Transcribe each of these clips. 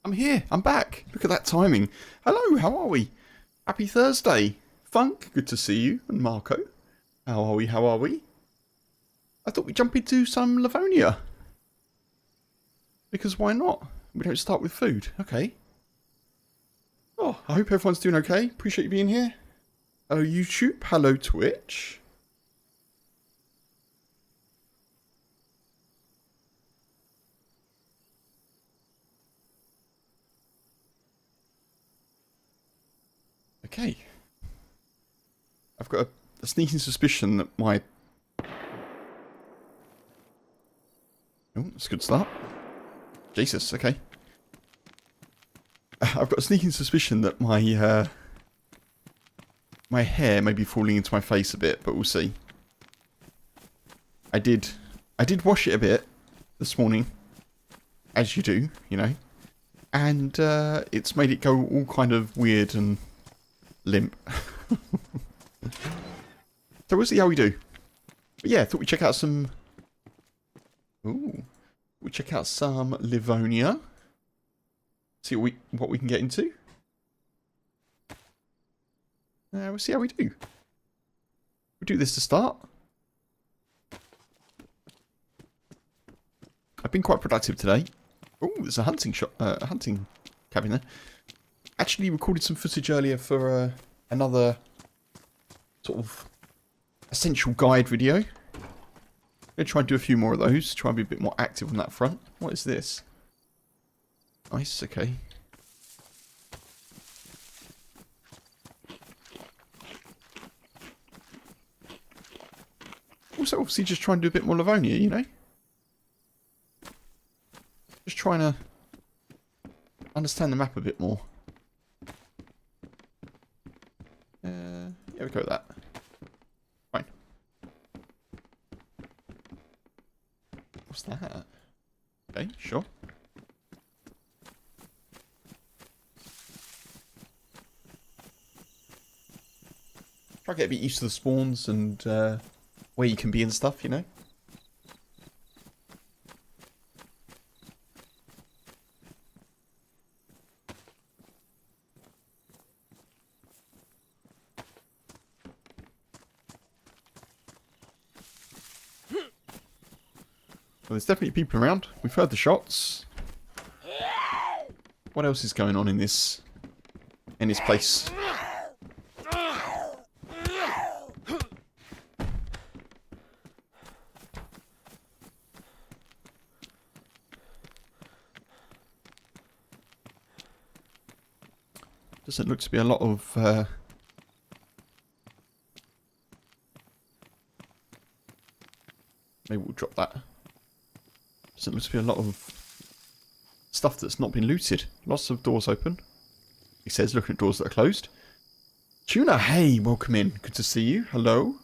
I'm here. I'm back. Look at that timing. Hello, how are we? Happy Thursday. Funk, good to see you. And Marco. How are we? How are we? I thought we'd jump into some Livonia. Because why not? We don't start with food. Okay. Oh, I hope everyone's doing okay. Appreciate you being here. Hello, YouTube. Hello, Twitch. Okay. I've got a sneaking suspicion that my... Oh, that's a good start. Jesus, okay. I've got a sneaking suspicion that my my hair may be falling into my face a bit, but we'll see. I did wash it a bit this morning, as you do, you know, and it's made it go all kind of weird and limp. So we'll see how we do. But yeah, thought we'd check out some... Ooh. We'll check out some Livonia. See what we can get into. We'll see how we do. We'll do this to start. I've been quite productive today. Oh, there's a hunting shot, a hunting cabin there. Actually recorded some footage earlier for another sort of essential guide video. I'm going to try and do a few more of those. Try and be a bit more active on that front. What is this? Nice, okay. Also, obviously, just trying to do a bit more Livonia, you know? Just trying to understand the map a bit more. Yeah, we go with that. Fine. What's that? Okay, sure. Try to get a bit used to the spawns and where you can be and stuff, you know? Well, there's definitely people around. We've heard the shots. What else is going on in this place? Doesn't look to be a lot of maybe we'll drop that. Doesn't look to be a lot of stuff that's not been looted. Lots of doors open. He says looking at doors that are closed. Tuna, hey, welcome in. Good to see you. Hello.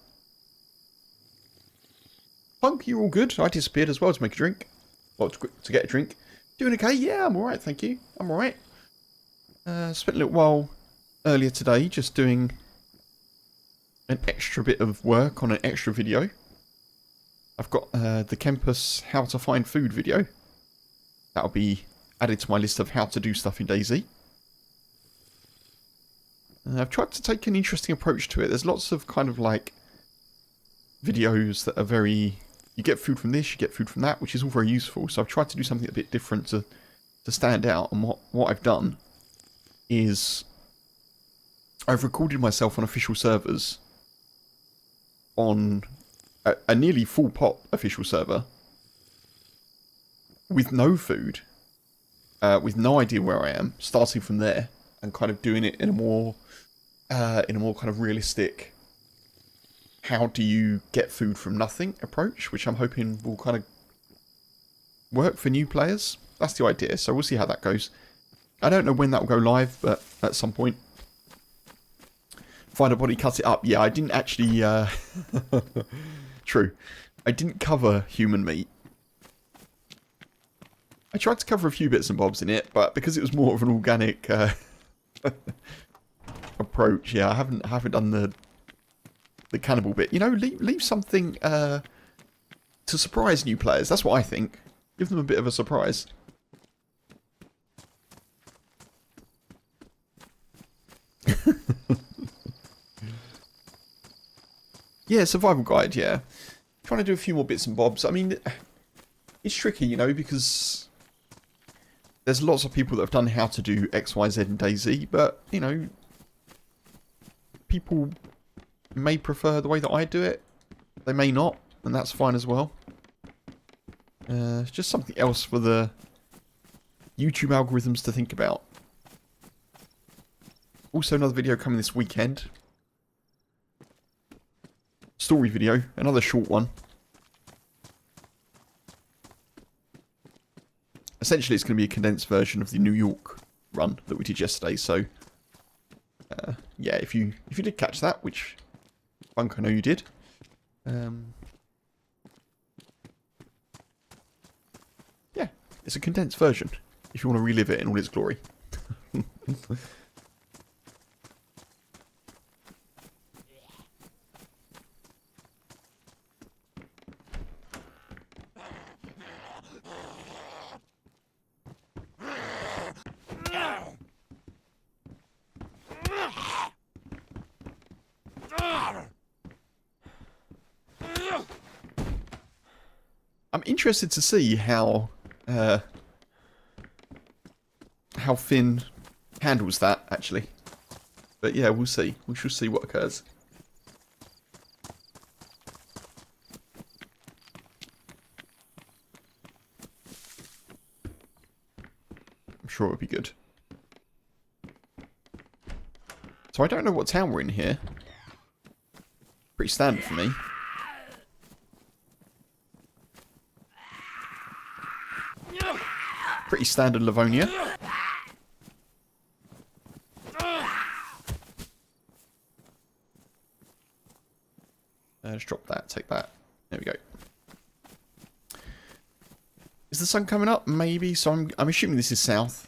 Punk, you all good? I disappeared as well to make a drink. Well, to get a drink. Doing okay? Yeah, I'm alright, thank you. I'm alright. Spent a little while earlier today just doing an extra bit of work on an extra video. I've got the Kempus how to find food video. That'll be added to my list of how to do stuff in dayz. I've tried to take an interesting approach to it. There's lots of kind of like videos that are very... You get food from this, you get food from that, which is all very useful. So I've tried to do something a bit different to stand out. And what I've done is I've recorded myself on official servers on a nearly full pot official server with no food, with no idea where I am, starting from there and kind of doing it in a more kind of realistic how do you get food from nothing approach, which I'm hoping will kind of work for new players. That's the idea, so we'll see how that goes. I don't know when that will go live, but at some point. Find a body, cut it up. Yeah, I didn't actually... True. I didn't cover human meat. I tried to cover a few bits and bobs in it, but because it was more of an organic approach, yeah, I haven't done the cannibal bit. You know, leave something to surprise new players. That's what I think. Give them a bit of a surprise. Yeah, survival guide, yeah. Trying to do a few more bits and bobs. I mean, it's tricky, you know, because there's lots of people that have done how to do X, Y, Z and dayz, but, you know, people may prefer the way that I do it. They may not, and that's fine as well. Just something else for the YouTube algorithms to think about. Also, another video coming this weekend. Story video, another short one. Essentially, it's going to be a condensed version of the New York run that we did yesterday. So, yeah, if you did catch that, which Funk, I know you did. Yeah, it's a condensed version. If you want to relive it in all its glory. I'm interested to see how Finn handles that, actually. But yeah, we'll see. We shall see what occurs. I'm sure it'll be good. So I don't know what town we're in here. Pretty standard for me. Pretty standard Livonia. Just drop that, take that. There we go. Is the sun coming up? Maybe. So I'm assuming this is south.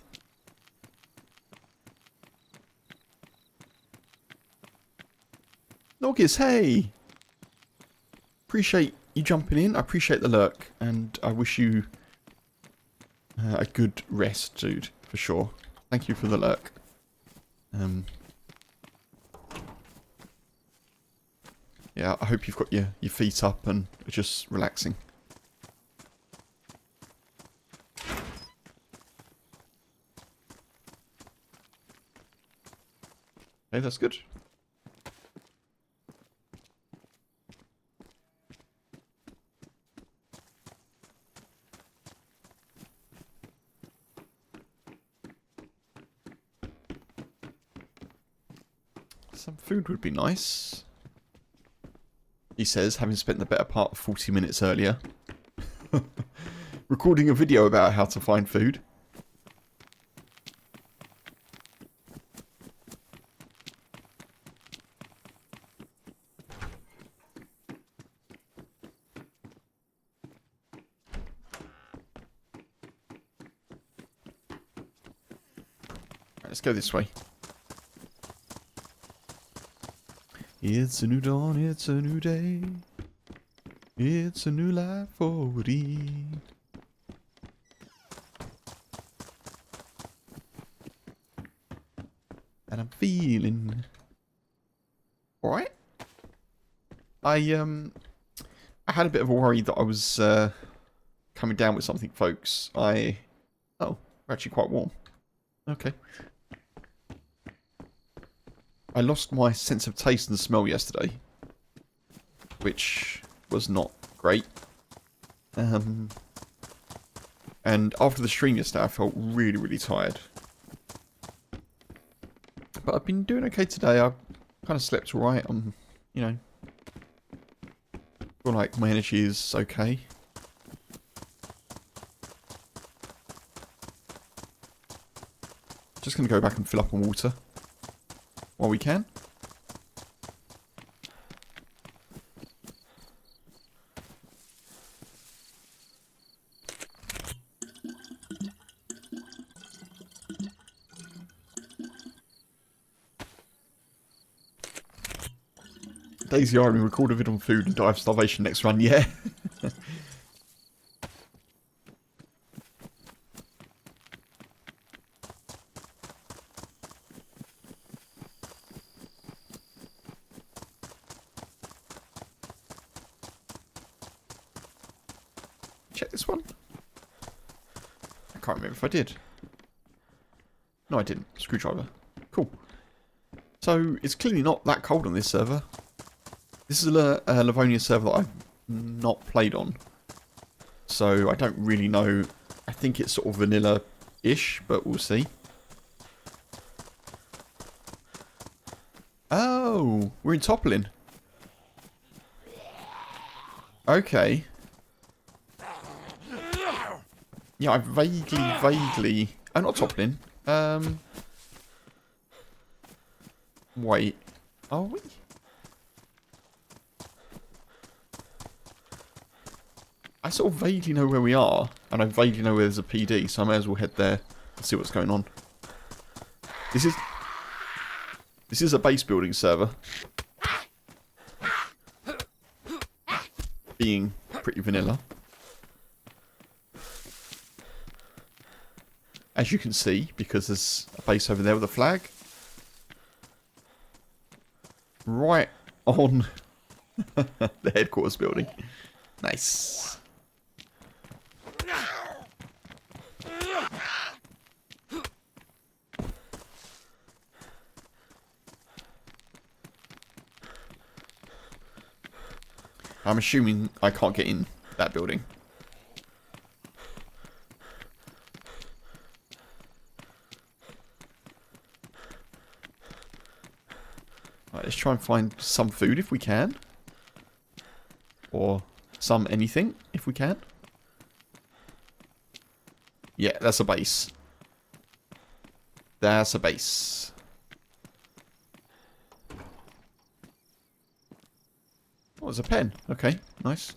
Norgis, hey! Appreciate you jumping in. I appreciate the lurk. And I wish you a good rest, dude. For sure. Thank you for the lurk. Yeah, I hope you've got your feet up and are just relaxing. Okay, that's good. Some food would be nice. He says, having spent the better part of 40 minutes earlier recording a video about how to find food. Right, let's go this way. It's a new dawn, it's a new day. It's a new life for Woody. And I'm feeling alright. I had a bit of a worry that I was coming down with something, folks. Oh, we're actually quite warm. Okay. I lost my sense of taste and smell yesterday, which was not great. And after the stream yesterday, I felt really, really tired. But I've been doing okay today. I kind of slept alright. I'm, you know, feel like my energy is okay. Just going to go back and fill up on water while we can. dayz Army, record a vid on food and die of starvation next run, yeah. check this one? I can't remember if I did. No, I didn't. Screwdriver. Cool. So, it's clearly not that cold on this server. This is a Livonia server that I've not played on. So, I don't really know. I think it's sort of vanilla-ish, but we'll see. Oh, we're in Toppling. Okay. Yeah, I vaguely... Oh, not Toppling. Wait. Are we? I sort of vaguely know where we are, and I vaguely know where there's a PD, so I may as well head there and see what's going on. This is a base building server. Being pretty vanilla. As you can see, because there's a base over there with a flag. Right on the headquarters building. Nice. I'm assuming I can't get in that building. Right, let's try and find some food if we can. Or some anything if we can. Yeah, that's a base. That's a base. Oh, there's a pen. Okay, nice.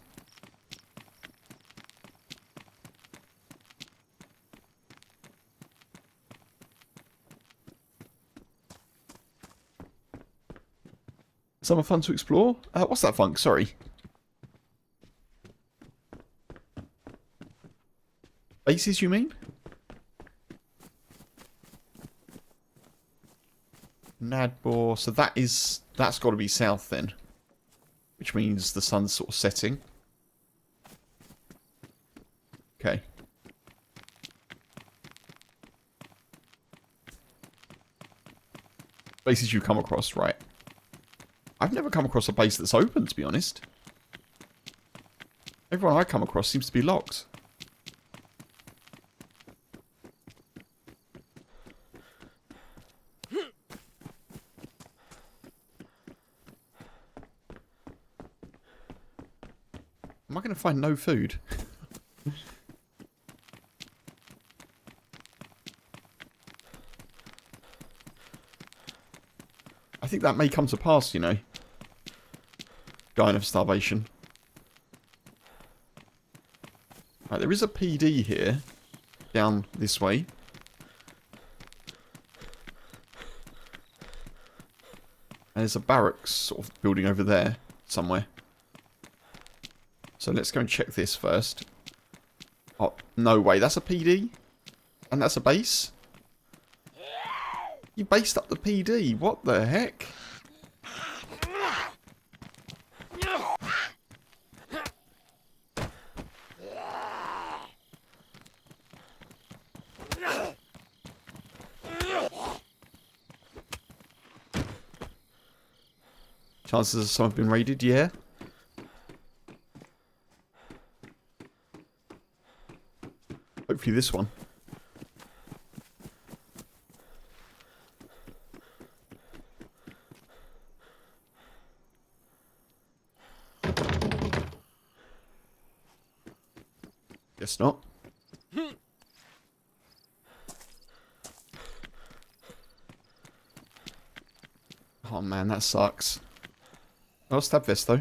Some are fun to explore. What's that funk? Sorry. Bases, you mean? Nadbor. So that's got to be south then. Which means the sun's sort of setting. Okay. Bases you come across, right. I've never come across a base that's open, to be honest. Everyone I come across seems to be locked. Am I going to find no food? I think that may come to pass, you know. Dying of starvation. Right, there is a PD here. Down this way. And there's a barracks sort of building over there. Somewhere. So let's go and check this first. Oh, no way. That's a PD? And that's a base? You based up the PD. What the heck? Chances of some have been raided, yeah. Hopefully this one. Guess not. Oh man, that sucks. Oh, stab vest though.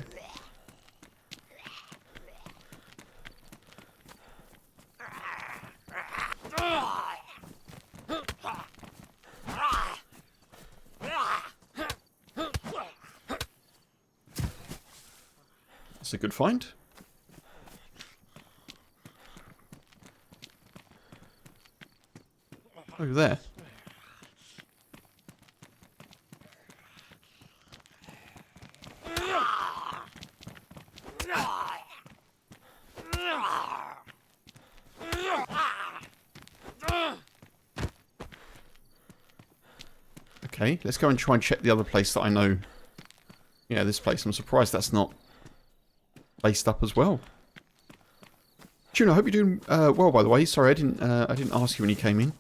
That's a good find. Over there. Okay, let's go and try and check the other place that I know. Yeah, this place. I'm surprised that's not based up as well. June, I hope you're doing well, by the way. Sorry, I didn't ask you when you came in.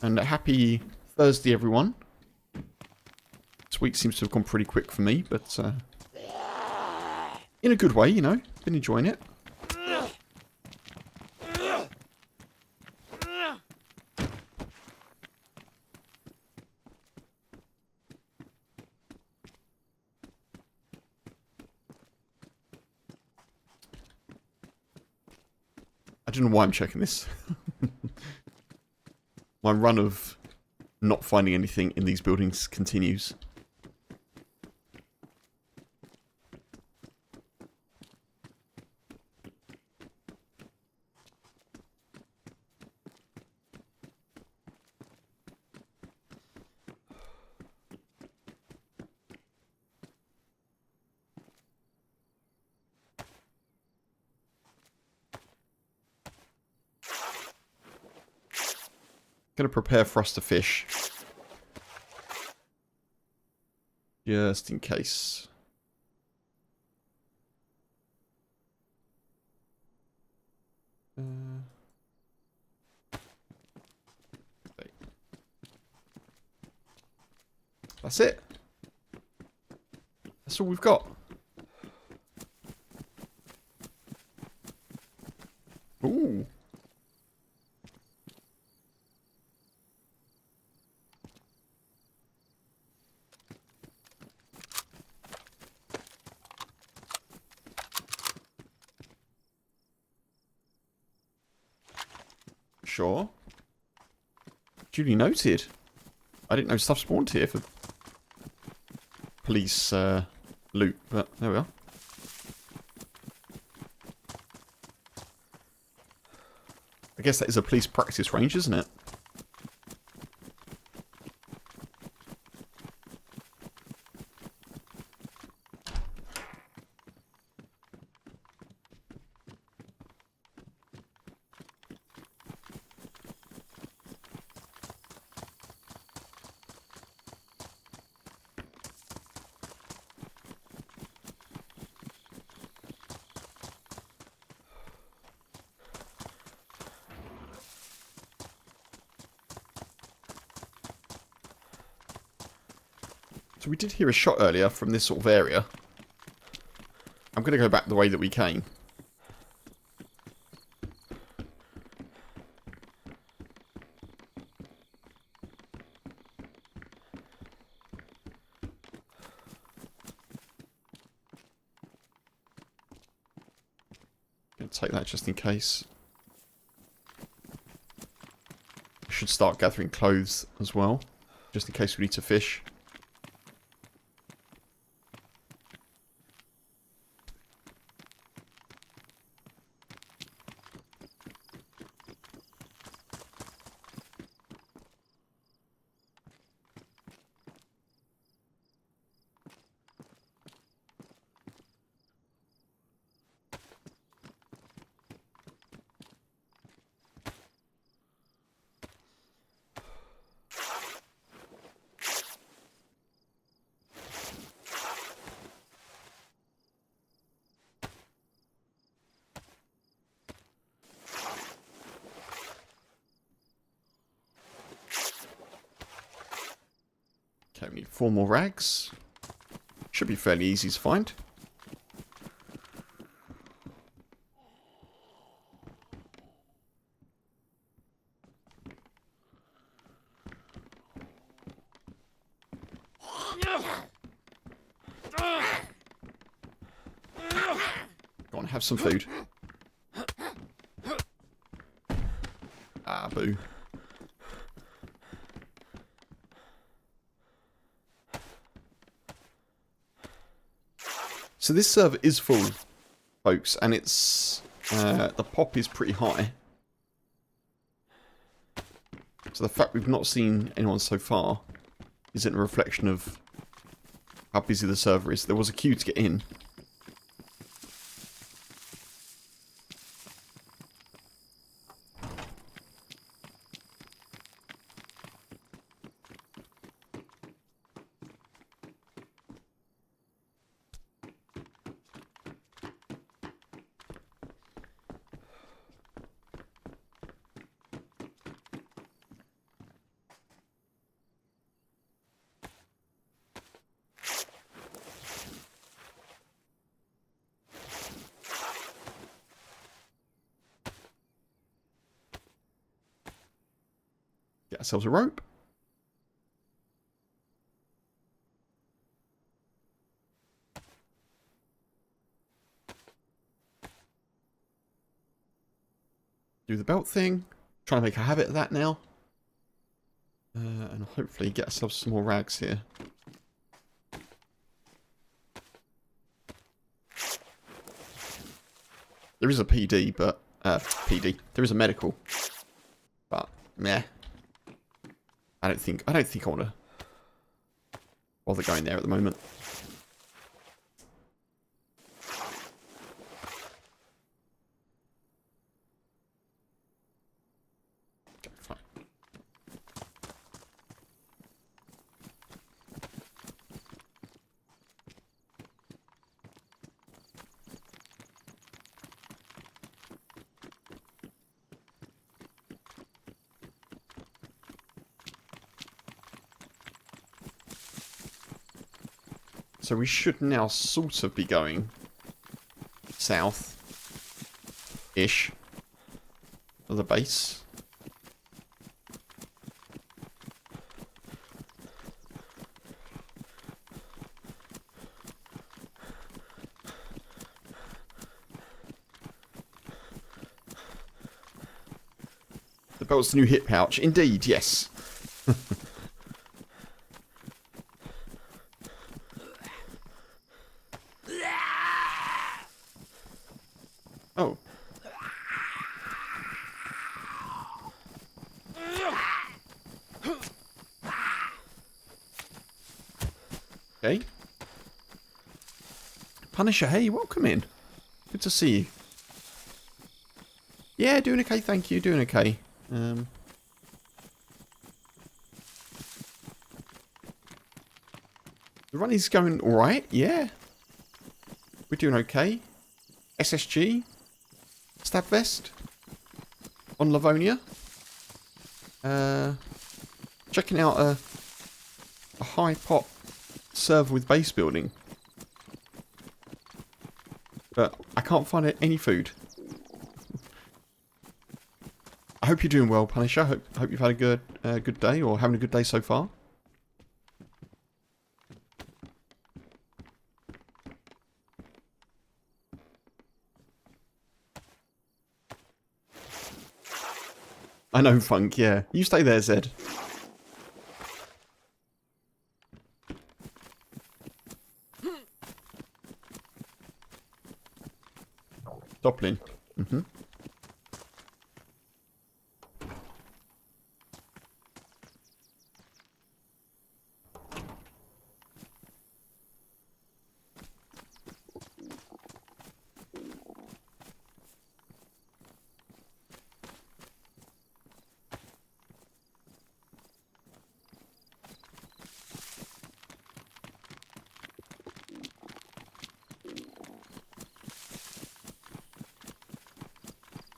And happy Thursday, everyone. This week seems to have gone pretty quick for me, but in a good way, you know. Been enjoying it. I don't know why I'm checking this. My run of not finding anything in these buildings continues. Gonna prepare for us to fish. Just in case. That's it. That's all we've got. Ooh. Sure. Duly noted. I didn't know stuff spawned here for police loot, but there we are. I guess that is a police practice range, isn't it? So we did hear a shot earlier from this sort of area. I'm going to go back the way that we came. Going to take that just in case. Should start gathering clothes as well, just in case we need to fish. Okay, we need 4 more rags. Should be fairly easy to find. Go on, have some food. Ah, boo. So this server is full, folks, and it's the pop is pretty high. So the fact we've not seen anyone so far isn't a reflection of how busy the server is. There was a queue to get in. ourselves a rope. Do the belt thing. Trying to make a habit of that now. And hopefully get ourselves some more rags here. There is a PD, but... PD. There is a medical. But, meh. I don't think I want to bother going there at the moment. Okay, fine. So we should now sort of be going south-ish of the base. The belt's the new hip pouch. Indeed, yes. Oh. Okay. Punisher, hey, welcome in. Good to see you. Yeah, doing okay, thank you, doing okay. The run is going alright, yeah. We're doing okay. SSG. Stab vest. On Livonia. Checking out a high pot server with base building. But I can't find any food. I hope you're doing well, Punisher. Hope you've had a good day, or having a good day so far. I know, Funk, yeah. You stay there, Zed. Doppling. Mm-hmm.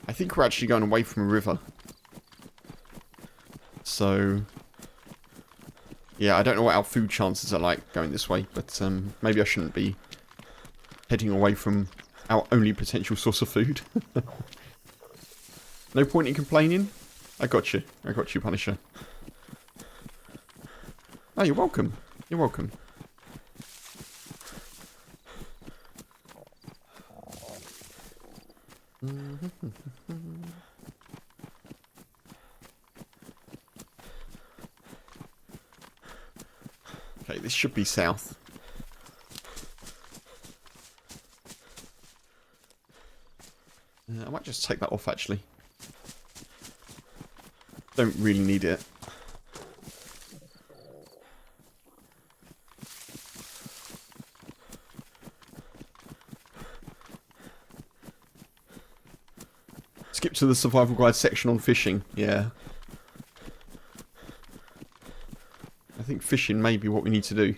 I think we're actually going away from a river. So, yeah, I don't know what our food chances are like going this way, but maybe I shouldn't be heading away from our only potential source of food. No point in complaining. I got you, Punisher. Oh, you're welcome. You're welcome. Okay, this should be south. I might just take that off, actually. Don't really need it. Skip to the survival guide section on fishing. Yeah. I think fishing may be what we need to do.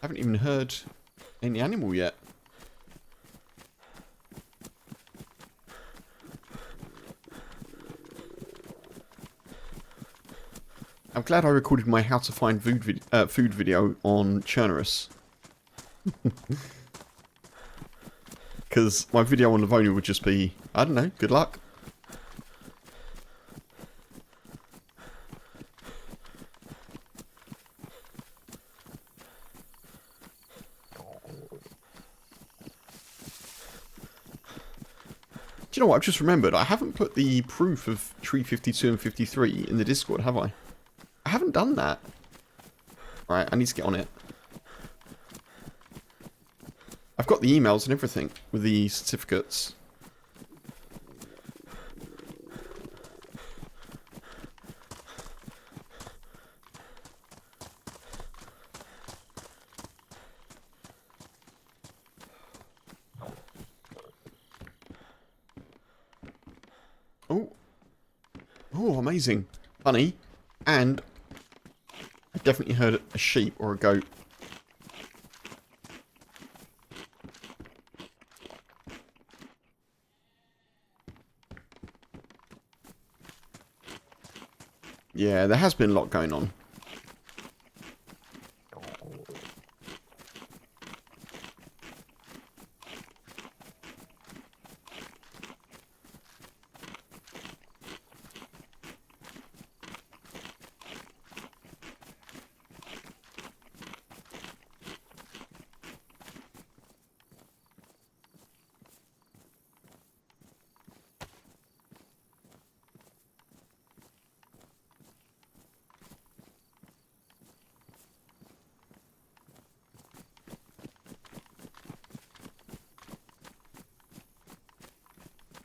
Haven't even heard any animal yet. I'm glad I recorded my how to find food video on Chernarus. Because my video on Livonia would just be, I don't know, good luck. Do you know what? I've just remembered. I haven't put the proof of tree 52 and 53 in the Discord, have I? I haven't done that. Right, I need to get on it. I've got the emails and everything with the certificates. Oh. Oh, amazing. Honey. And I definitely heard a sheep or a goat. Yeah, there has been a lot going on.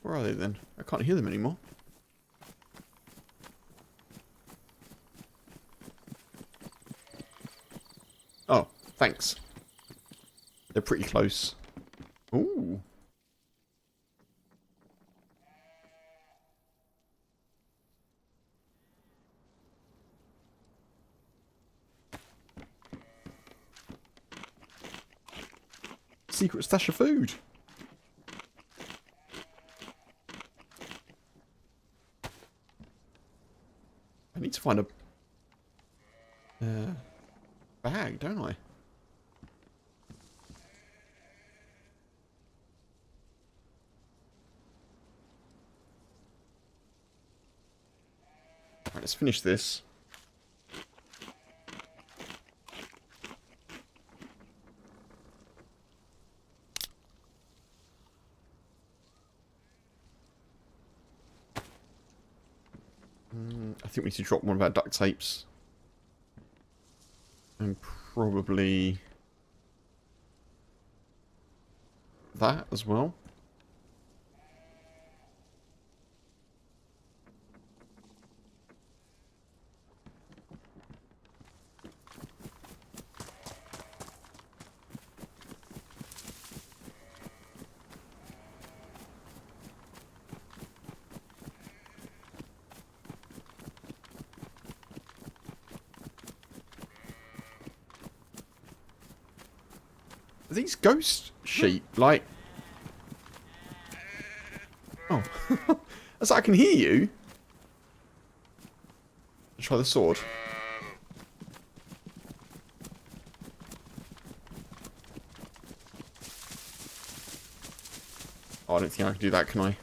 Where are they then? I can't hear them anymore. Oh, thanks. They're pretty close. Ooh. Secret stash of food. I need to find a bag, don't I? Right, let's finish this. I think we need to drop one of our duct tapes. And probably that as well. Are these ghost sheep? Like... Oh. That's like I can hear you. Try the sword. Oh, I don't think I can do that, can I?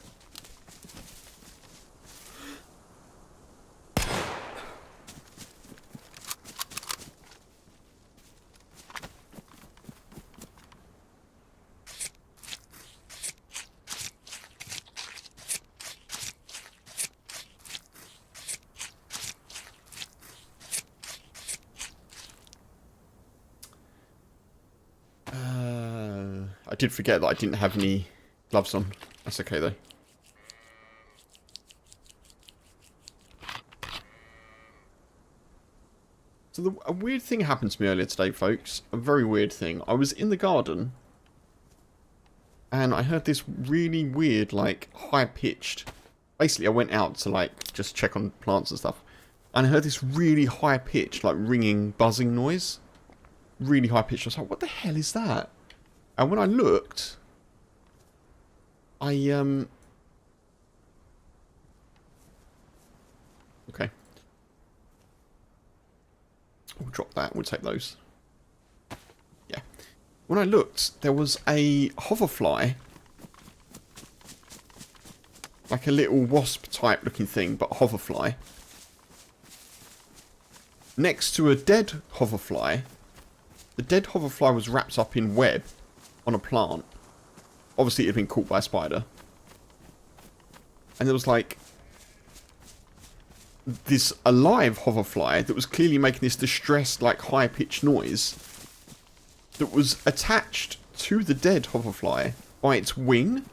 I did forget that I didn't have any gloves on. That's okay though. So a weird thing happened to me earlier today, folks. A very weird thing. I was in the garden and I heard this really weird, like, high-pitched... Basically, I went out to, like, just check on plants and stuff. And I heard this really high-pitched, like, ringing, buzzing noise. Really high-pitched. I was like, what the hell is that? And when I looked, okay. We'll drop that. We'll take those. Yeah. When I looked, there was a hoverfly. Like a little wasp type looking thing, but hoverfly. Next to a dead hoverfly. The dead hoverfly was wrapped up in web on a plant. Obviously it had been caught by a spider. And there was like this alive hoverfly that was clearly making this distressed, like high pitched noise. That was attached to the dead hoverfly by its wing.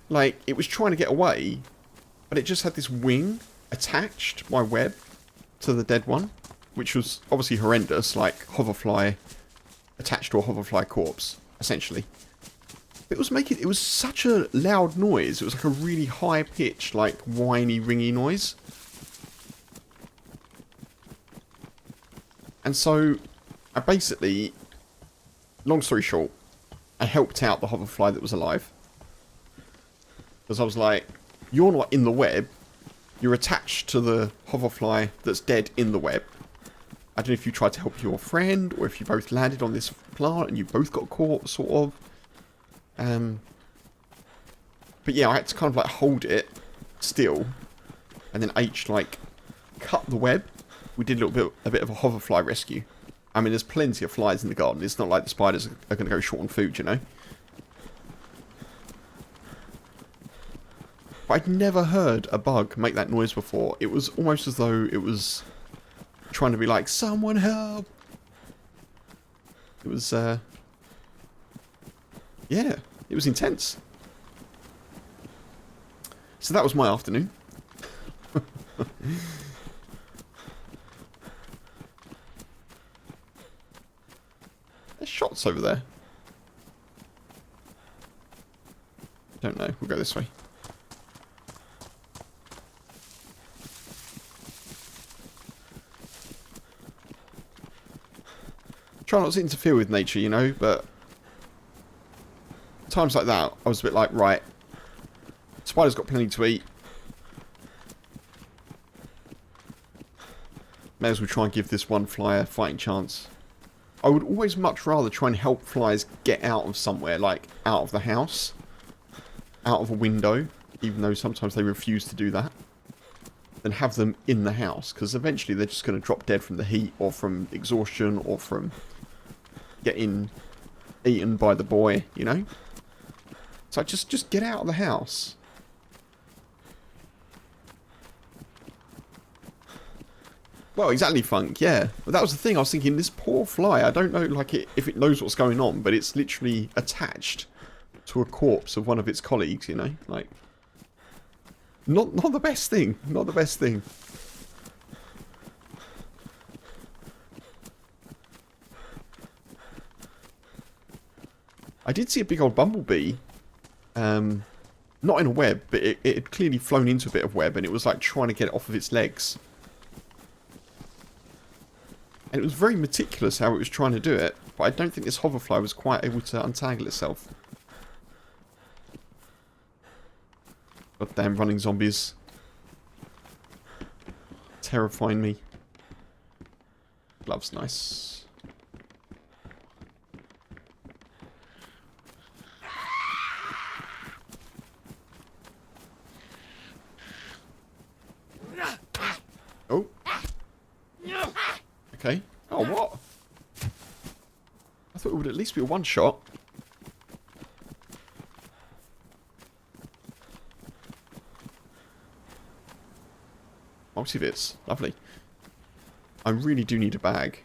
Like, it was trying to get away, but it just had this wing attached by web to the dead one, which was obviously horrendous, like hoverfly attached to a hoverfly corpse, essentially. It was such a loud noise. It was like a really high pitched, like whiny, ringy noise. And so, I basically, long story short, I helped out the hoverfly that was alive. Because I was like, you're not in the web. You're attached to the hoverfly that's dead in the web. I don't know if you tried to help your friend, or if you both landed on this plant and you both got caught, sort of. But yeah, I had to kind of like hold it still. And then H like cut the web. We did a bit of a hoverfly rescue. I mean, there's plenty of flies in the garden. It's not like the spiders are going to go short on food, you know. But I'd never heard a bug make that noise before. It was almost as though it was trying to be like, someone help! It was, yeah, it was intense. So that was my afternoon. There's shots over there. Don't know, we'll go this way. Try not to interfere with nature, you know, but times like that, I was a bit like, right, spider's got plenty to eat. May as well try and give this one fly a fighting chance. I would always much rather try and help flies get out of somewhere, like out of the house, out of a window, even though sometimes they refuse to do that, than have them in the house, because eventually they're just going to drop dead from the heat, or from exhaustion, or from getting eaten by the boy, you know? So just get out of the house. Well, exactly, Funk, yeah. But that was the thing, I was thinking, this poor fly, I don't know like if it knows what's going on, but it's literally attached to a corpse of one of its colleagues, you know? Like, not the best thing, not the best thing. I did see a big old bumblebee, not in a web, but it had clearly flown into a bit of web, and it was like trying to get it off of its legs. And it was very meticulous how it was trying to do it, but I don't think this hoverfly was quite able to untangle itself. Goddamn running zombies. Terrifying me. Gloves, nice. Oh. Okay. Oh, what? I thought it would at least be a one shot. Multivits. Lovely. I really do need a bag.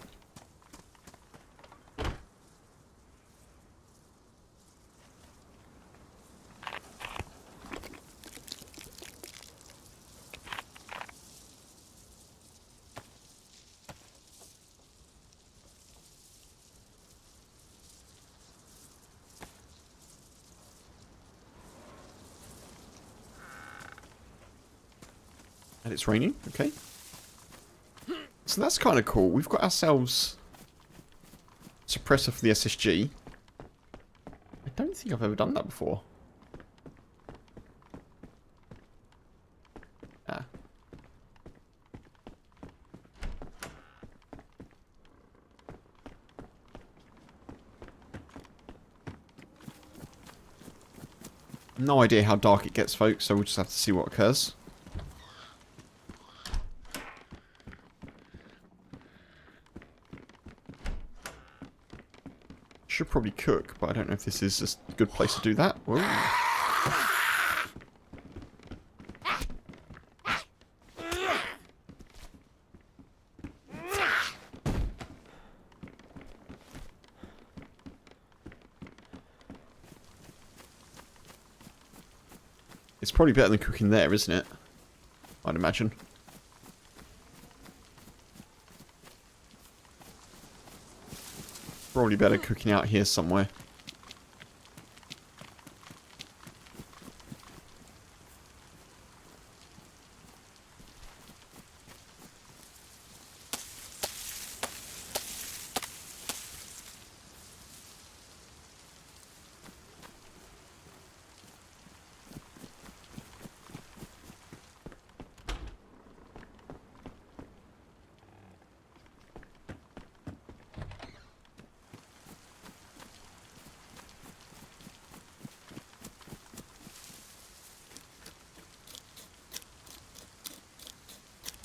And it's raining, okay. So that's kind of cool. We've got ourselves suppressor for the SSG. I don't think I've ever done that before. Ah. No idea how dark it gets, folks, so we'll just have to see what occurs. Should probably cook, but I don't know if this is a good place to do that. Whoa. It's probably better than cooking there, isn't it? I'd imagine. Probably better cooking out here somewhere.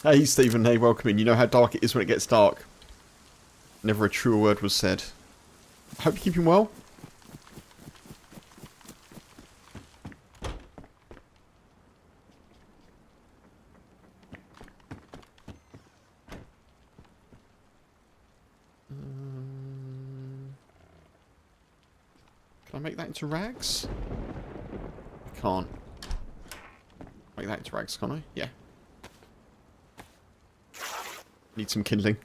Hey Stephen, hey, welcome in. You know how dark it is when it gets dark. Never a truer word was said. I hope you're keeping well. Can I make that into rags? I can't. Make that into rags, can't I? Yeah. Need some kindling.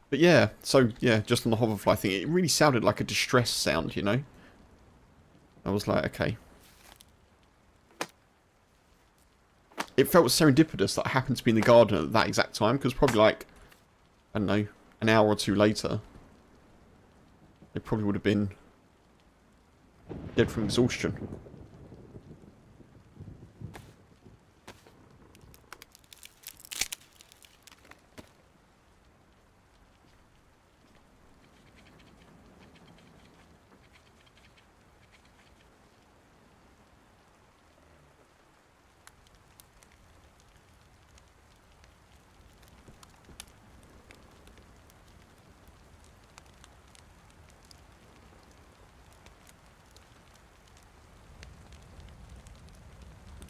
But yeah, so yeah, just on the hoverfly thing, it really sounded like a distress sound, you know? I was like, okay. It felt serendipitous that I happened to be in the garden at that exact time, because probably like, I don't know, an hour or two later, it probably would have been dead from exhaustion.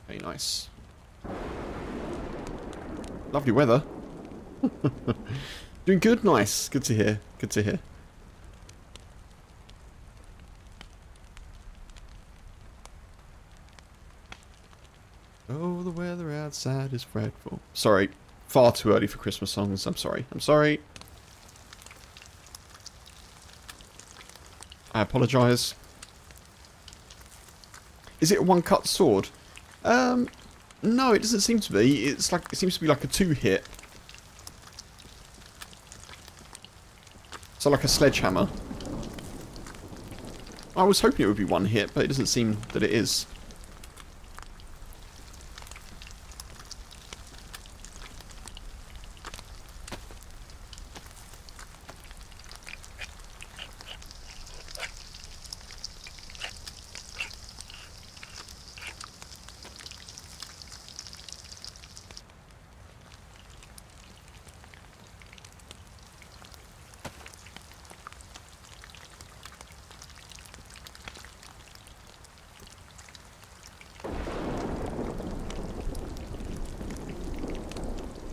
Okay, nice. Lovely weather. Doing good? Nice. Good to hear. Good to hear. Oh, the weather outside is frightful. Sorry. Far too early for Christmas songs. I'm sorry. I'm sorry. I apologise. Is it a one-cut sword? No, it doesn't seem to be. It's like it seems to be like a two-hit. So like a sledgehammer. I was hoping it would be one hit, but it doesn't seem that it is.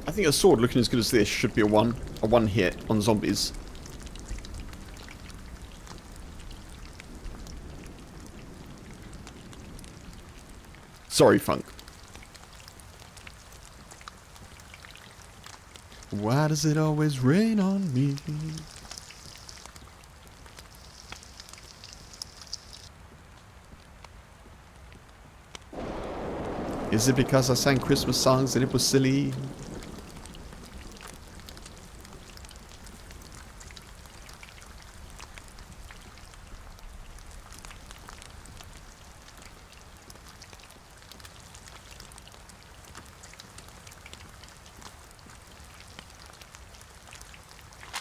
I think a sword looking as good as this should be a one hit on zombies. Sorry, Funk. Why does it always rain on me? Is it because I sang Christmas songs and it was silly?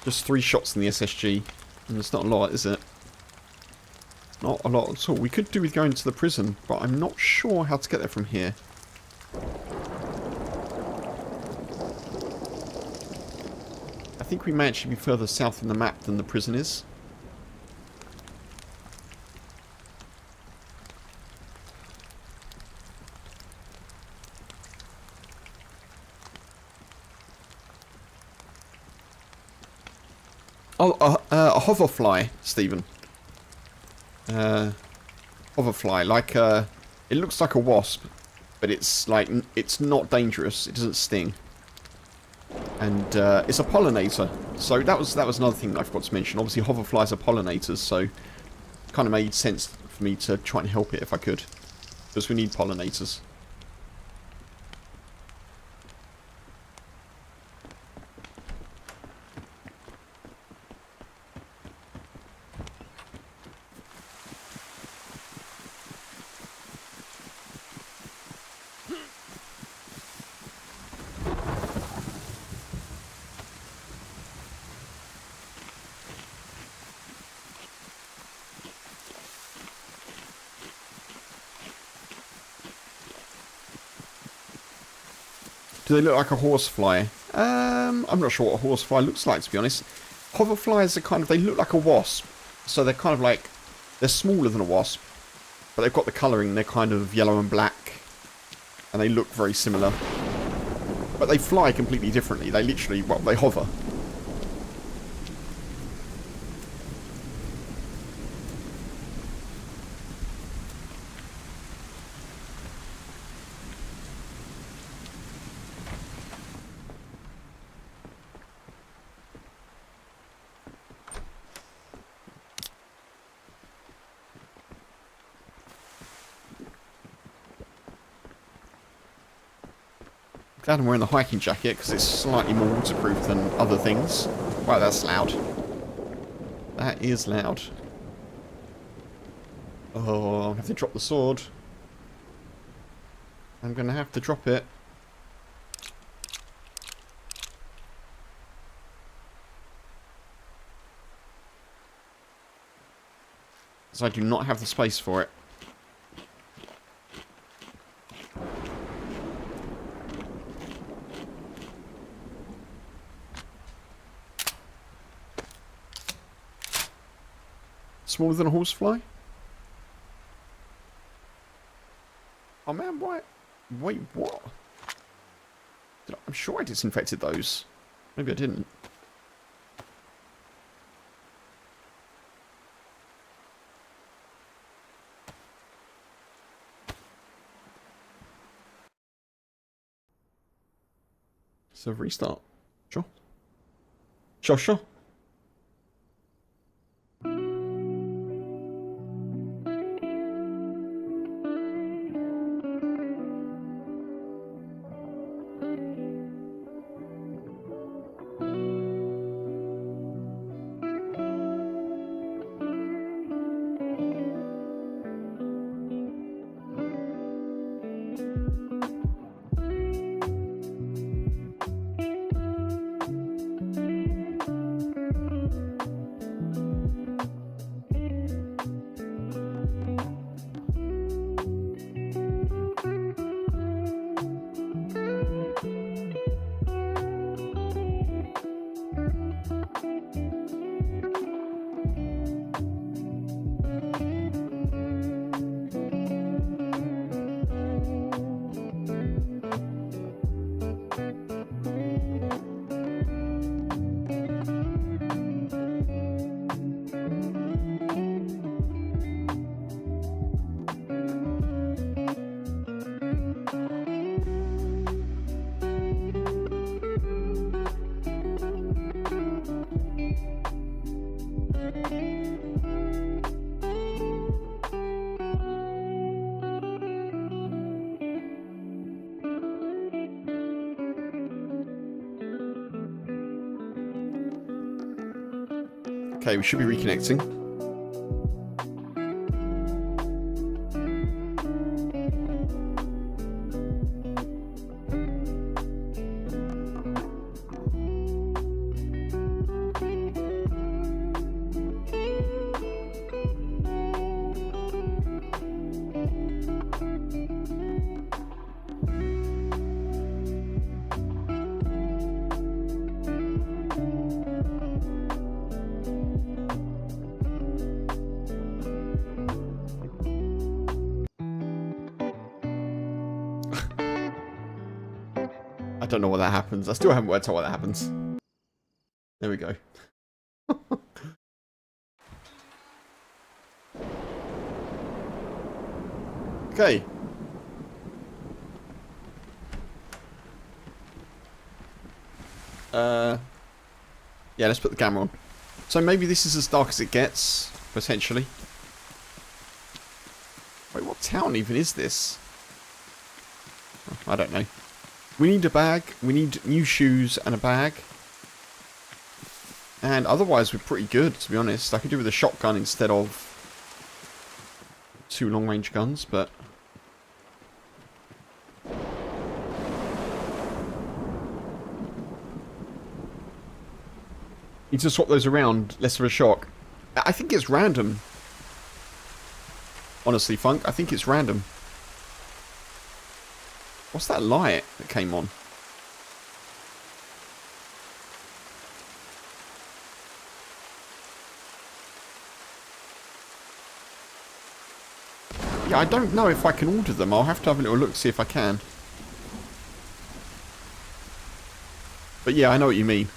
Just 3 shots in the SSG. And it's not a lot, is it? Not a lot at all. We could do with going to the prison, but I'm not sure how to get there from here. I think we may actually be further south in the map than the prison is. Oh, a hoverfly, Stephen. Hoverfly, like it looks like a wasp, but it's like it's not dangerous. It doesn't sting, and it's a pollinator. So that was another thing I forgot to mention. Obviously, hoverflies are pollinators, so it kind of made sense for me to try and help it if I could, because we need pollinators. Do they look like a horsefly? I'm not sure what a horsefly looks like, to be honest. Hoverflies are kind of, they look like a wasp. So they're kind of like, they're smaller than a wasp. But they've got the colouring, they're kind of yellow and black. And they look very similar. But they fly completely differently. They literally, well, they hover. Glad I'm wearing the hiking jacket because it's slightly more waterproof than other things. Wow, that's loud. That is loud. Oh, I have to drop the sword. I'm going to have to drop it. So I do not have the space for it. Smaller than a horsefly? Oh man, why? Wait, what? I'm sure I disinfected those. Maybe I didn't. So restart. Sure. Sure. Okay, we should be reconnecting. don't know what that happens. I still haven't worked out what that happens. There we go. Okay. Yeah, let's put the camera on. So maybe this is as dark as it gets, potentially. Wait, what town even is this? I don't know. We need a bag. We need new shoes and a bag. And otherwise we're pretty good, to be honest. I could do with a shotgun instead of 2 long-range guns, but... Need to swap those around, less of a shock. I think it's random. Honestly, Funk, I think it's random. What's that light that came on? Yeah, I don't know if I can order them. I'll have to have a little look, see if I can. But yeah, I know what you mean.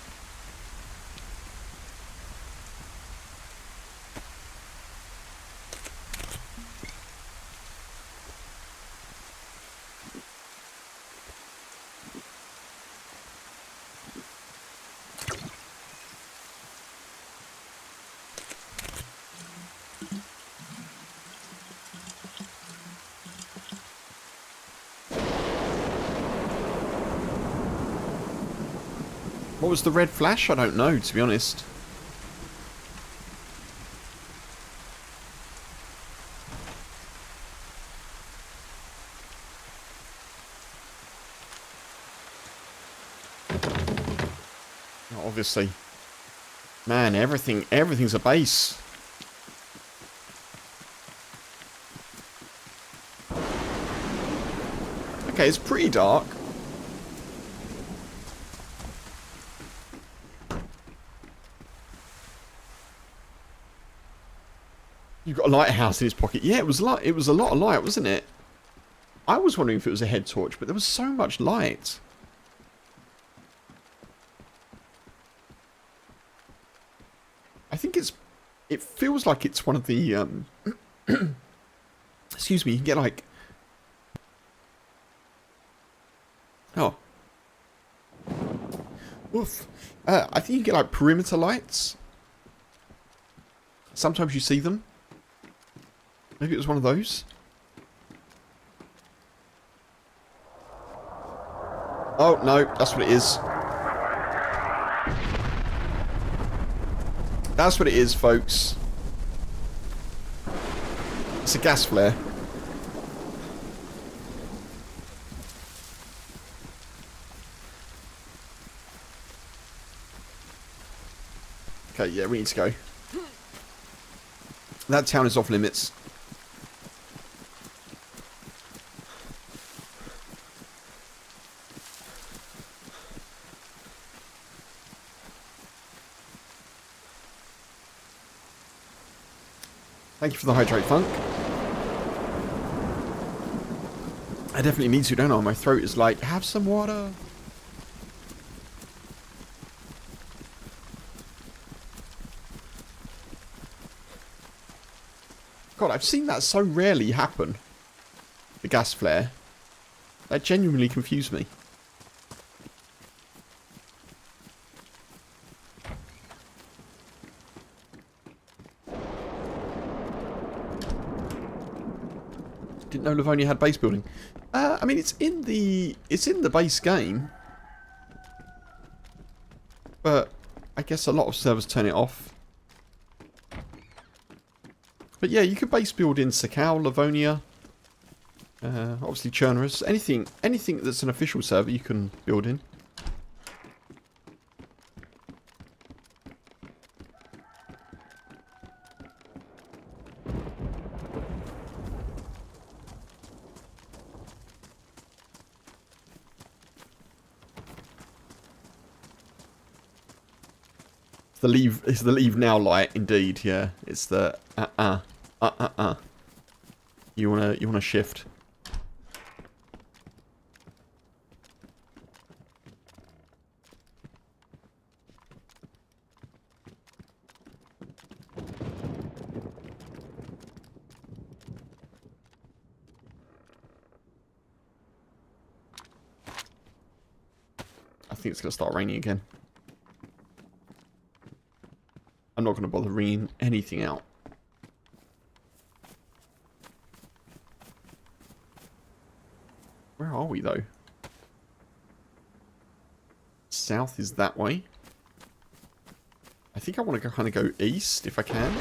What was the red flash? I don't know, to be honest. Oh, obviously. Man, everything's a base. Okay, it's pretty dark. You've got a lighthouse in his pocket. Yeah, it was light. It was a lot of light, wasn't it? I was wondering if it was a head torch, but there was so much light. I think it's... It feels like it's one of the... excuse me, you can get like... Oh. Oof. I think you can get like perimeter lights. Sometimes you see them. Maybe it was one of those. Oh, no, that's what it is. That's what it is, folks. It's a gas flare. Okay, yeah, we need to go. That town is off limits. Thank you for the hydrate, Funk. I definitely need to, don't I? My throat is like, have some water. God, I've seen that so rarely happen. The gas flare. That genuinely confused me. Didn't know Livonia had base building. I mean, it's in the base game, but I guess a lot of servers turn it off. But yeah, you could base build in KempasUK, Livonia, obviously Chernarus, anything that's an official server you can build in. It's the leave now light, indeed. Yeah, it's the You wanna shift. think it's going to start raining again. I'm not going to bother ringing anything out. Where are we, though? South is that way. I think I want to kind of go east, if I can.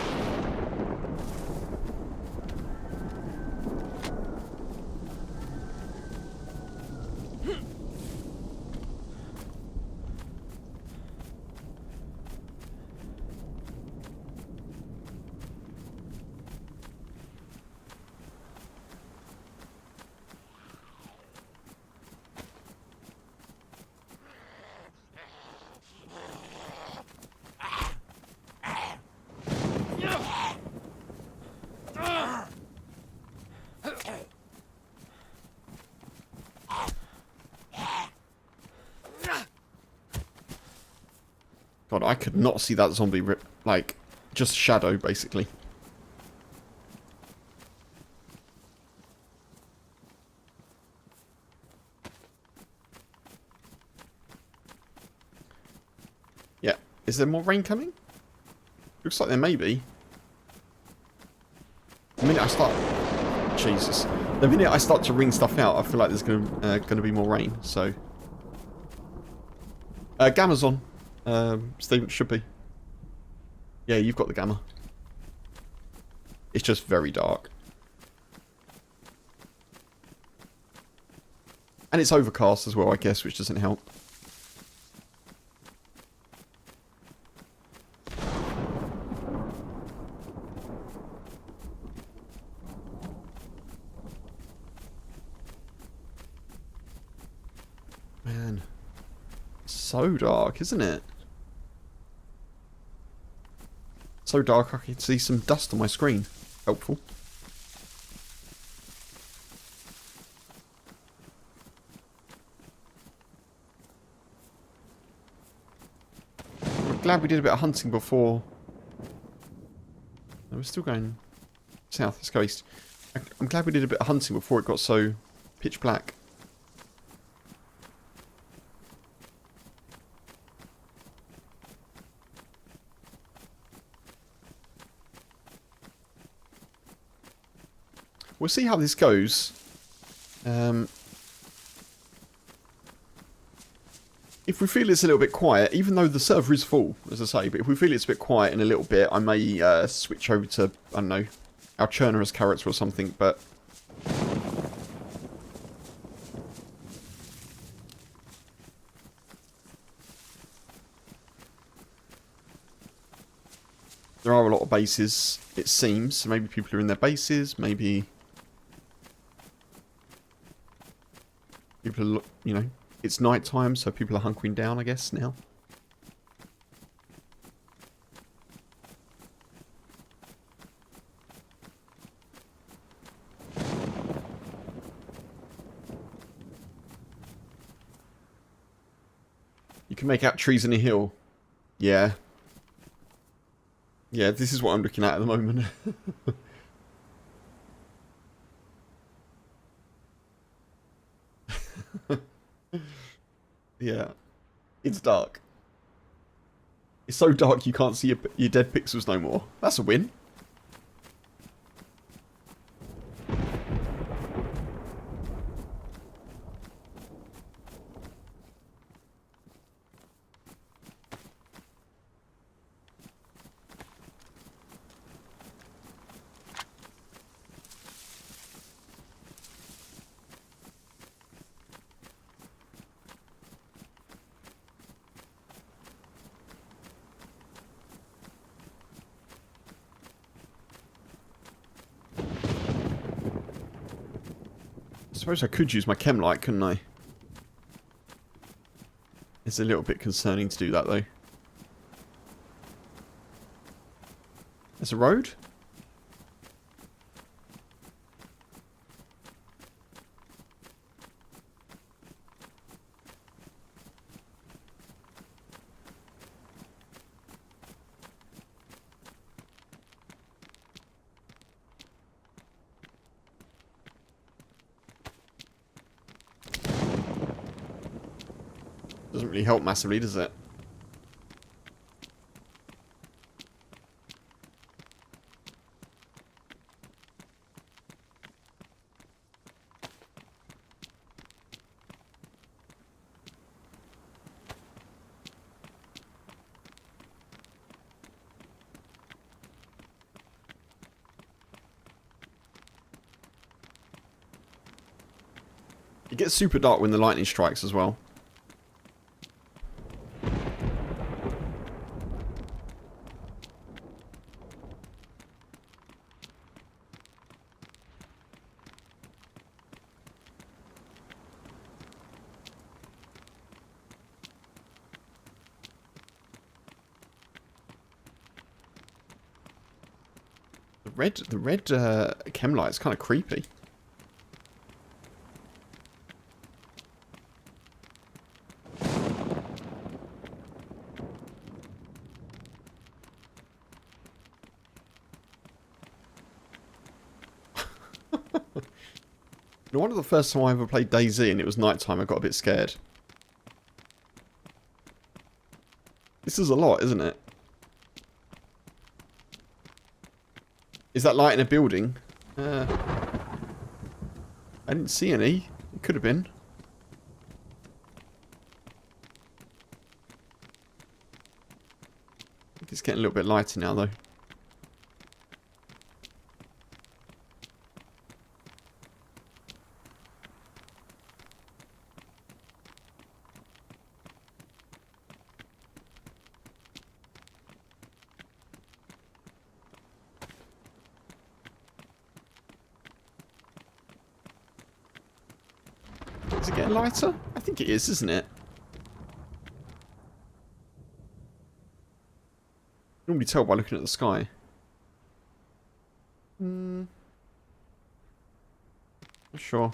God, I could not see that zombie, like, just shadow, basically. Yeah. Is there more rain coming? Looks like there may be. The minute I start... Jesus. The minute I start to ring stuff out, I feel like there's gonna be more rain, so... Gamma's on. Stephen, should be. Yeah, you've got the gamma. It's just very dark. And it's overcast as well, I guess, which doesn't help. Man. So dark, isn't it? So dark I can see some dust on my screen. Helpful. I'm glad we did a bit of hunting before. No, we're still going south. Let's go east. I'm glad we did a bit of hunting before it got so pitch black. We'll see how this goes. If we feel it's a little bit quiet, even though the server is full, as I say, but if we feel it's a bit quiet in a little bit, I may switch over to, I don't know, our Chernarus character or something, but... There are a lot of bases, it seems, so maybe people are in their bases, maybe... People are, you know, it's night time, so people are hunkering down, I guess, now. You can make out trees in a hill. Yeah. Yeah, this is what I'm looking at the moment. Yeah. It's dark. It's so dark you can't see your dead pixels no more. That's a win. I suppose I could use my chem light, couldn't I? It's a little bit concerning to do that, though. There's a road? doesn't really help massively, does it? It gets super dark when the lightning strikes as well. The red chem light is kind of creepy. No wonder the first time I ever played dayz and it was nighttime, I got a bit scared. This is a lot, isn't it? Is that light in a building? I didn't see any. It could have been. It's getting a little bit lighter now, though. Is it getting lighter? I think it is, isn't it? You normally tell by looking at the sky. Not sure.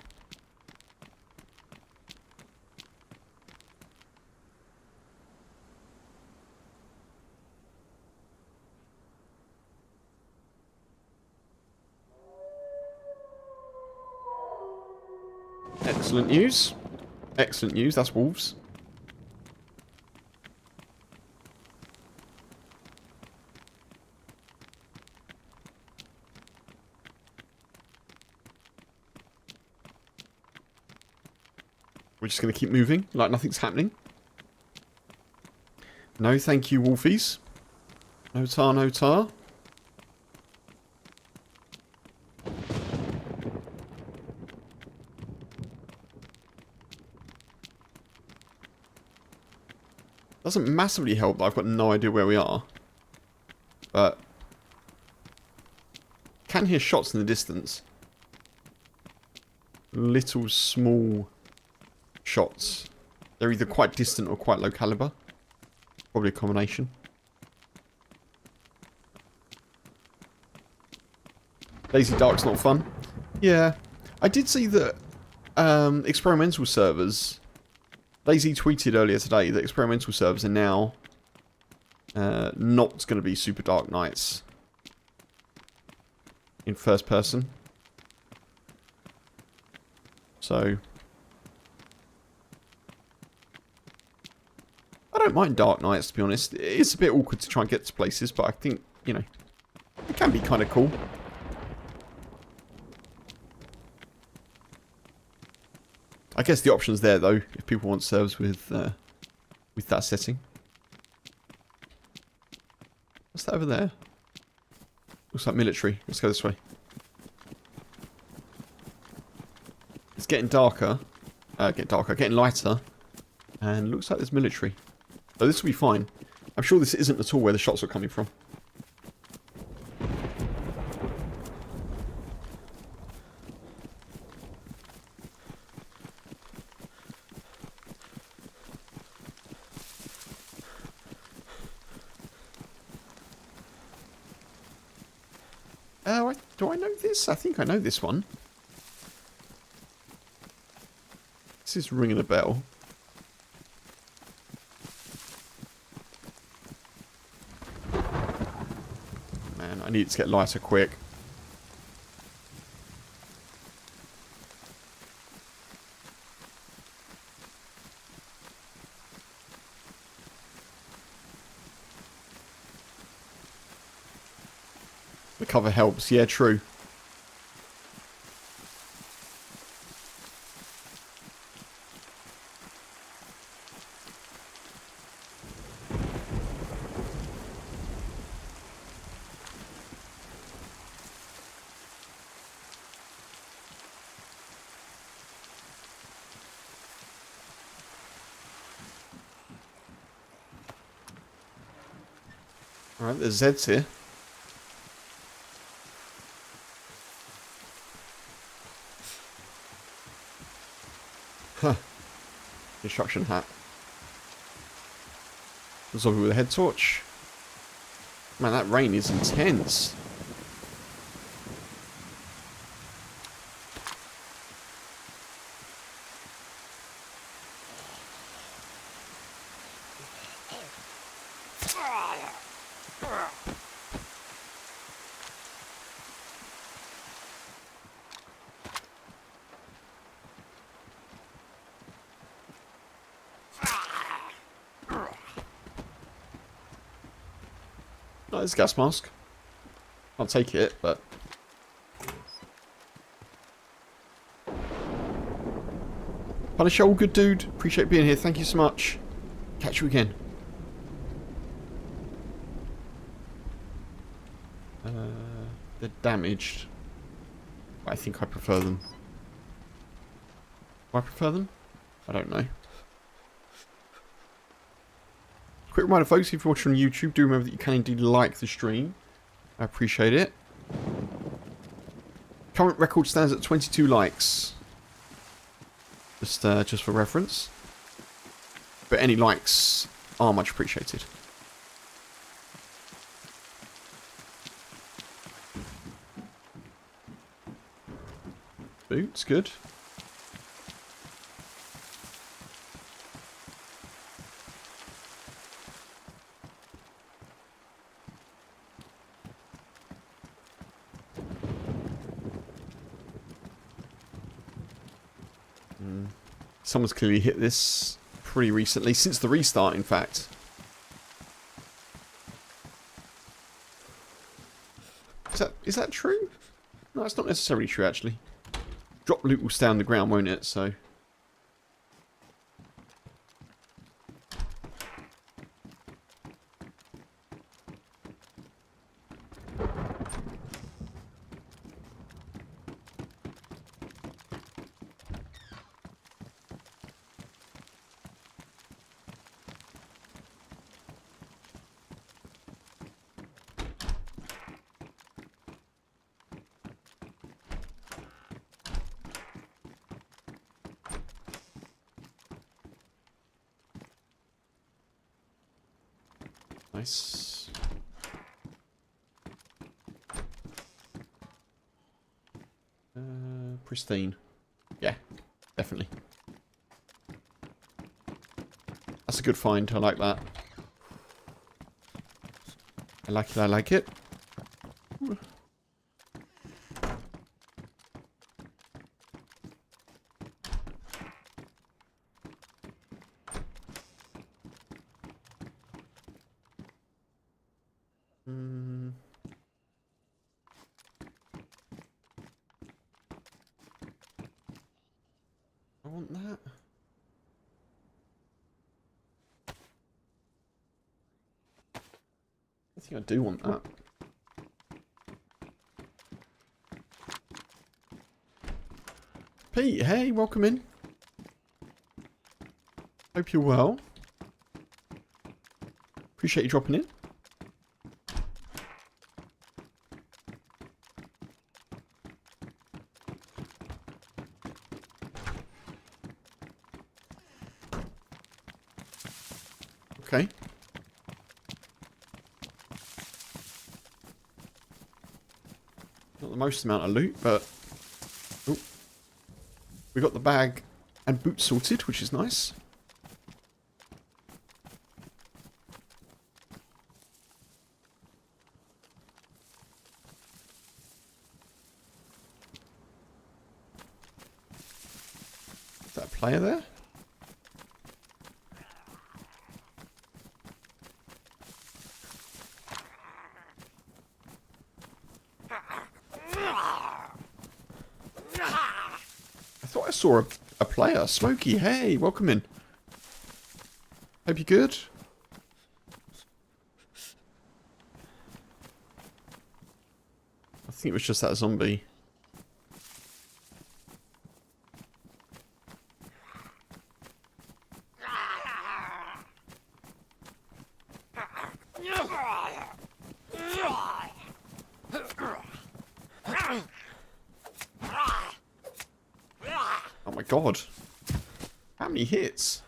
Excellent news. Excellent news. That's wolves. We're just going to keep moving like nothing's happening. No, thank you, wolfies. No tar, no tar. Doesn't massively help that I've got no idea where we are. But can hear shots in the distance. Little small shots. They're either quite distant or quite low caliber. Probably a combination. Lazy Dark's not fun. Yeah. I did see that experimental servers... dayz tweeted earlier today that experimental servers are now not going to be super dark nights in first person. So I don't mind dark nights, to be honest. It's a bit awkward to try and get to places, but I think, you know, it can be kind of cool. I guess the option's there, though, if people want servers with that setting. What's that over there? Looks like military. Let's go this way. It's getting darker. Getting lighter. And looks like there's military. So this will be fine. I'm sure this isn't at all where the shots are coming from. Do I know this? I think I know this one. This is ringing a bell. Man, I need to get lighter quick. The cover helps. Yeah, true. Alright, there's Zeds here. Huh. Construction hat. Zombie with a head torch. Man, that rain is intense. Oh, there's a gas mask. I'll take it, but... Punisher, all good dude. Appreciate being here. Thank you so much. Catch you again. They're damaged. I think I prefer them. Do I prefer them? I don't know. Quick reminder, folks, if you're watching on YouTube, do remember that you can indeed like the stream. I appreciate it. Current record stands at 22 likes. Just for reference. But any likes are much appreciated. Boots, good. Someone's clearly hit this pretty recently, since the restart, in fact. Is that true? No, it's not necessarily true, actually. Drop loot will stay on the ground, won't it? So... Nice. Pristine. Yeah, definitely. That's a good find. I like that. I like it. I like it. I want that. I think I do want that. Pete, hey, welcome in. Hope you're well. Appreciate you dropping in. Okay. Not the most amount of loot, but... Ooh. We got the bag and boots sorted, which is nice. Is that a player there? saw a player. Smokey, hey, welcome in. Hope you're good. I think it was just that zombie. Oh my god. How many hits?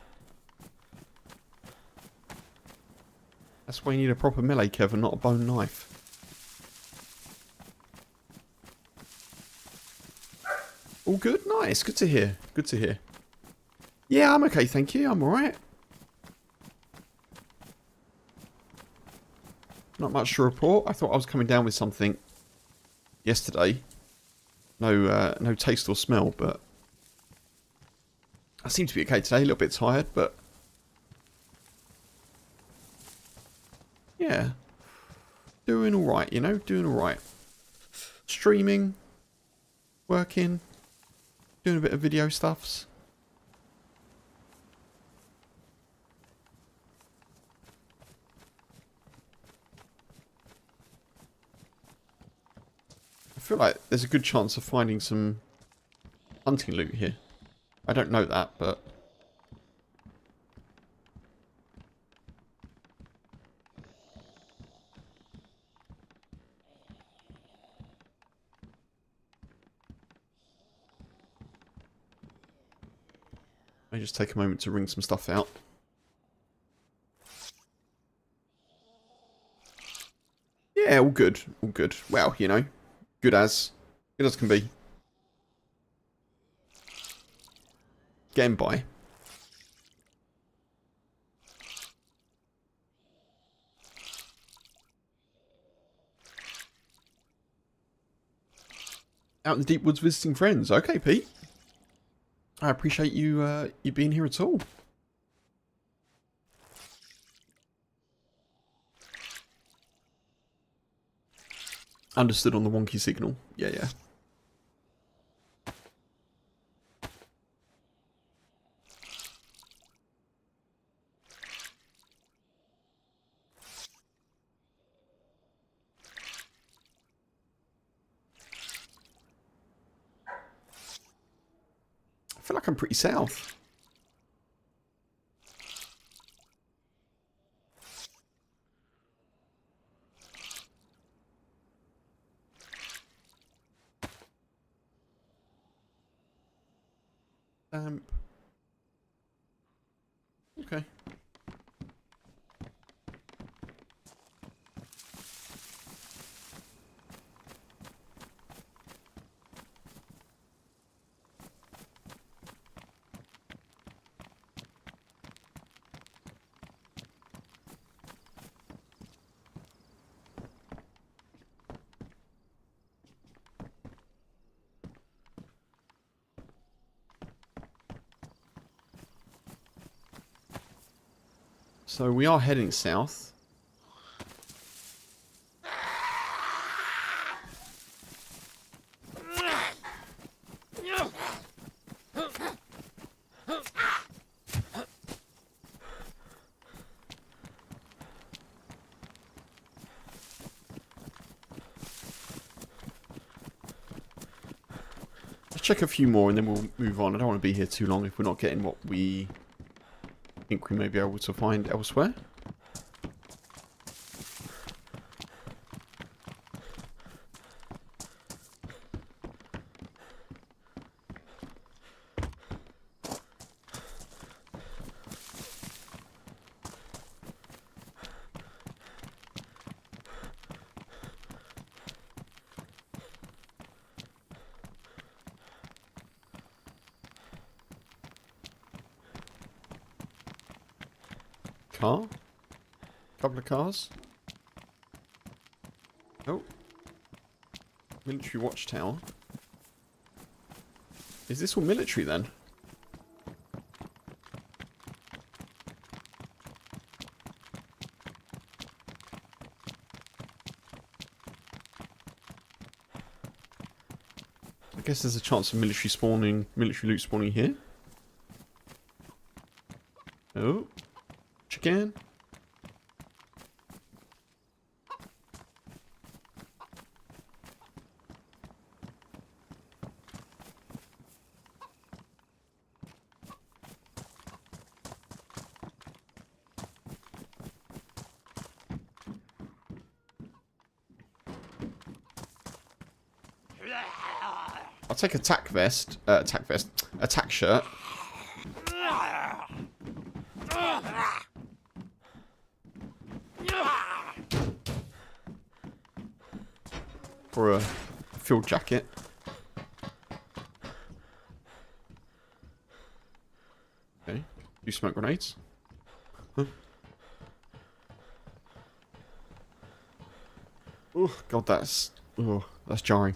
That's why you need a proper melee, Kevin, not a bone knife. All good? Nice. Good to hear. Good to hear. Yeah, I'm okay, thank you. I'm alright. Not much to report. I thought I was coming down with something yesterday. No taste or smell, but I seem to be okay today. A little bit tired, but yeah, doing all right. You know, doing all right. Streaming, working, doing a bit of video stuffs. I feel like there's a good chance of finding some hunting loot here. I don't know that, but I just take a moment to wring some stuff out. Yeah, all good, all good. Well, you know, good as can be. Getting by. Out in the deep woods visiting friends. Okay, Pete. I appreciate you you being here at all. Understood on the wonky signal. Yeah, yeah. I feel like I'm pretty south. Okay. So we are heading south. Let's check a few more and then we'll move on. I don't want to be here too long if we're not getting what we think we may be able to find elsewhere. Car? Couple of cars? Oh. Military watchtower. Is this all military then? I guess there's a chance of military loot spawning here. Oh, chicken. I'll take attack shirt. For a field jacket. Okay, do smoke grenades. Huh. Oh god, that's jarring.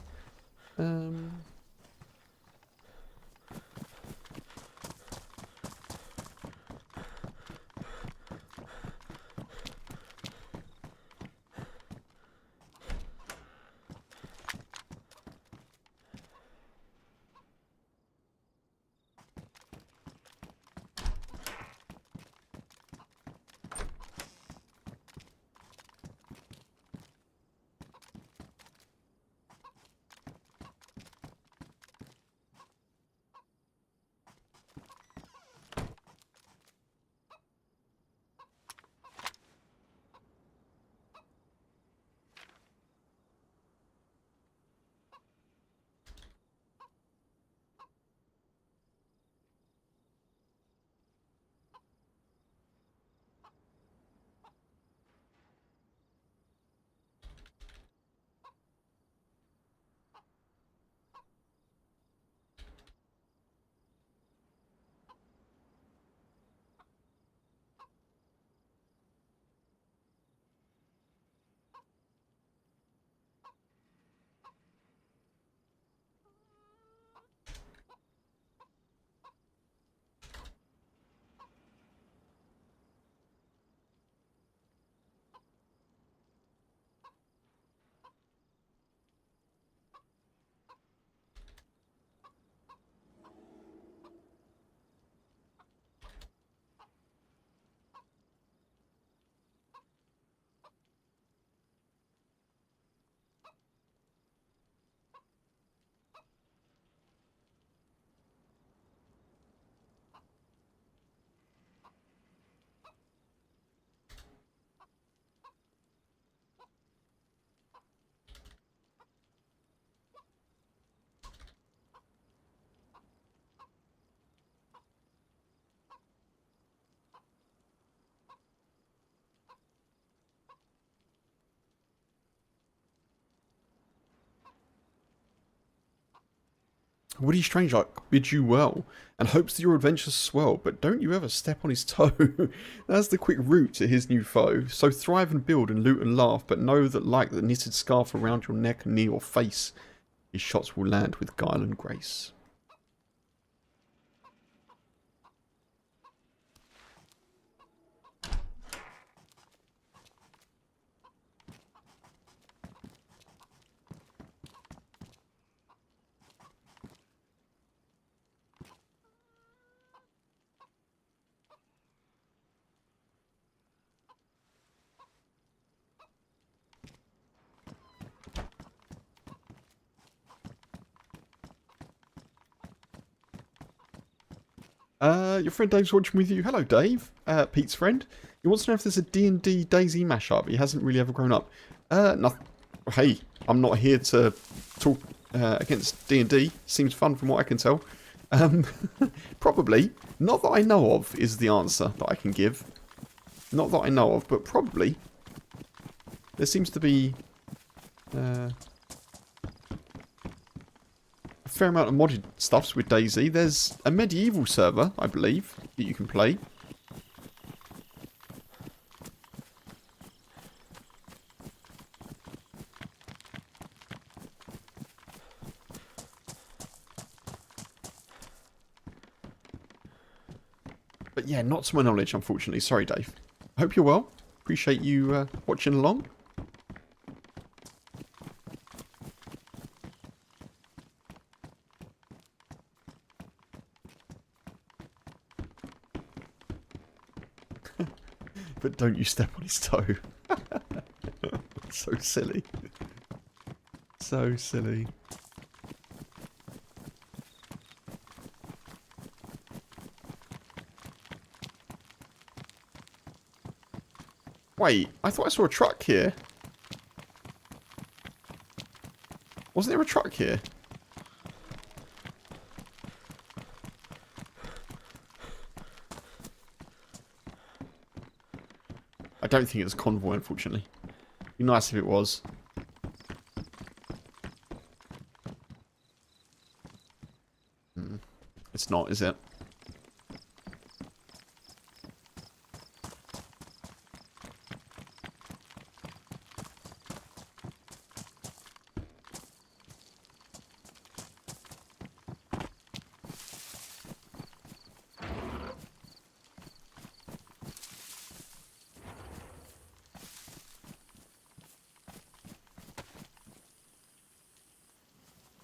Woody Strangeluck bids you well, and hopes that your adventures swell, but don't you ever step on his toe. That's the quick route to his new foe. So thrive and build and loot and laugh, but know that like the knitted scarf around your neck and knee or face, his shots will land with guile and grace. Your friend Dave's watching with you. Hello, Dave. Pete's friend. He wants to know if there's a D&D dayz mashup. He hasn't really ever grown up. Nothing. Hey, I'm not here to talk against D&D. Seems fun from what I can tell. Probably. Not that I know of is the answer that I can give. Not that I know of, but probably. There seems to be a fair amount of modded stuffs with dayz. There's a medieval server, I believe, that you can play. But yeah, not to my knowledge, unfortunately. Sorry, Dave. I hope you're well. Appreciate you watching along. But don't you step on his toe. So silly. So silly. Wait, I thought I saw a truck here. Wasn't there a truck here? I don't think it's a convoy, unfortunately. It'd be nice if it was. It's not, is it?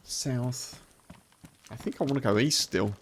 South. I think I want to go east still.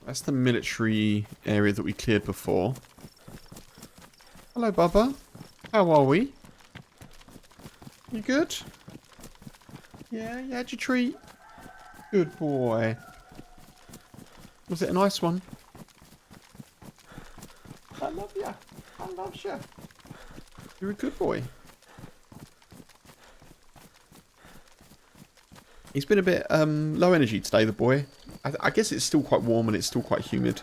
That's the military area that we cleared before. Hello, Bubba. How are we? You good? Yeah, you had your treat? Good boy. Was it a nice one? I love you. I love you. You're a good boy. He's been a bit low energy today, the boy. I guess it's still quite warm and it's still quite humid.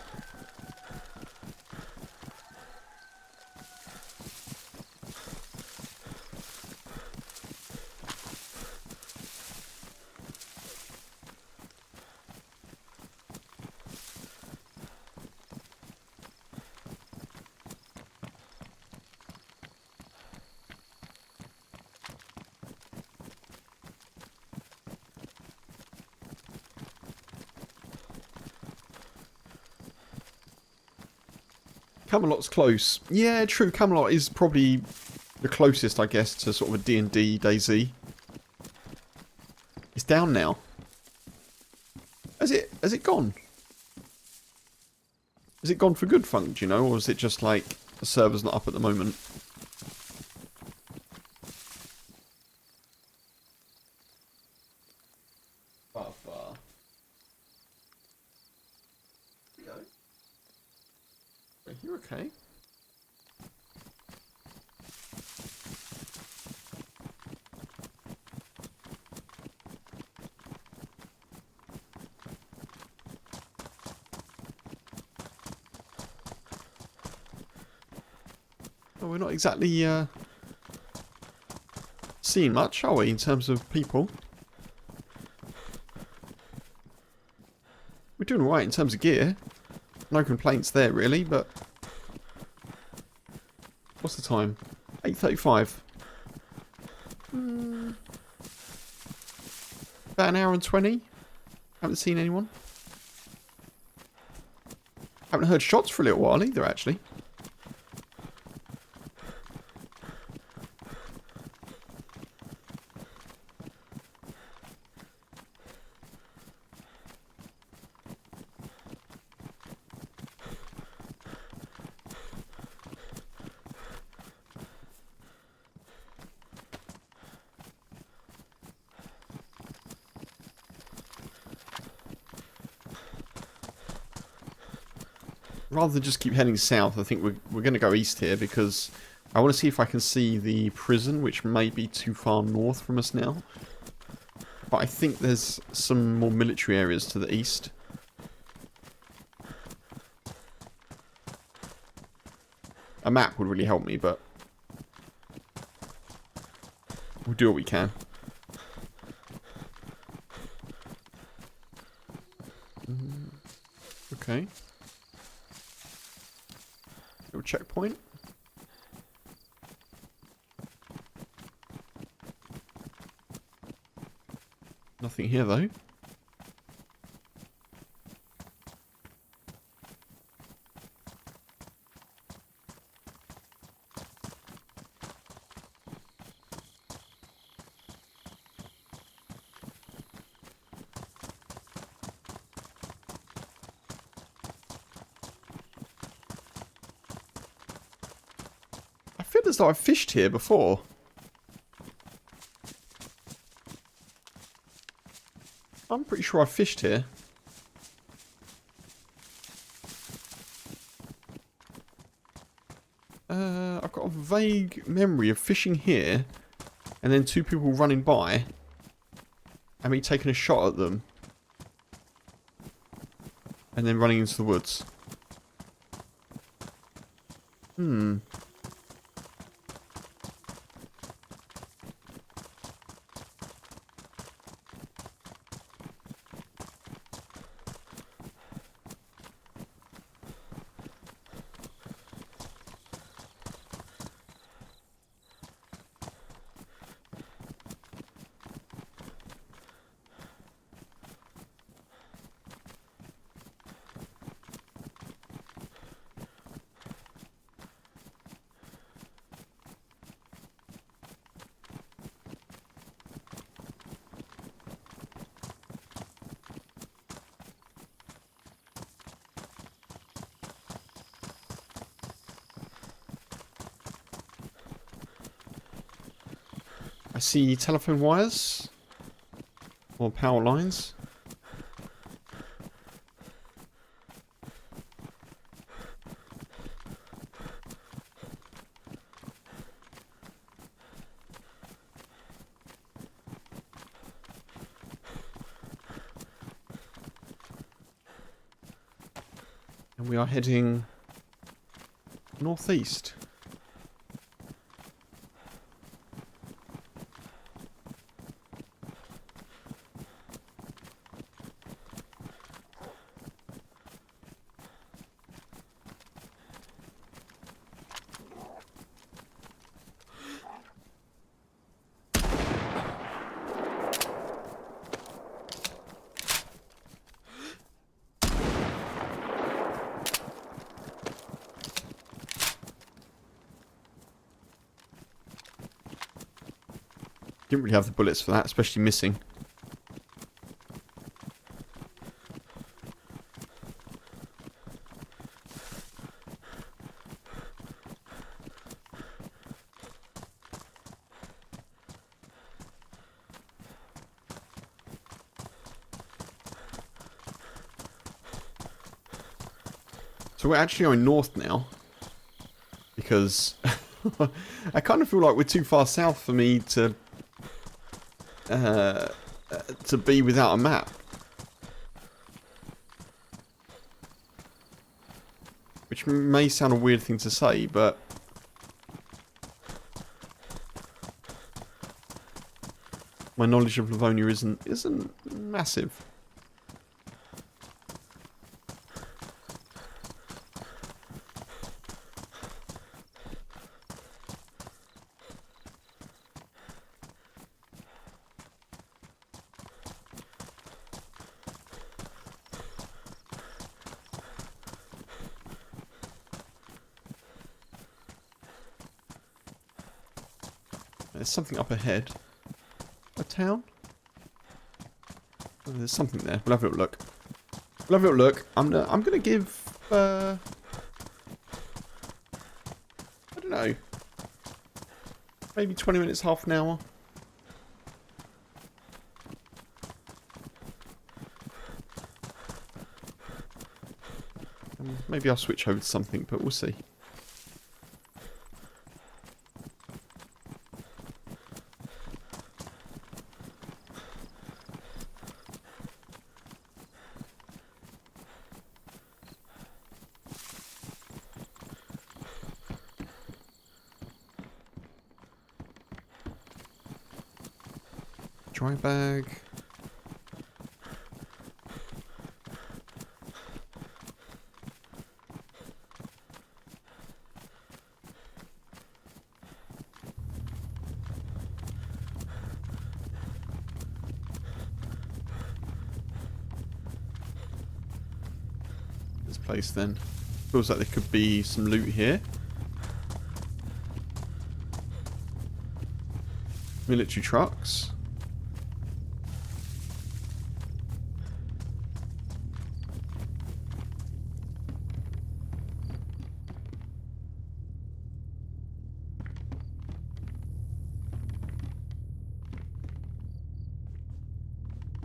Camelot's close. Yeah, true. Camelot is probably the closest, I guess, to sort of a D&D dayz. It's down now. Has it gone? Has it gone for good funk, do you know? Or is it just like the server's not up at the moment? You okay? Well, we're not exactly seeing much, are we, in terms of people? We're doing alright in terms of gear. No complaints there, really, but... What's the time? 8:35. About an hour and 20. Haven't seen anyone. Haven't heard shots for a little while either, actually. Rather than just keep heading south, I think we're going to go east here because I want to see if I can see the prison, which may be too far north from us now. But I think there's some more military areas to the east. A map would really help me, but we'll do what we can. Okay. checkpoint. Nothing here though. I feel as though I've fished here before. I'm pretty sure I've fished here. I've got a vague memory of fishing here and then two people running by and me taking a shot at them and then running into the woods. I see telephone wires or power lines. And we are heading northeast. Didn't really have the bullets for that, especially missing. So we're actually going north now, because I kind of feel like we're too far south for me to be without a map. Which may sound a weird thing to say, but my knowledge of Livonia isn't massive. There's something up ahead. A town? Oh, there's something there. We'll have a little look. We'll have a little look. I'm gonna give I don't know. Maybe 20 minutes, half an hour. Maybe I'll switch over to something, but we'll see. Dry bag. place then. Feels like there could be some loot here. Military trucks.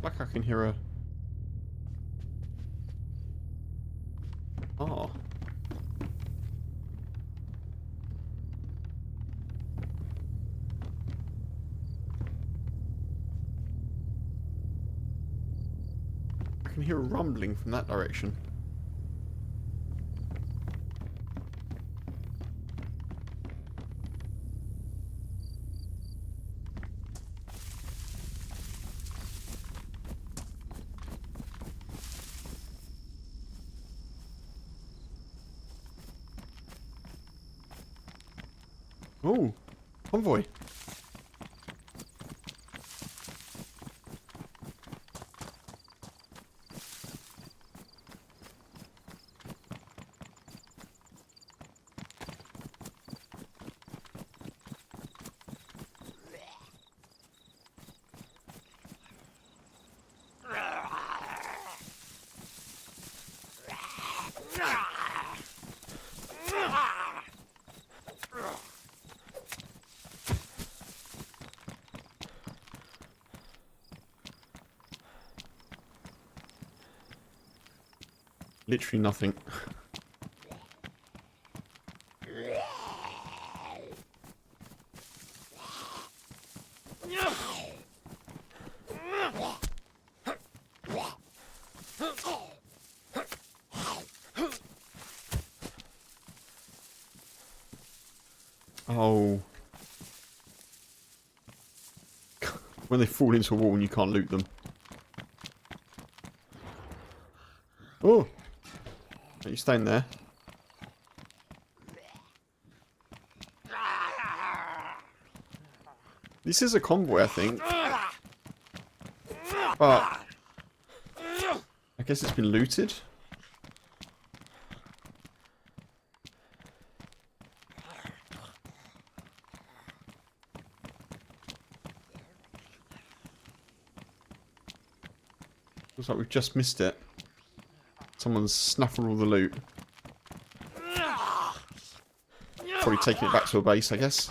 Like I can hear a... Oh. I can hear a rumbling from that direction. Oh, convoy. Literally nothing. Oh. When they fall into a wall and you can't loot them. Oh! Are you staying there? This is a convoy, I think. But I guess it's been looted. Looks like we've just missed it. Someone's snuffled all the loot. Probably taking it back to a base, I guess.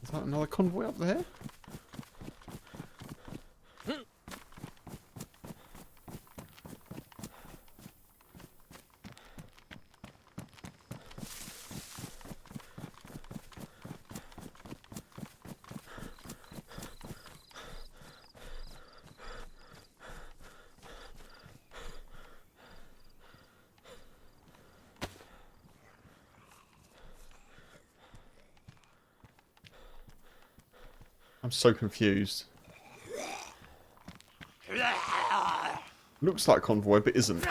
Is that another convoy up there? I'm so confused. Looks like a convoy, but isn't.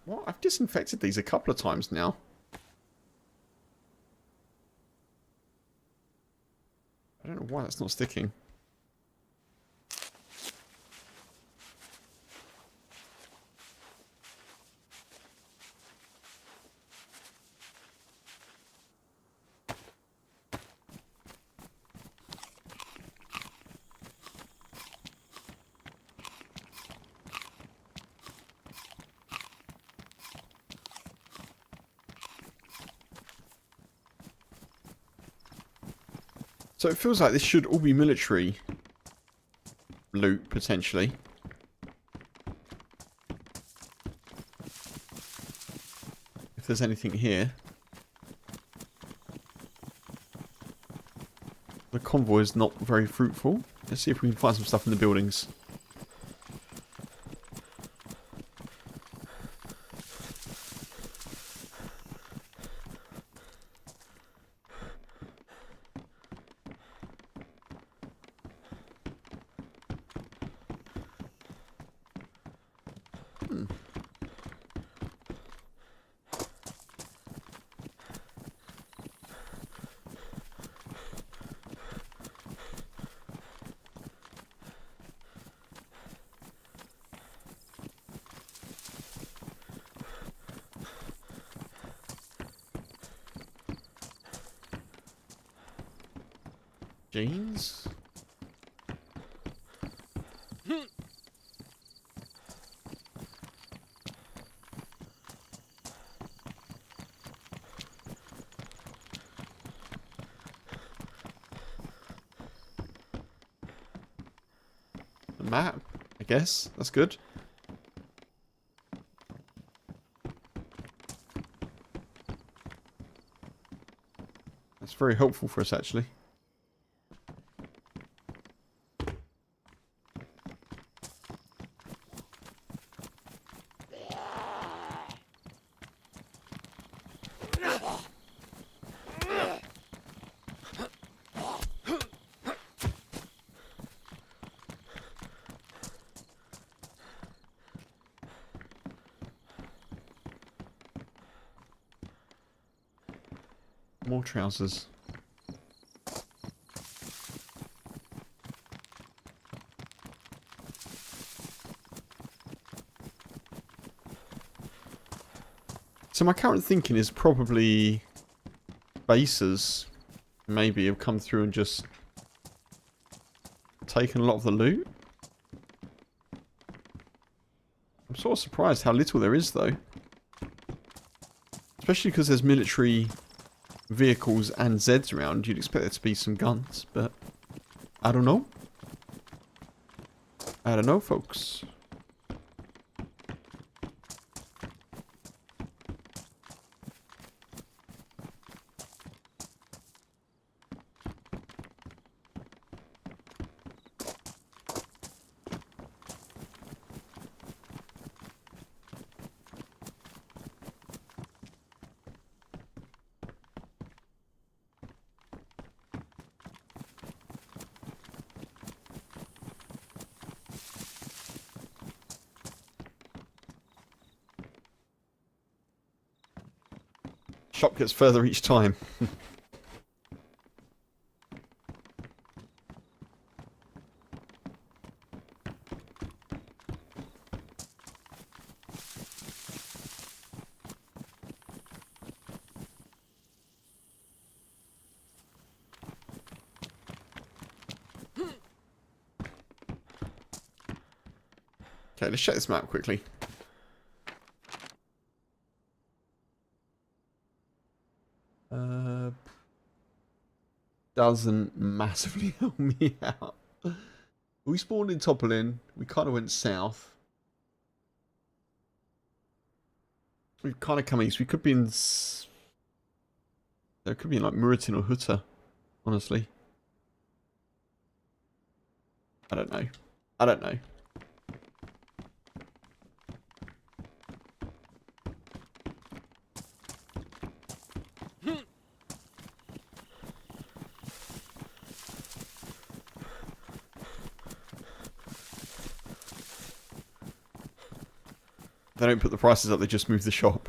What? I've disinfected these a couple of times now. I don't know why that's not sticking. So it feels like this should all be military loot, potentially. If there's anything here. The convoy is not very fruitful. Let's see if we can find some stuff in the buildings. Listen. Jeans? A map, I guess. That's good. That's very helpful for us, actually. More trousers. So my current thinking is probably basers maybe have come through and just taken a lot of the loot. I'm sort of surprised how little there is though. Especially because there's military vehicles and Zeds around. You'd expect there to be some guns, but I don't know. I don't know, folks. Shop gets further each time. Okay, let's check this map quickly. Doesn't massively help me out. We spawned in Topolin. We kind of went south. We've kind of come east. We could be in... There could be in like Muritin or Hutta, honestly. I don't know. I don't know. They don't put the prices up, they just move the shop.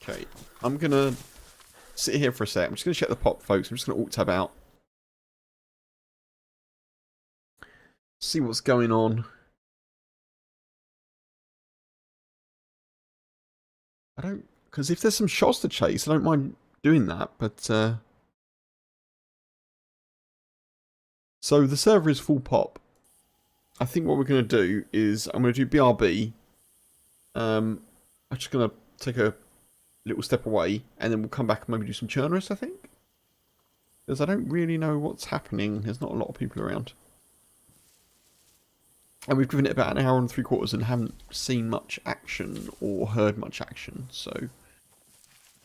Okay, I'm gonna sit here for a sec. I'm just gonna check the pop, folks. I'm just gonna alt tab out. See what's going on. I don't... Because if there's some shots to chase, I don't mind doing that, but... So the server is full pop. I think what we're going to do is... I'm going to do BRB. I'm just going to take a little step away, and then we'll come back and maybe do some Chernarus, I think. Because I don't really know what's happening. There's not a lot of people around. And we've given it about an hour and 3/4 and haven't seen much action or heard much action. So,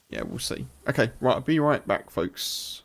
yeah, we'll see. Okay, right, I'll be right back, folks.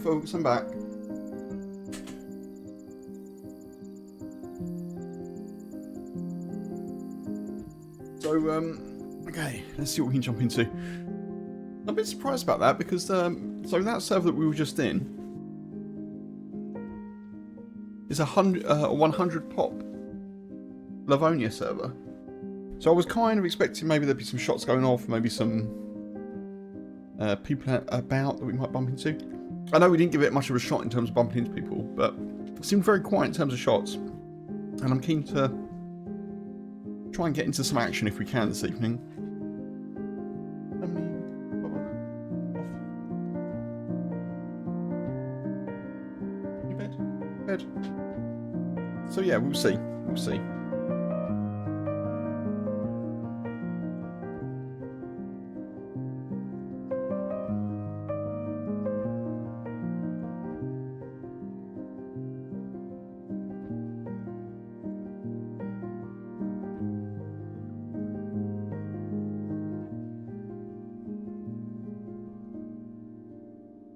folks, I'm back. So, okay, let's see what we can jump into. I'm a bit surprised about that because, so that server that we were just in is a 100 pop Livonia server. So I was kind of expecting maybe there'd be some shots going off, maybe some people about that we might bump into. I know we didn't give it much of a shot in terms of bumping into people, but it seemed very quiet in terms of shots. And I'm keen to try and get into some action if we can this evening. Bed. So yeah, we'll see. We'll see.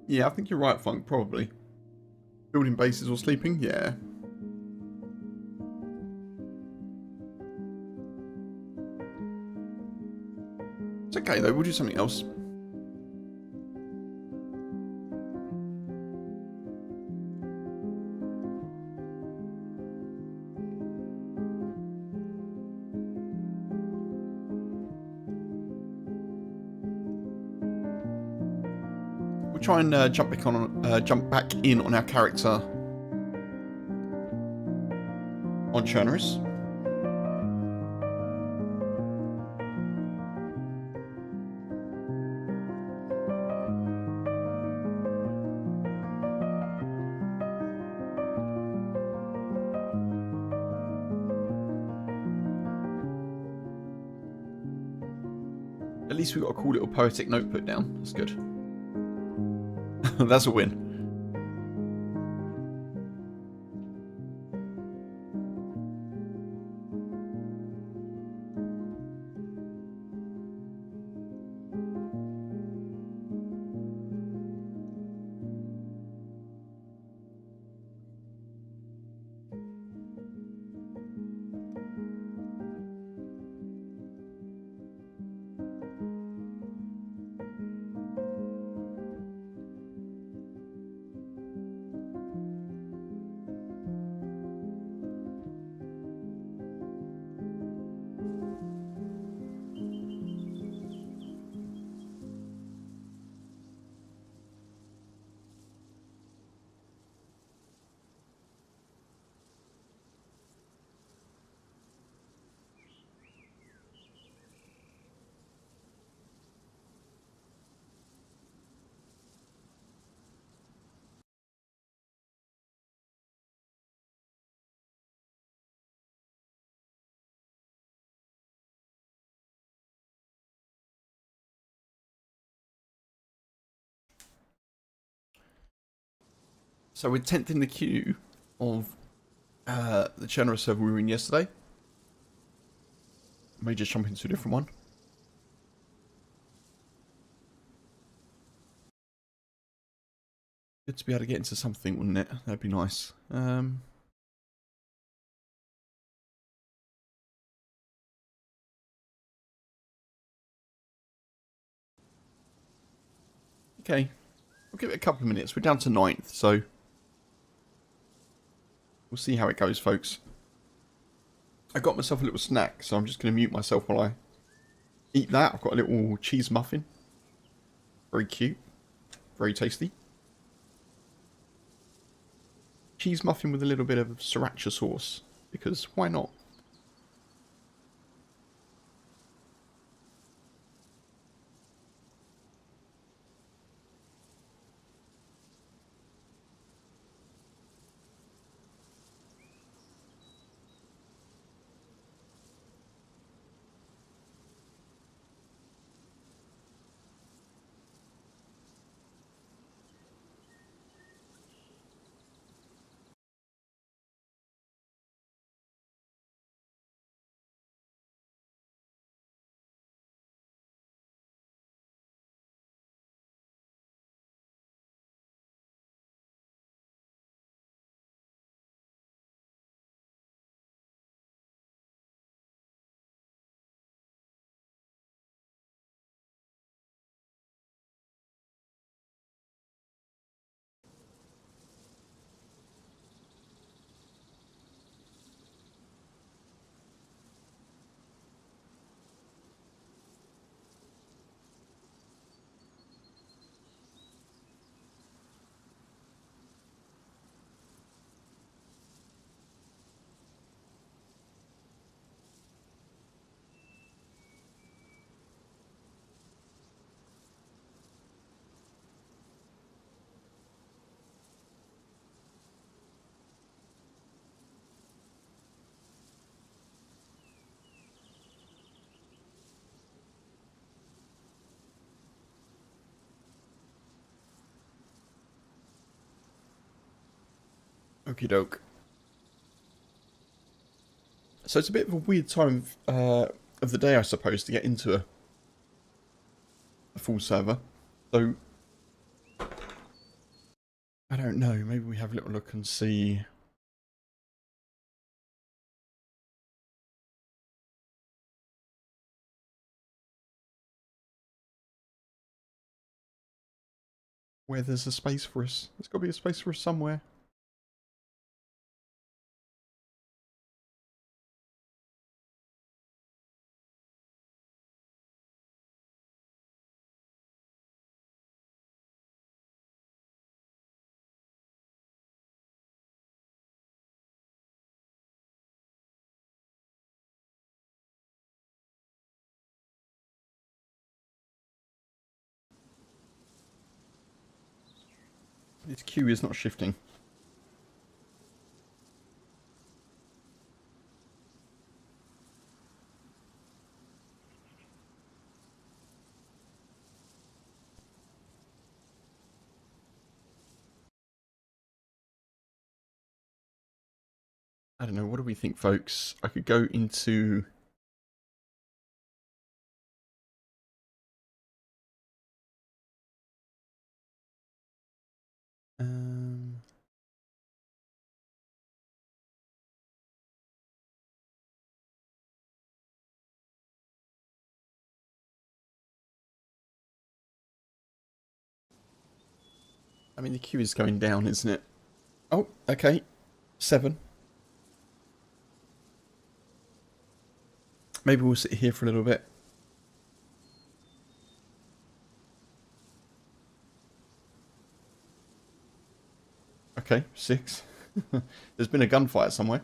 Yeah, I think you're right, Funk, probably. Building bases or sleeping? Yeah. It's okay though, we'll do something else. We'll try and jump back in on our character on Chernarus. At least we got a cool little poetic note put down. That's good. That's a win. So we're 10th in the queue of the Chernarus server we were in yesterday. May just jump into a different one. Good to be able to get into something, wouldn't it? That'd be nice. Okay. We'll give it a couple of minutes. We're down to 9th, so we'll see how it goes, folks. I got myself a little snack, so I'm just going to mute myself while I eat that. I've got a little cheese muffin. Very cute. Very tasty. Cheese muffin with a little bit of sriracha sauce, because why not? Okie doke. So it's a bit of a weird time of the day, I suppose, to get into a full server. So, I don't know, maybe we have a little look and see. Where there's a space for us. There's got to be a space for us somewhere. This queue is not shifting. I don't know, what do we think, folks? I could go into... I mean, the queue is going down, isn't it? Oh, okay. 7. Maybe we'll sit here for a little bit. Okay, 6. There's been a gunfight somewhere.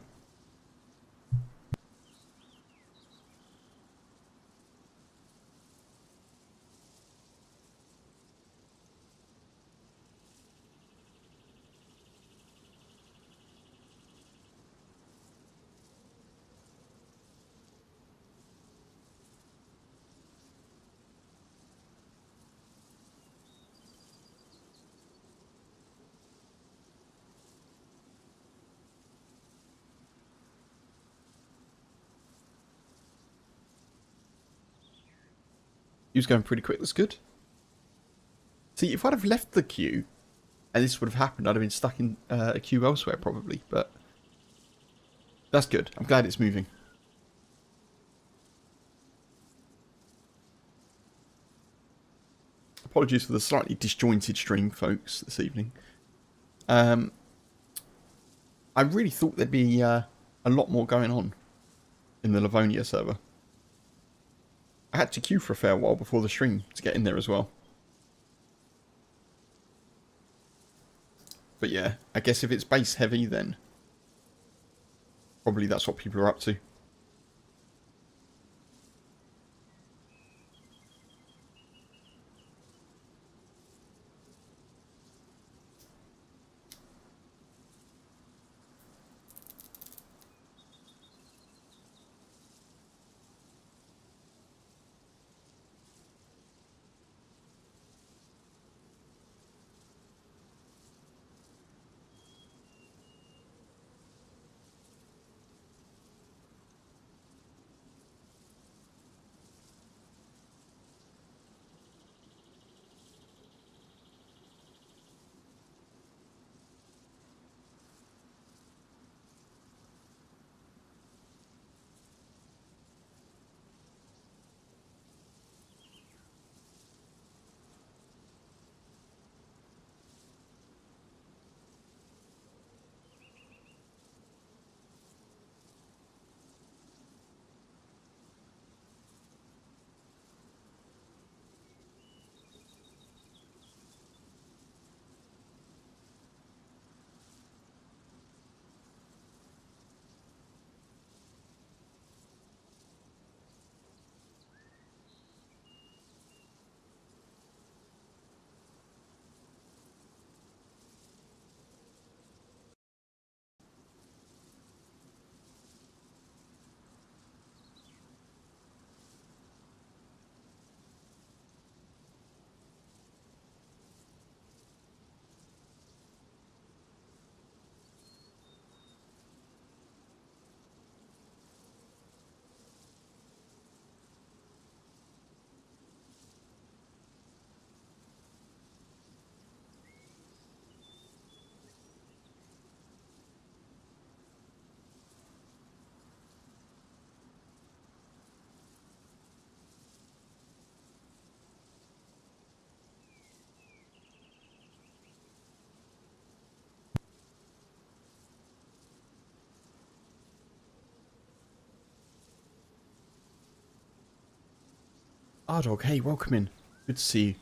Queue's going pretty quick, that's good. See, if I'd have left the queue, and this would have happened, I'd have been stuck in a queue elsewhere, probably, but... That's good. I'm glad it's moving. Apologies for the slightly disjointed stream, folks, this evening. I really thought there'd be a lot more going on in the Livonia server. I had to queue for a fair while before the stream to get in there as well. But yeah, I guess if it's base heavy, then probably that's what people are up to. Ardog, hey, welcome in. Good to see you.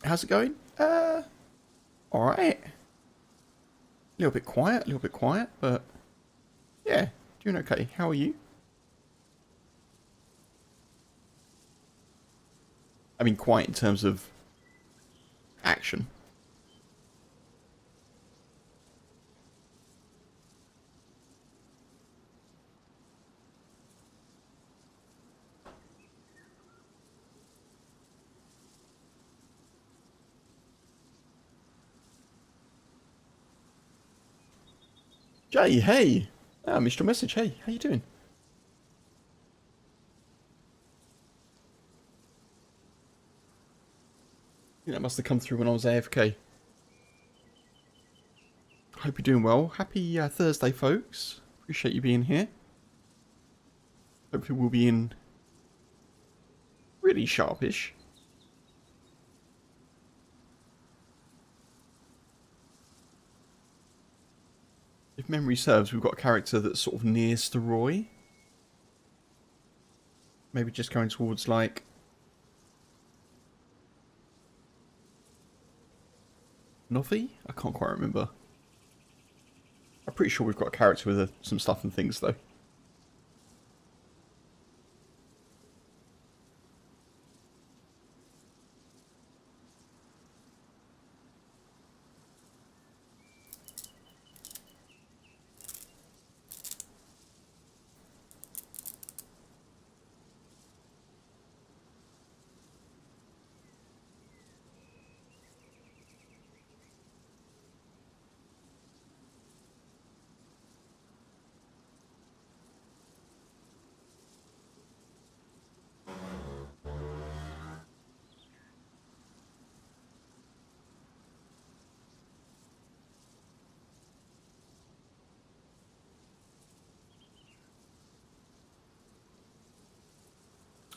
How's it going? Alright. A little bit quiet, but yeah, doing okay. How are you? I mean, quiet in terms of action. Jay, hey! I missed your message. Hey, how you doing? I think that must have come through when I was AFK. Hope you're doing well. Happy Thursday, folks. Appreciate you being here. Hopefully we'll be in really sharpish. If memory serves, we've got a character that's sort of near Steroy. Maybe just going towards, like, Novi? I can't quite remember. I'm pretty sure we've got a character with some stuff and things, though.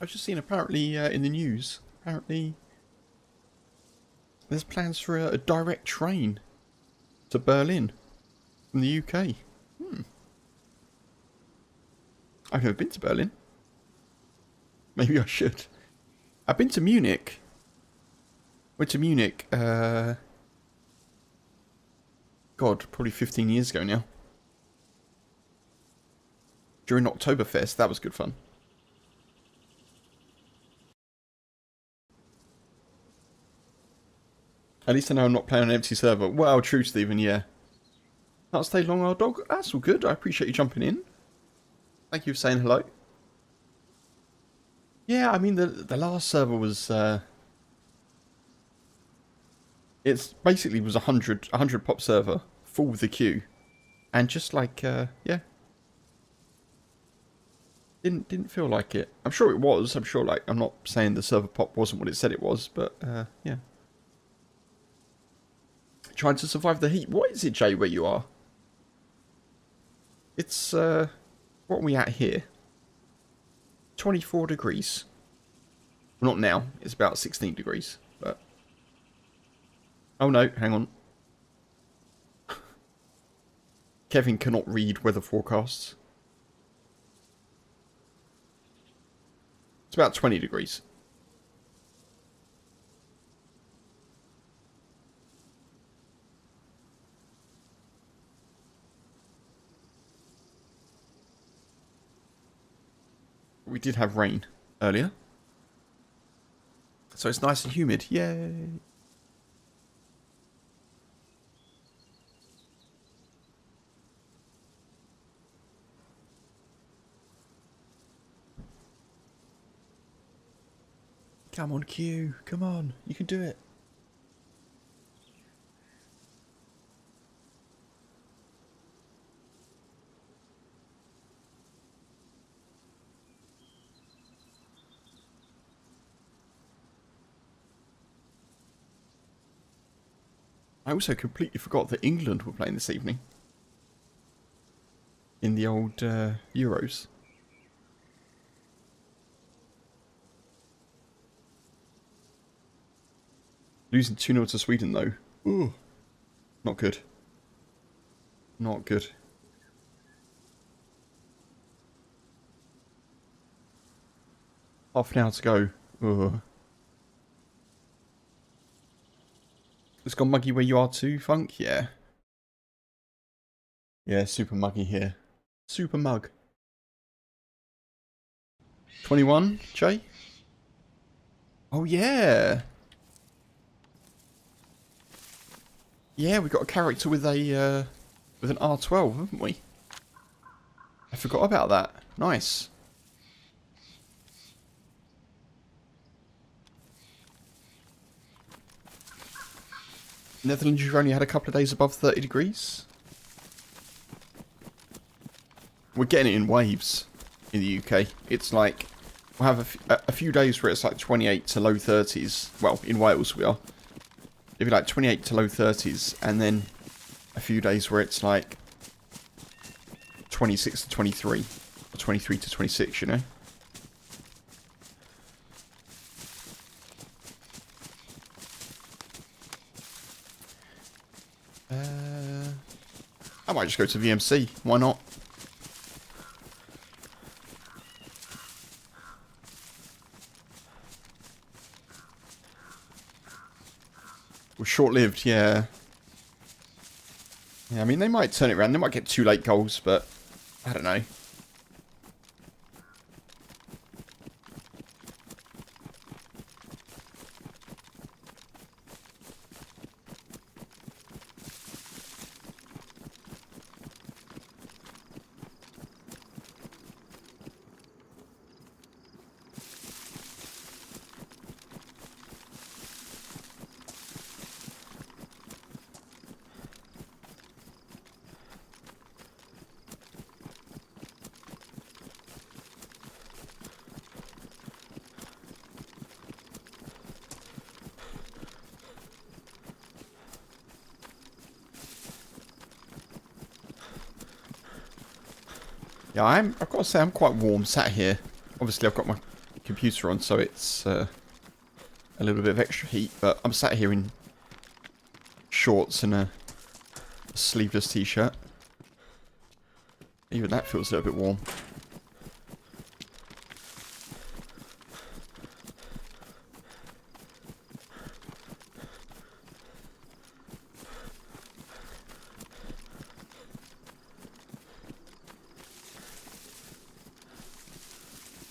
I've just seen apparently in the news, apparently there's plans for a direct train to Berlin from the UK. I've never been to Berlin. Maybe I should. I've been to Munich. Went to Munich, God, probably 15 years ago now. During Oktoberfest, that was good fun. At least I know I'm not playing on an empty server. Well, true, Stephen, yeah. Can't stay long, our dog. That's all good. I appreciate you jumping in. Thank you for saying hello. Yeah, I mean, the last server was... it's basically was a 100 pop server, full with the queue. And just like, yeah. Didn't feel like it. I'm sure it was. I'm sure, like, I'm not saying the server pop wasn't what it said it was, but, yeah. Trying to survive the heat. What is it, Jay, where you are? It's, what are we at here? 24 degrees. Well, not now. It's about 16 degrees, but... Oh no, hang on. Kevin cannot read weather forecasts. It's about 20 degrees. We did have rain earlier. So it's nice and humid. Yay! Come on, Q. Come on. You can do it. I also completely forgot that England were playing this evening. In the old Euros. Losing 2-0 to Sweden, though. Ooh. Not good. Not good. Half an hour to go. Ugh. It's gone muggy where you are too, Funk? Yeah. Yeah, super muggy here. Super mug. 21, Jay? Oh, yeah. Yeah, we got a character with a with an R12, haven't we? I forgot about that. Nice. Netherlands, you've only had a couple of days above 30 degrees. We're getting it in waves in the UK. It's like, we'll have a few days where it's like 28 to low 30s. Well, in Wales we are. It'll be like 28 to low 30s, and then a few days where it's like 26 to 23. Or 23 to 26, you know? I might just go to VMC. Why not? Well, short-lived, yeah. Yeah, I mean, they might turn it around. They might get 2 late goals, but I don't know. Yeah, I've got to say I'm quite warm sat here. Obviously, I've got my computer on, so it's a little bit of extra heat. But I'm sat here in shorts and a sleeveless t-shirt. Even that feels a little bit warm.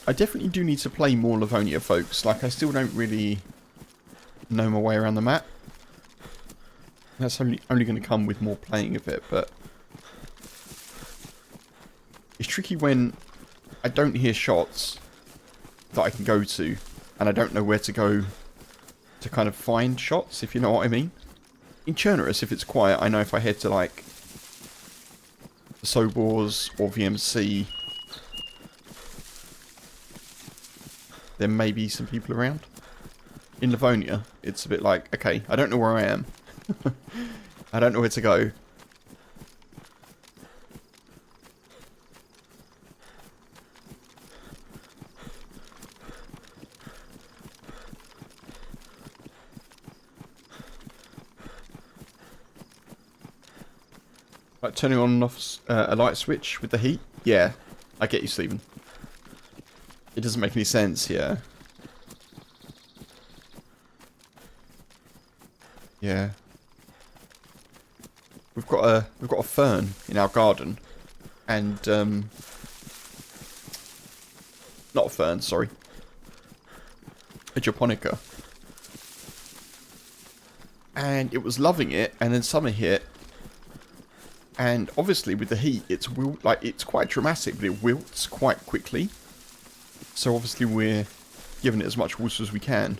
I definitely do need to play more Livonia, folks. Like, I still don't really know my way around the map. That's only going to come with more playing of it, but it's tricky when I don't hear shots that I can go to, and I don't know where to go to kind of find shots, if you know what I mean. In Chernarus, if it's quiet, I know if I head to, like, the Sobors or VMC, there may be some people around. In Livonia, it's a bit like, okay, I don't know where I am. I don't know where to go. Like turning on and off a light switch with the heat? Yeah, I get you, Stephen. It doesn't make any sense, yeah. Yeah. We've got a fern in our garden, and not a fern, sorry. A japonica. And it was loving it, and then summer hit. And obviously with the heat, it's quite dramatic, but it wilts quite quickly. So obviously we're giving it as much water as we can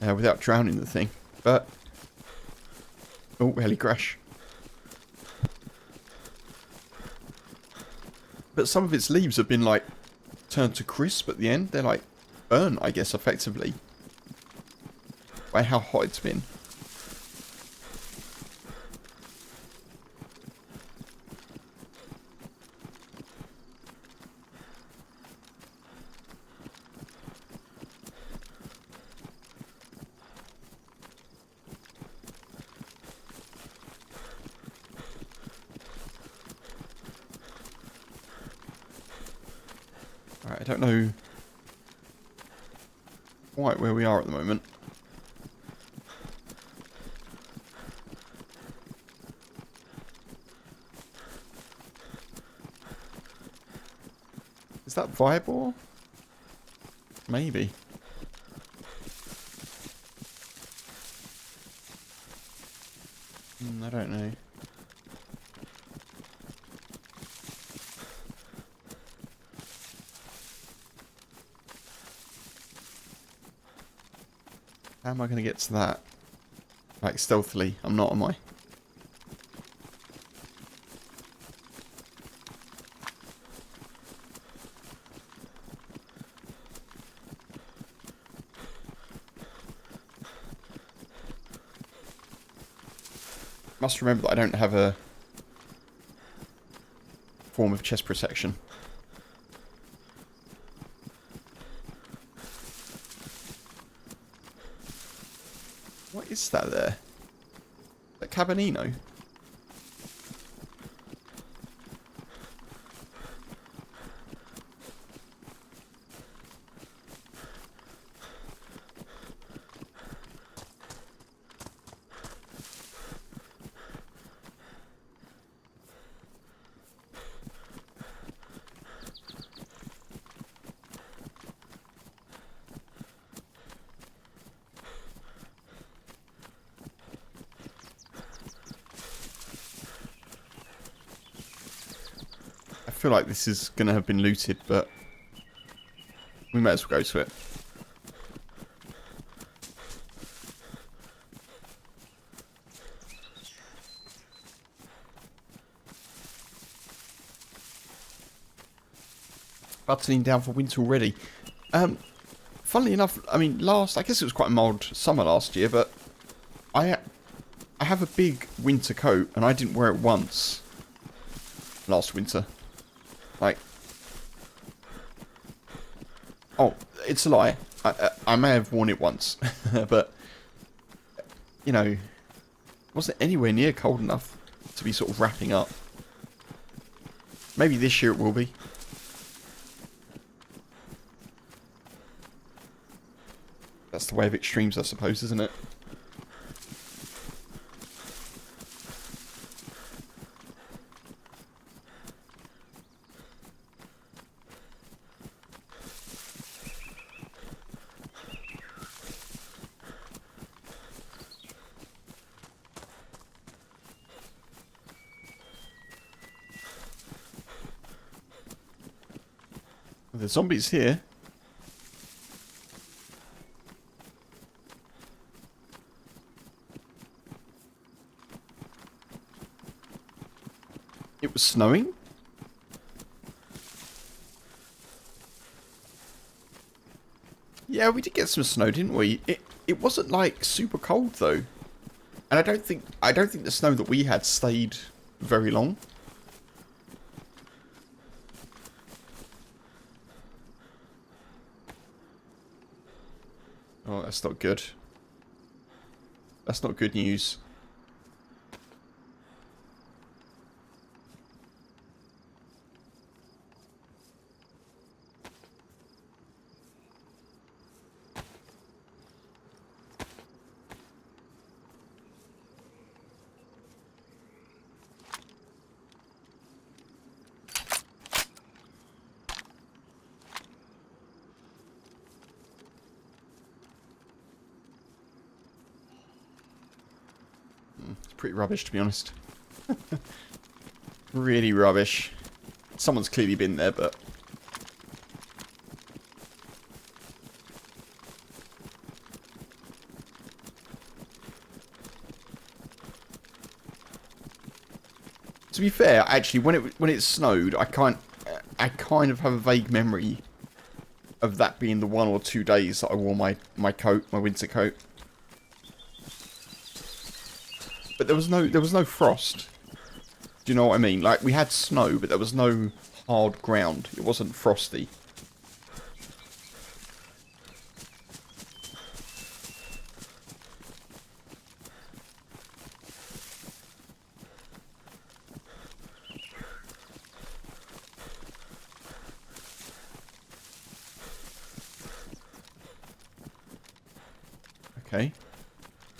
without drowning the thing. But oh, heli crash. But some of its leaves have been like turned to crisp at the end. They're like burnt, I guess, effectively by how hot it's been. I don't know quite where we are at the moment. Is that viable? Maybe. I don't know. How am I going to get to that? Like, stealthily. I'm not, am I? Must remember that I don't have a form of chest protection. What is that there? Is that Cabanino? I feel like this is going to have been looted, but we may as well go to it. Buttoning down for winter already. Funnily enough, I mean, I guess it was quite a mild summer last year, but I have a big winter coat, and I didn't wear it once last winter. Like, oh, it's a lie. I may have worn it once, but, you know, it wasn't anywhere near cold enough to be sort of wrapping up. Maybe this year it will be. That's the way of extremes, I suppose, isn't it? There's zombies here. It was snowing? Yeah, we did get some snow, didn't we? It wasn't like super cold though. And I don't think the snow that we had stayed very long. Oh, that's not good. That's not good news. Pretty rubbish, to be honest. Really rubbish. Someone's clearly been there, but... To be fair, actually, when it snowed, I kind of have a vague memory of that being the 1 or 2 days that I wore my coat, my winter coat. But there was no frost. Do you know what I mean? Like, we had snow, but there was no hard ground. It wasn't frosty.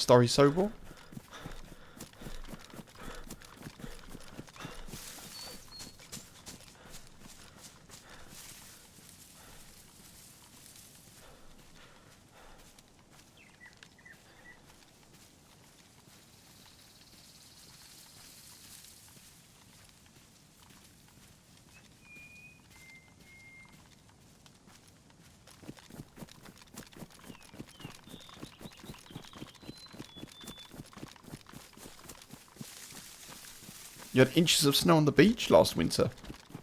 Starry Sobor. You had inches of snow on the beach last winter.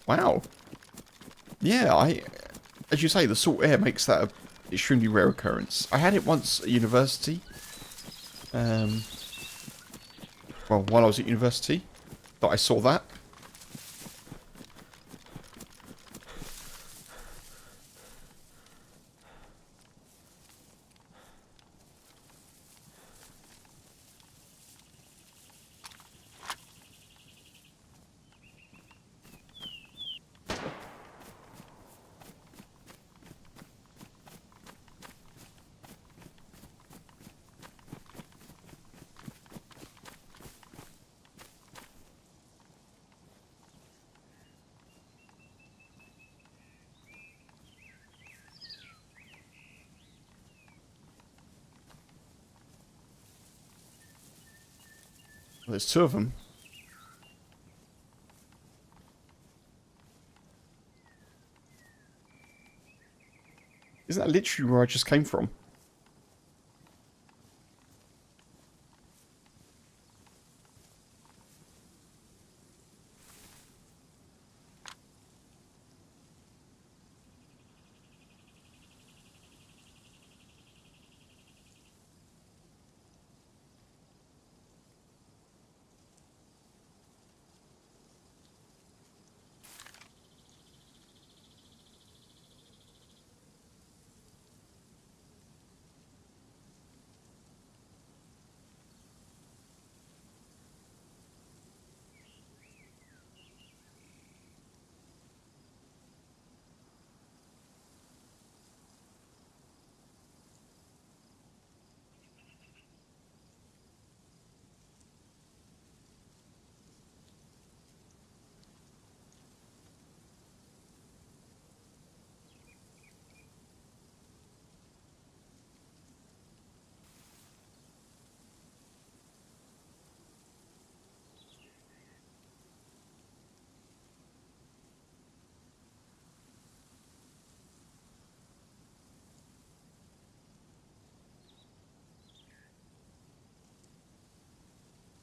Wow. Yeah, as you say, the salt air makes that an extremely rare occurrence. I had it once at university. Well, while I was at university, that I saw that. Well, there's two of them. Isn't that literally where I just came from?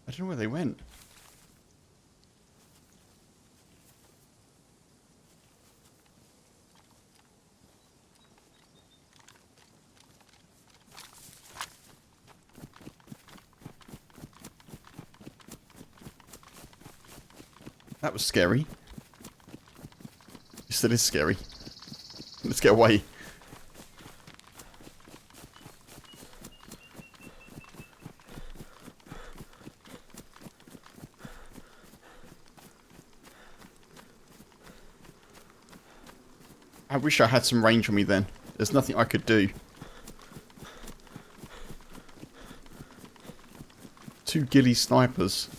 I don't know where they went. That was scary. It still is scary. Let's get away. I wish I had some range on me then. There's nothing I could do. Two ghillie snipers.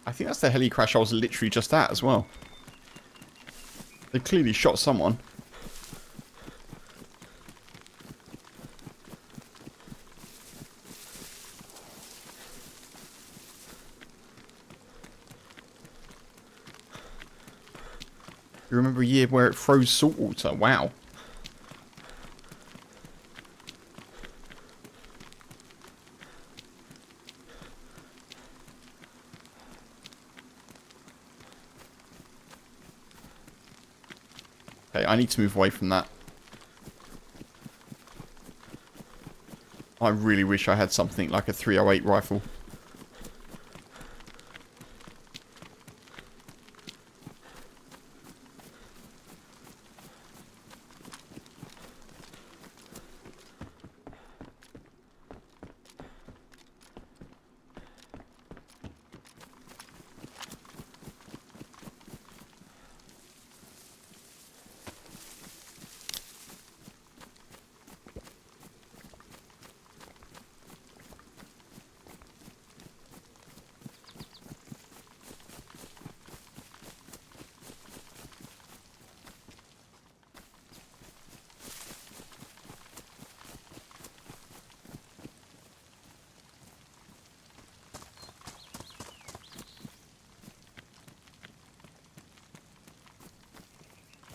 I think that's the heli crash I was literally just at as well. They clearly shot someone. You remember a year where it froze saltwater? Wow. Okay, I need to move away from that. I really wish I had something like a 308 rifle.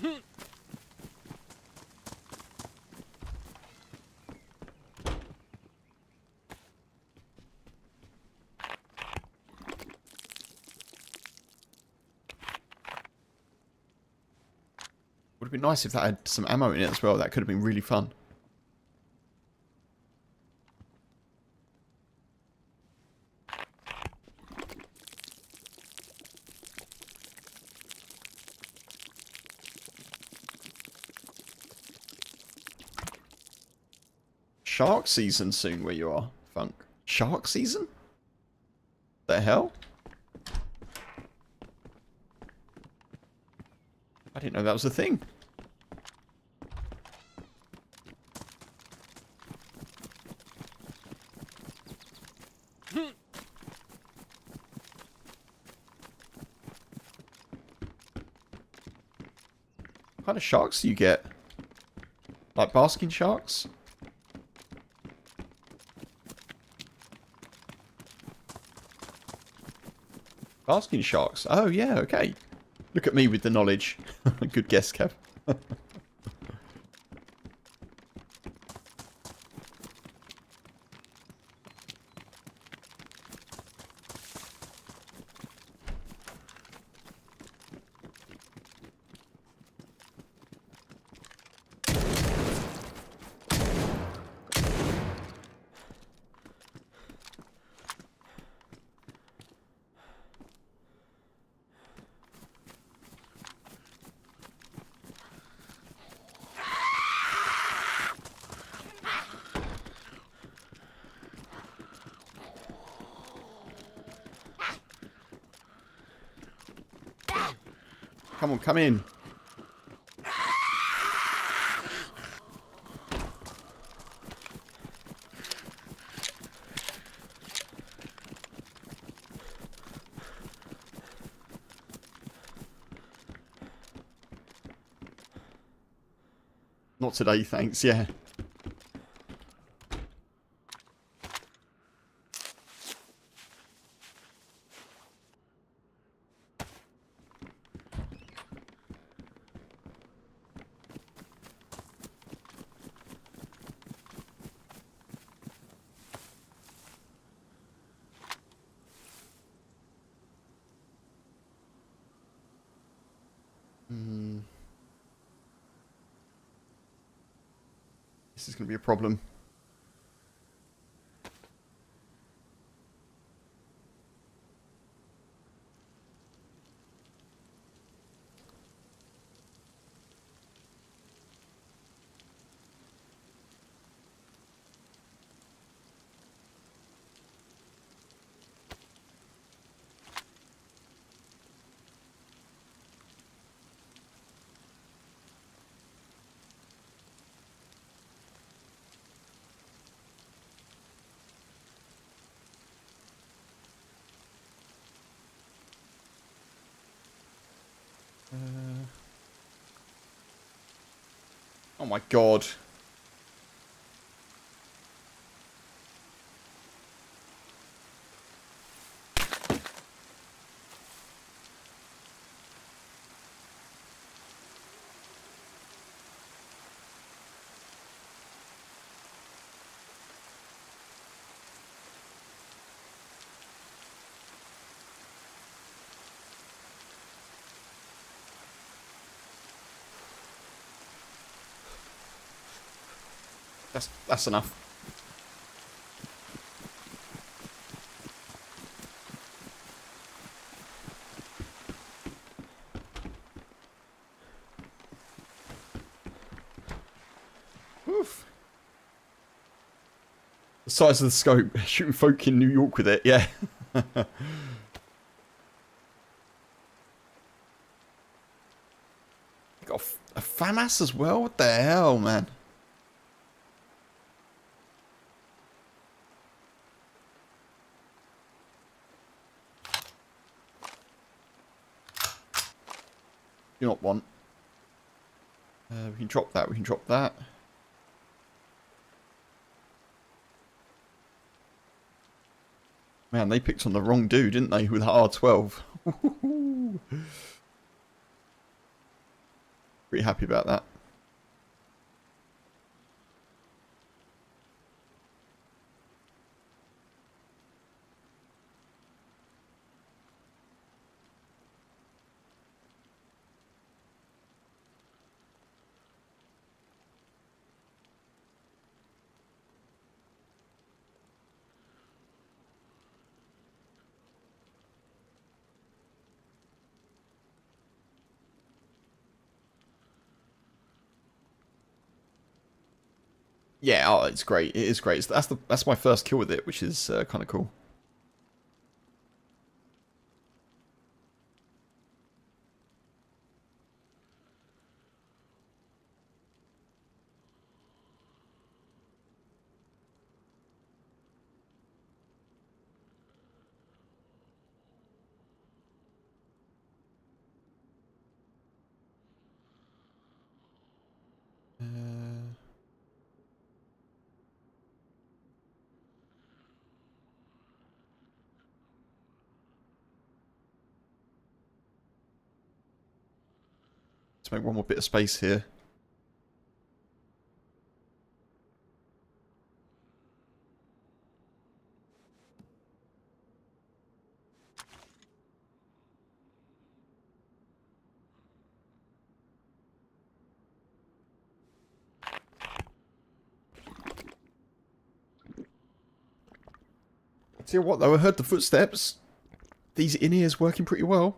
Would have been nice if that had some ammo in it as well. That could have been really fun. Shark season soon where you are, Funk. Shark season? The hell? I didn't know that was a thing. What kind of sharks do you get? Like basking sharks? Basking sharks. Oh, yeah, okay. Look at me with the knowledge. Good guess, Kev. Come on, come in. Not today, thanks, yeah. This is going to be a problem. Oh my god. That's enough. Oof. The size of the scope. Shooting folk in New York with it, yeah. Got a FAMAS as well? What the hell, man? Do not want. We can drop that, we can drop that. Man, they picked on the wrong dude, didn't they, with the R12? Pretty happy about that. Yeah, oh, it's great. It is great. That's my first kill with it, which is kind of cool. Let's make one more bit of space here. Tell you what though, I heard the footsteps. These in-ears working pretty well.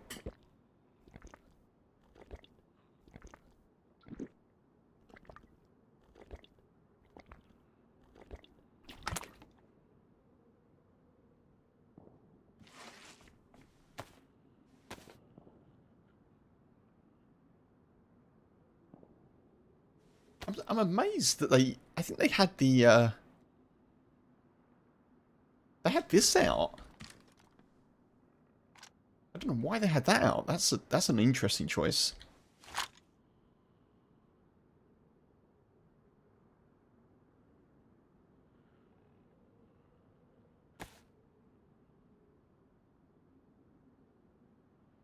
I'm amazed that I think they had the, they had this out. I don't know why they had that out. That's an interesting choice.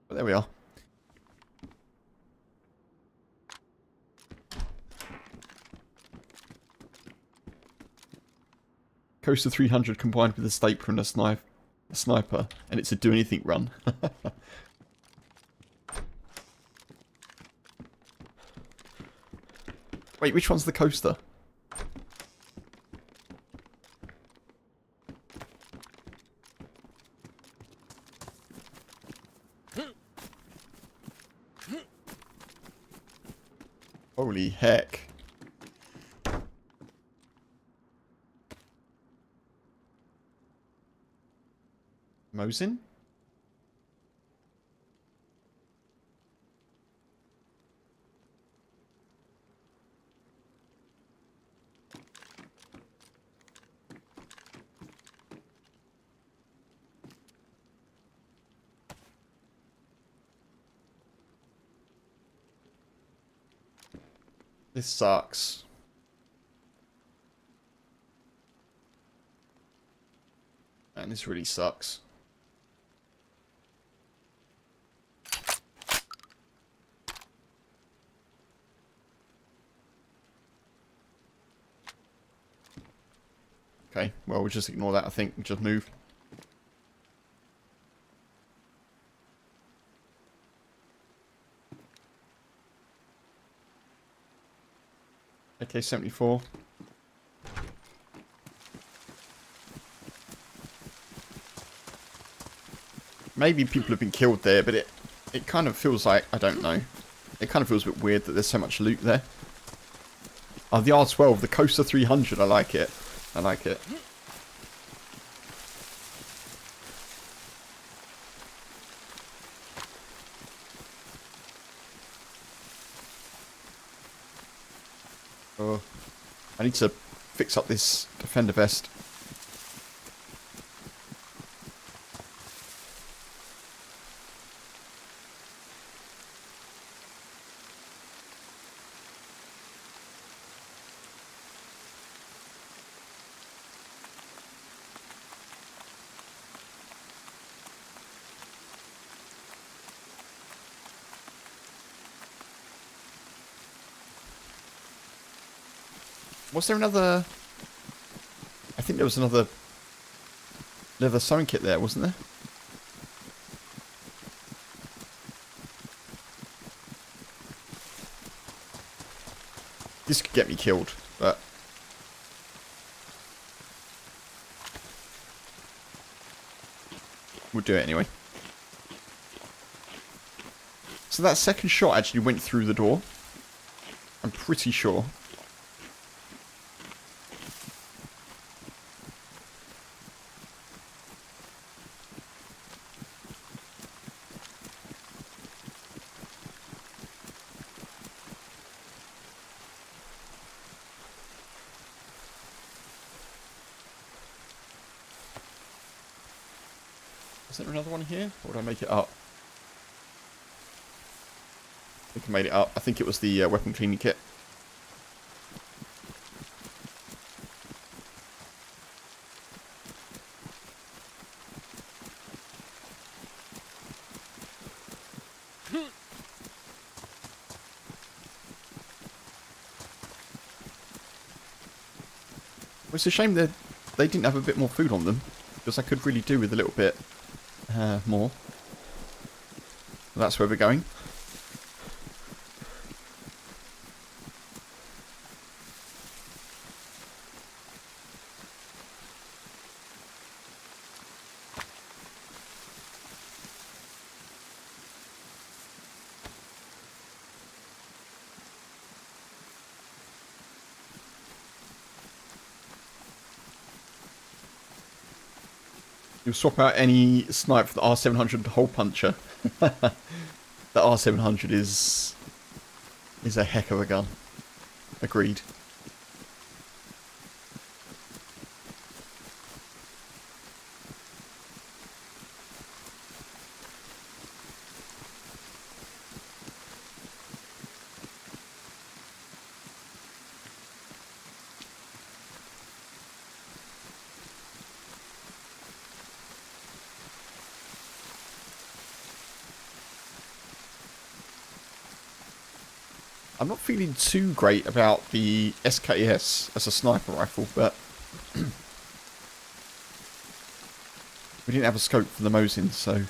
But there we are. Coaster 300 combined with a stapler and a sniper, and it's a do anything run. Wait, which one's the coaster? Holy heck. Mosin? This sucks. Man, this really sucks. Okay, well, we'll just ignore that, I think. We'll just move. AK-74. Maybe people have been killed there, but it kind of feels like, I don't know. It kind of feels a bit weird that there's so much loot there. Oh, the R12, the Coaster 300, I like it. I like it. Oh, I need to fix up this defender vest. Was there another... I think there was another leather sewing kit there, wasn't there? This could get me killed, but... we'll do it anyway. So that second shot actually went through the door. I'm pretty sure. Is there another one here? Or did I make it up? I think I made it up. I think it was the weapon cleaning kit. Well, it's a shame that they didn't have a bit more food on them, because I could really do with a little bit more. That's where we're going. You'll swap out any snipe for the R700 hole puncher. The R700 is a heck of a gun. Agreed. I'm not feeling too great about the SKS as a sniper rifle, but we didn't have a scope for the Mosin, so...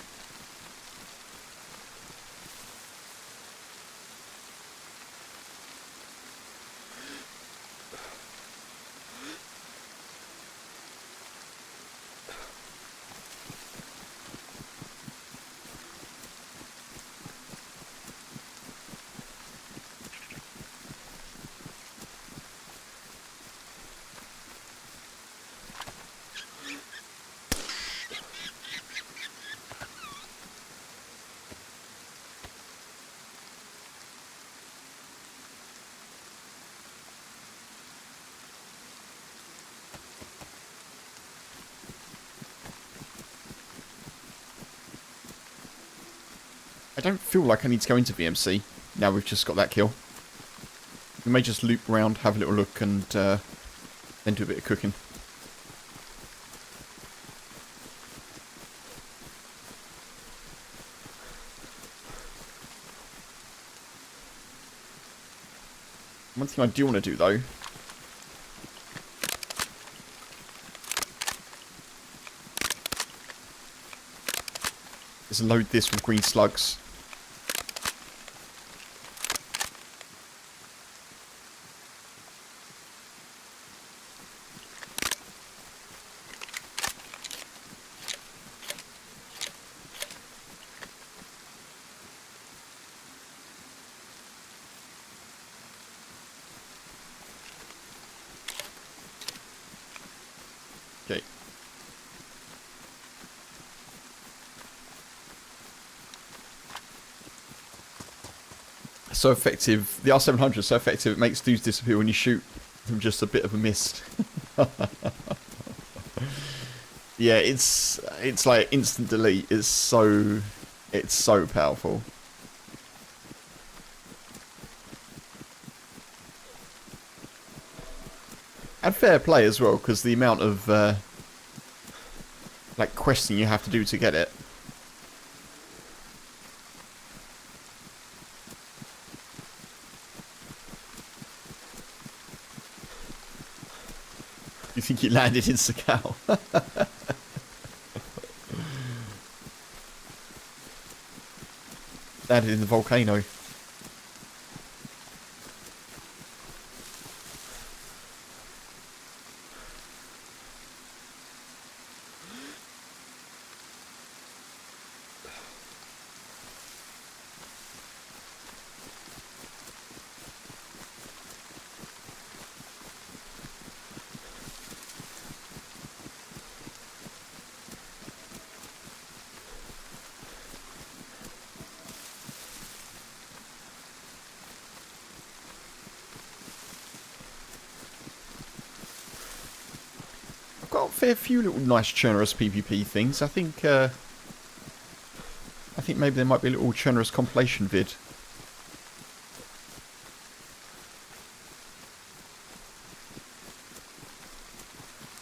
I don't feel like I need to go into VMC, now we've just got that kill. We may just loop around, have a little look, and then do a bit of cooking. One thing I do want to do, though, is load this with green slugs. Okay. So effective. The R700 is so effective it makes dudes disappear when you shoot from just a bit of a mist. Yeah, it's like instant delete. It's so powerful. And fair play as well, because the amount of like questing you have to do to get it. You think it landed in Sakal? Landed in the volcano. Got a fair few little nice Chernarus PvP things. I think maybe there might be a little Chernarus compilation vid.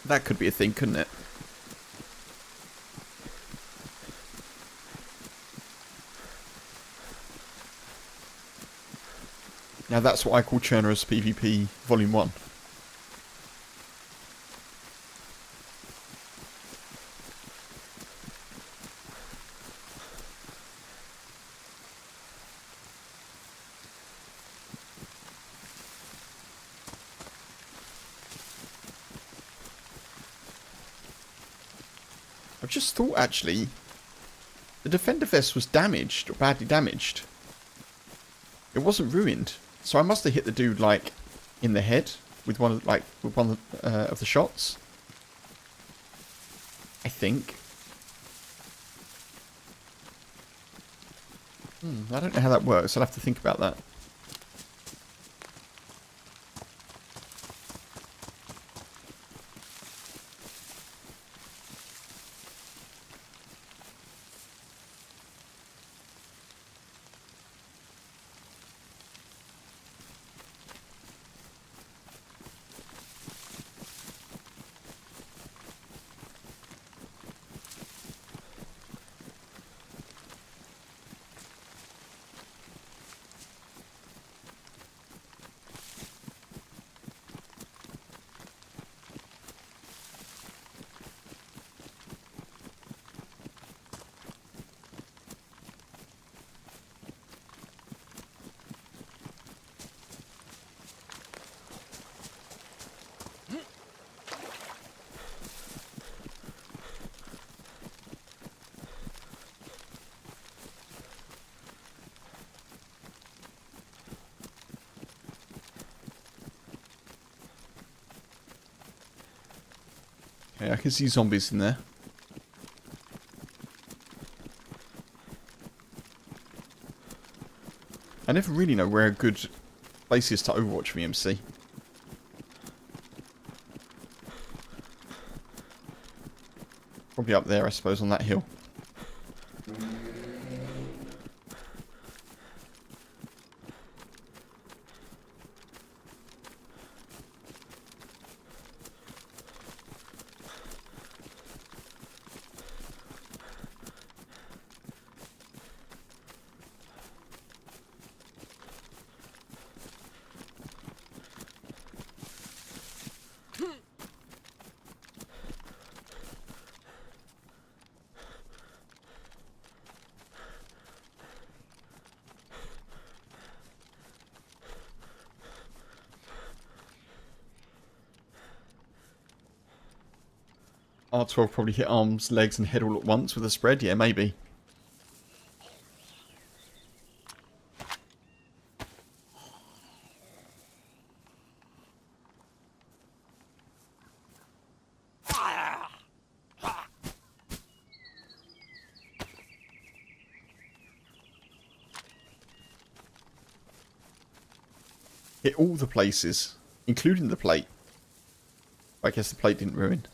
That could be a thing, couldn't it? Now that's what I call Chernarus PvP Volume 1. I've just thought, actually, the Defender Vest was damaged, or badly damaged. It wasn't ruined. So I must have hit the dude, like, in the head with one of, of the shots. I think. I don't know how that works. I'll have to think about that. Okay, I can see zombies in there. I never really know where a good place is to overwatch VMC. Probably up there, I suppose, on that hill. R12 probably hit arms, legs and head all at once with a spread. Yeah, maybe. Hit all the places, including the plate. I guess the plate didn't ruin.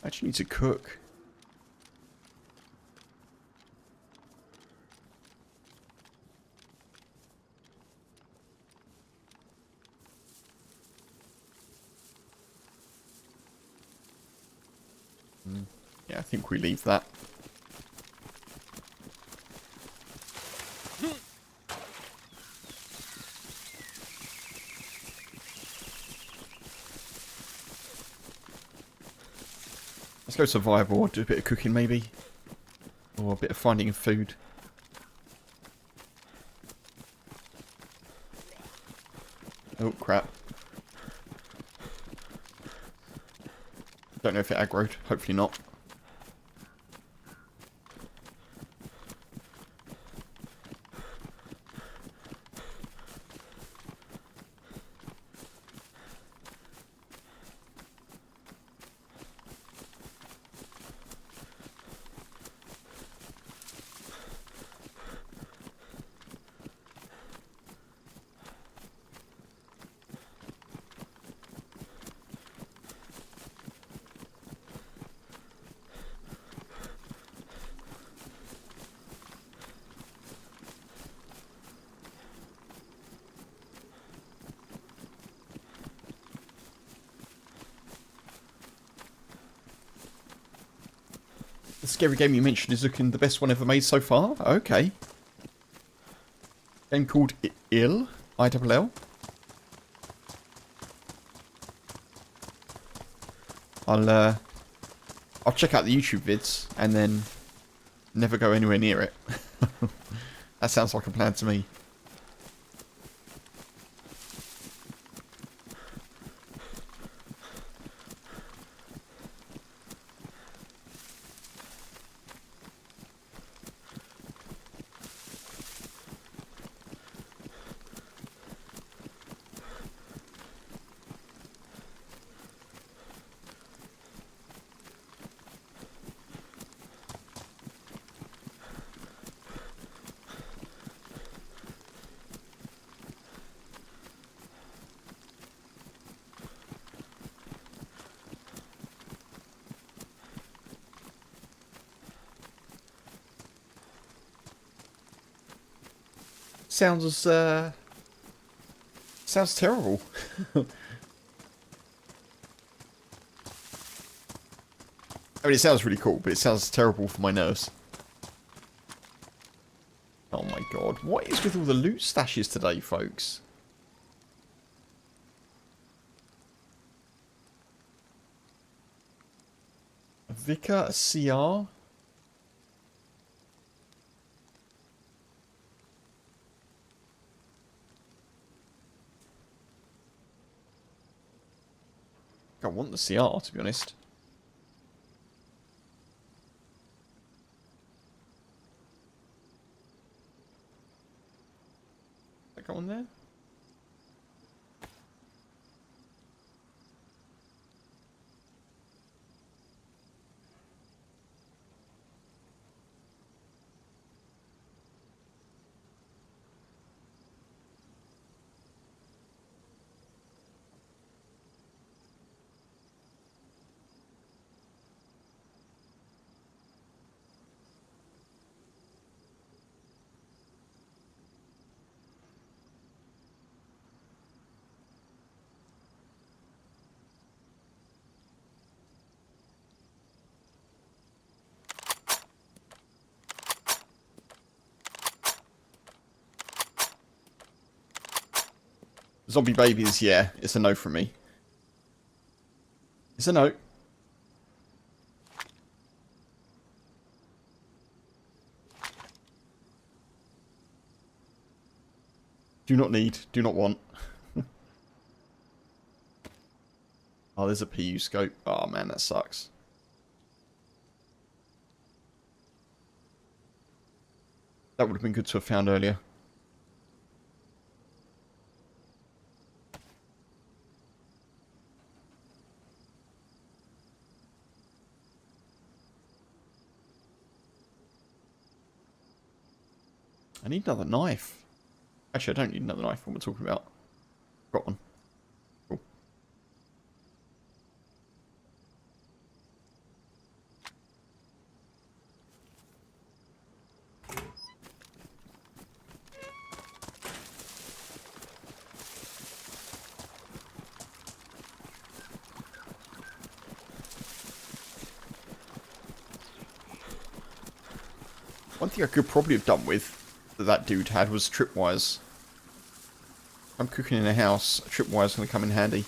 I actually need to cook. Yeah, I think we leave that. Let's go survival or do a bit of cooking maybe. Or a bit of finding of food. Oh crap. Don't know if it aggroed. Hopefully not. The scary game you mentioned is looking the best one ever made so far? Okay. Game called ILL. I-double-L. I'll check out the YouTube vids and then never go anywhere near it. That sounds like a plan to me. Sounds terrible. I mean, it sounds really cool, but it sounds terrible for my nerves. Oh my god. What is with all the loot stashes today, folks? A Vicar, a CR. I want the CR, to be honest. That go on there? Zombie babies, yeah, it's a no from me. It's a no. Do not need, do not want. Oh, there's a PU scope. Oh man, that sucks. That would have been good to have found earlier. I need another knife. Actually, I don't need another knife. What am I talking about? Got one. Cool. One thing I could probably have done with that dude had was tripwires. I'm cooking in a house. A tripwire's going to come in handy.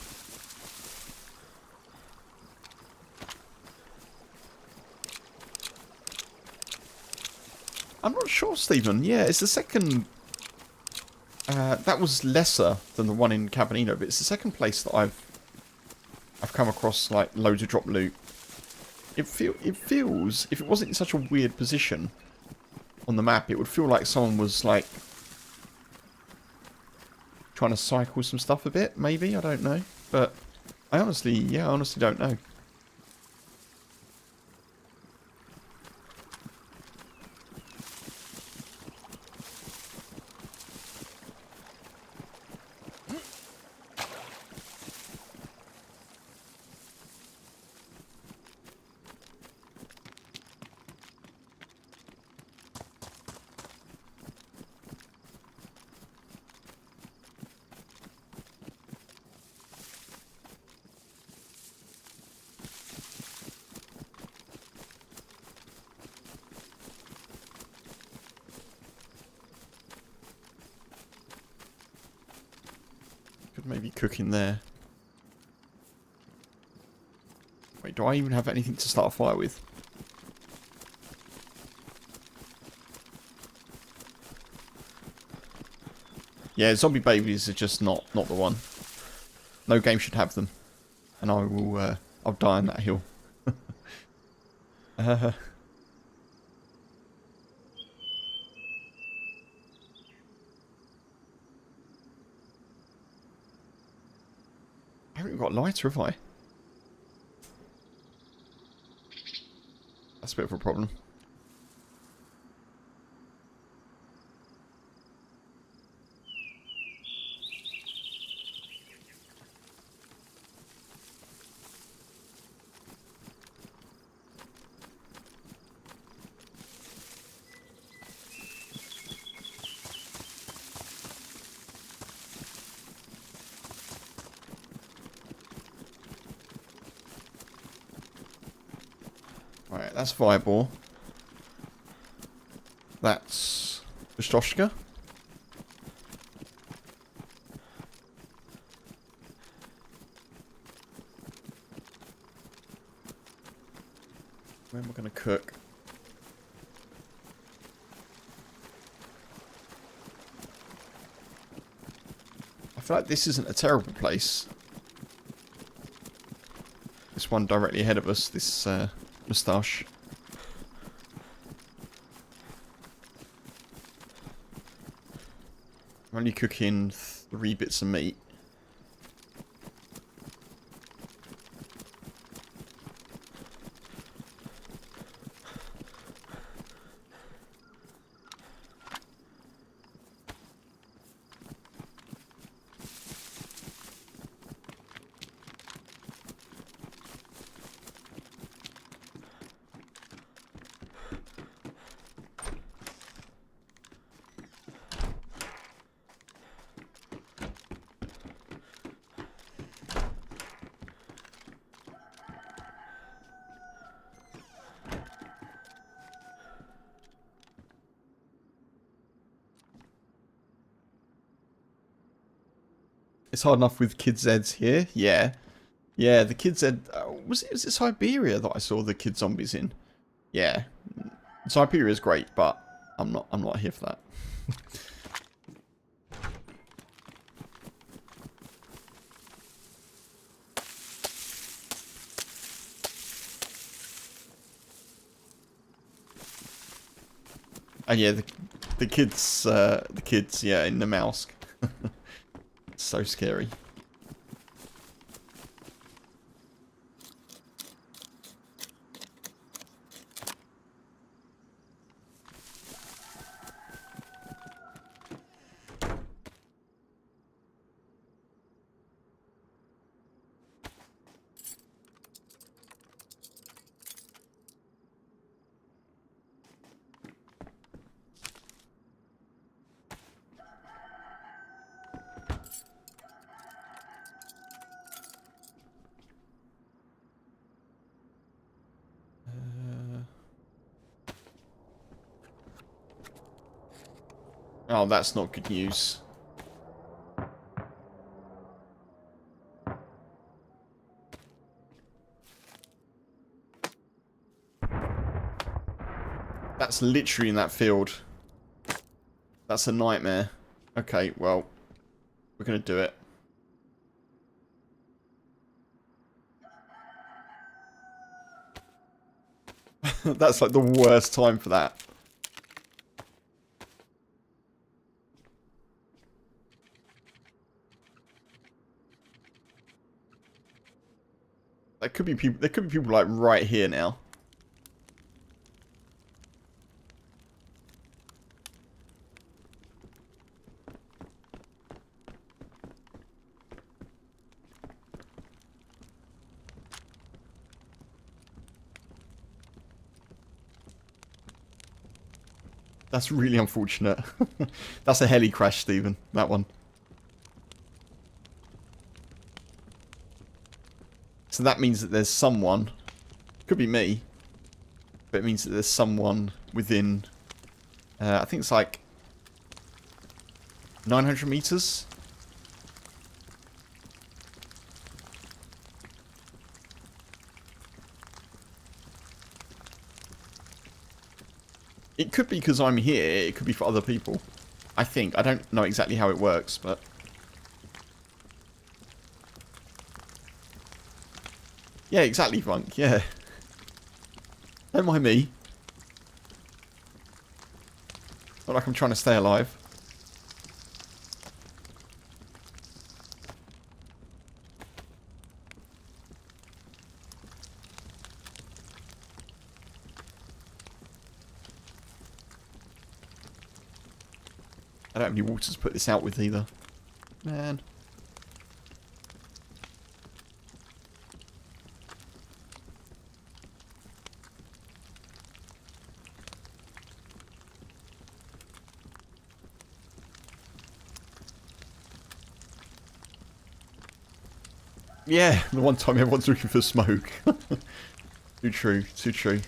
I'm not sure, Stephen. Yeah, it's the second... that was lesser than the one in Cabanino, but it's the second place that I've come across, like, loads of drop loot. It feels... If it wasn't in such a weird position on the map, it would feel like someone was, like... trying to cycle some stuff a bit, maybe? I don't know. But I honestly don't know. Could maybe cook in there. Wait, do I even have anything to start a fire with? Yeah, zombie babies are just not the one. No game should have them. And I will, I'll die on that hill. I haven't got a lighter, have I? That's a bit of a problem. Right, that's Vibor. That's Ustoshka. Where am I going to cook? I feel like this isn't a terrible place. This one directly ahead of us, this moustache. I'm only cooking 3 bits of meat. It's hard enough with Kid Zeds here. Yeah. Yeah, the Kid Zed... was it Siberia that I saw the kid zombies in? Yeah. Siberia is great, but I'm not here for that. And yeah, the kids, yeah, in the mouse. So scary. Oh, that's not good news. That's literally in that field. That's a nightmare. Okay, well, we're going to do it. That's like the worst time for that. There could be people like right here now. That's really unfortunate. That's a heli crash, Stephen. That one. So that means that there's someone. Could be me. But it means that there's someone within... I think it's like 900 meters. It could be because I'm here. It could be for other people. I think. I don't know exactly how it works, but... Yeah, exactly, Funk. Yeah. Don't mind me. Not like I'm trying to stay alive. I don't have any water to put this out with either. Man. Yeah, the one time everyone's looking for smoke. Too true, too true.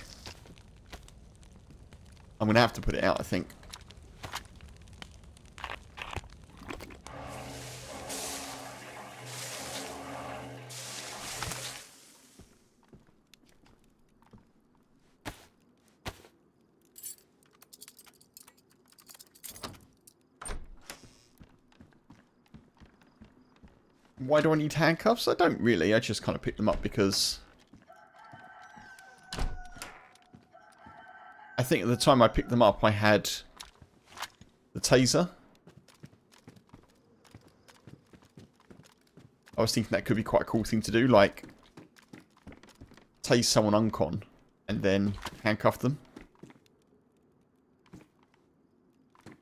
I'm going to have to put it out, I think. Why do I need handcuffs? I don't really. I just kind of pick them up because... I think at the time I picked them up, I had the taser. I was thinking that could be quite a cool thing to do, like tase someone uncon and then handcuff them. Did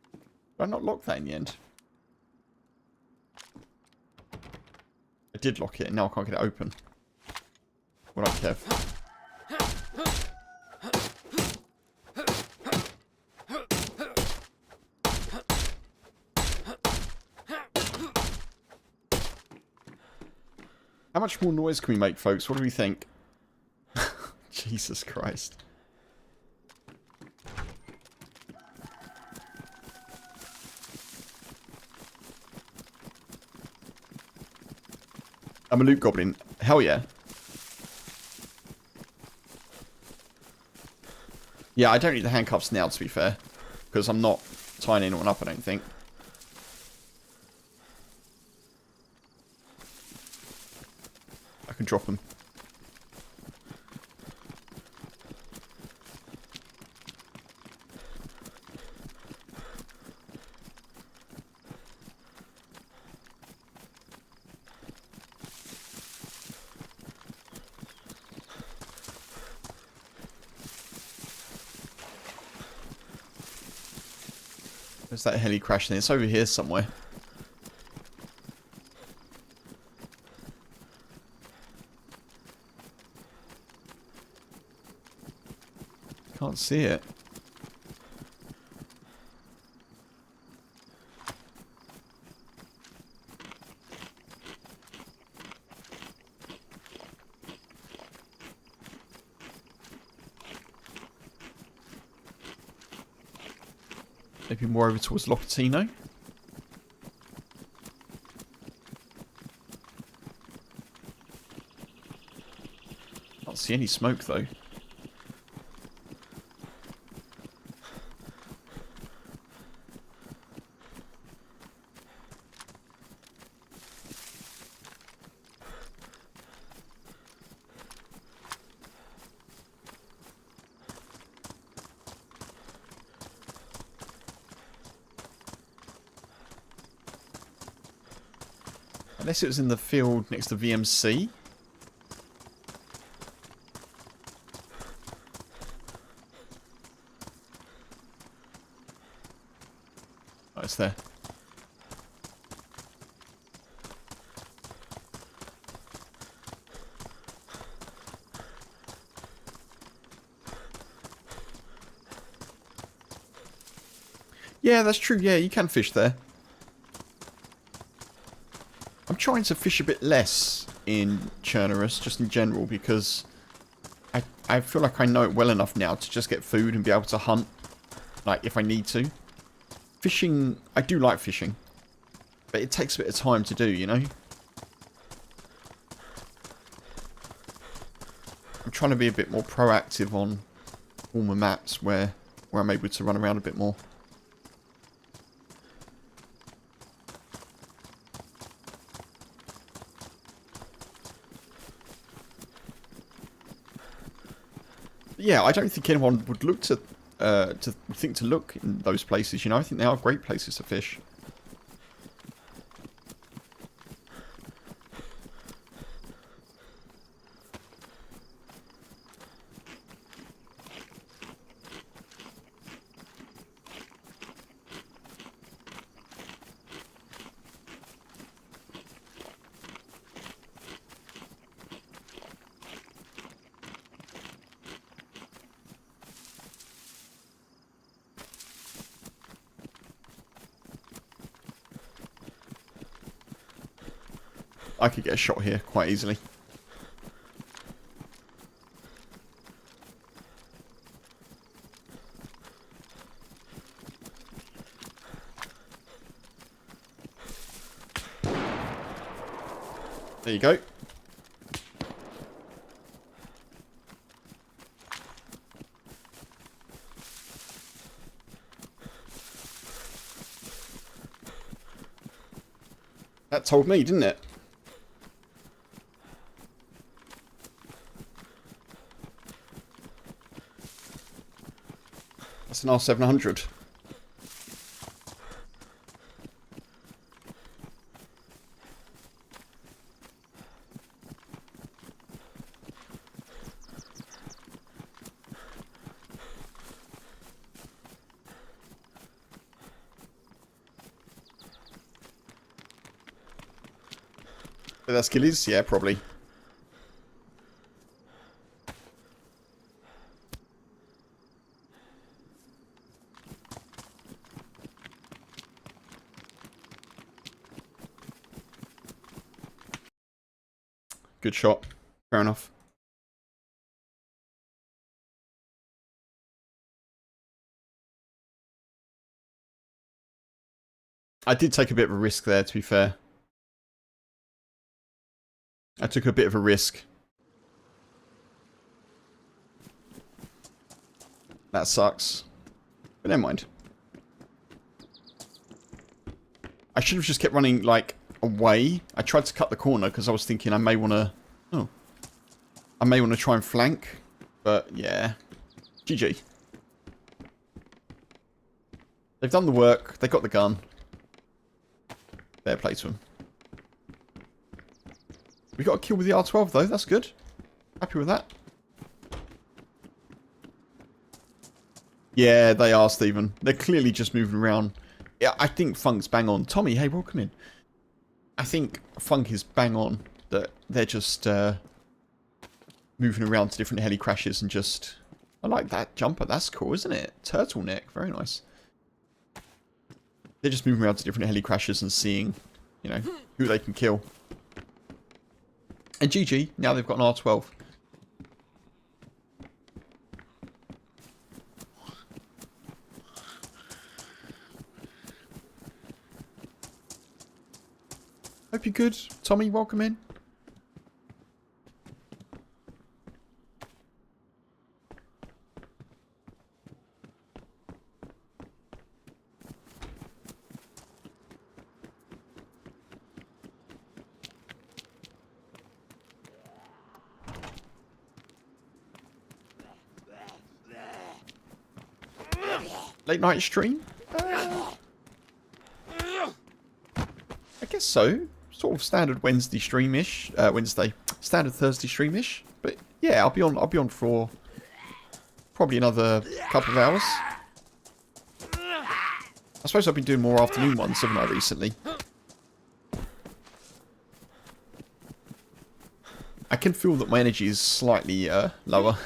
I not lock that in the end? I did lock it and now I can't get it open. What up, Kev? How much more noise can we make, folks? What do we think? Jesus Christ. I'm a loot goblin. Hell yeah. Yeah, I don't need the handcuffs now, to be fair. Because I'm not tying anyone up, I don't think. I can drop them. Where's that heli crashing? It's over here somewhere. Can't see it. Maybe more over towards Locatino. Can't see any smoke though. Unless it was in the field next to VMC. Oh, it's there. Yeah, that's true. Yeah, you can fish there. I'm trying to fish a bit less in Chernarus, just in general, because I feel like I know it well enough now to just get food and be able to hunt, like, if I need to. Fishing, I do like fishing, but it takes a bit of time to do, you know? I'm trying to be a bit more proactive on all my maps where I'm able to run around a bit more. Yeah, I don't think anyone would look to look in those places. You know, I think they are great places to fish. I could get a shot here quite easily. There you go. That told me, didn't it? That's an R700. But that skill is, yeah, probably. Good shot. Fair enough. I did take a bit of a risk there, to be fair. I took a bit of a risk. That sucks. But never mind. I should have just kept running, like, away. I tried to cut the corner because I was thinking I may want to... Oh. I may want to try and flank. But, yeah. GG. They've done the work. They got the gun. Fair play to them. We got a kill with the R12, though. That's good. Happy with that. Yeah, they are, Stephen. They're clearly just moving around. Yeah, I think Funk's bang on. Tommy, hey, welcome in. I think Funk is bang on that they're just moving around to different heli crashes and just... I like that jumper. That's cool, isn't it? Turtleneck. Very nice. They're just moving around to different heli crashes and seeing, you know, who they can kill. And GG, now they've got an R12. Hope you're good. Tommy, welcome in. Late night stream? I guess so. sort of standard Wednesday streamish, standard Thursday streamish. But yeah, I'll be on for probably another couple of hours. I suppose I've been doing more afternoon ones, haven't I, recently? I can feel that my energy is slightly lower.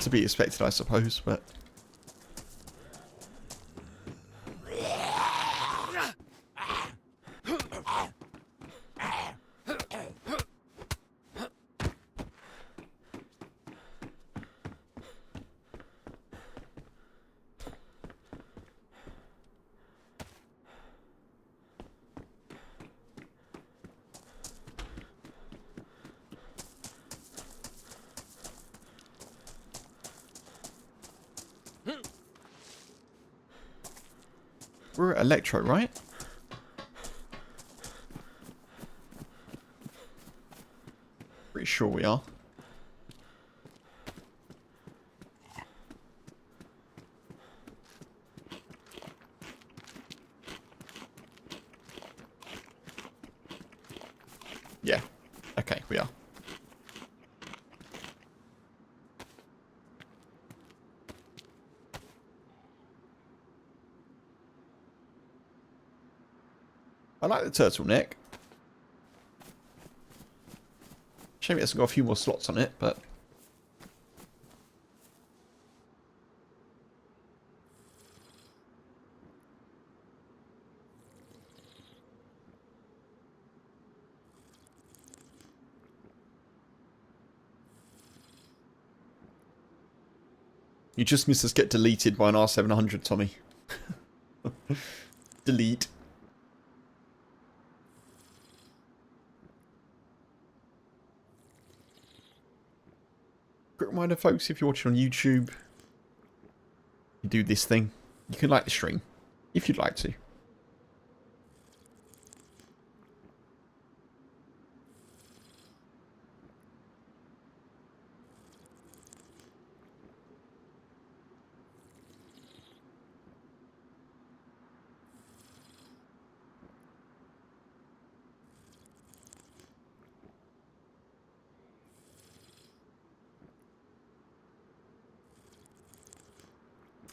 To be expected, I suppose, but... We're at Electro, right? Pretty sure we are. Yeah. Okay, we are. I like the turtleneck. Shame it hasn't got a few more slots on it, but... You just missed us get deleted by an R700, Tommy. Delete. Quick reminder, folks, if you're watching on YouTube, you do this thing. You can like the stream, if you'd like to.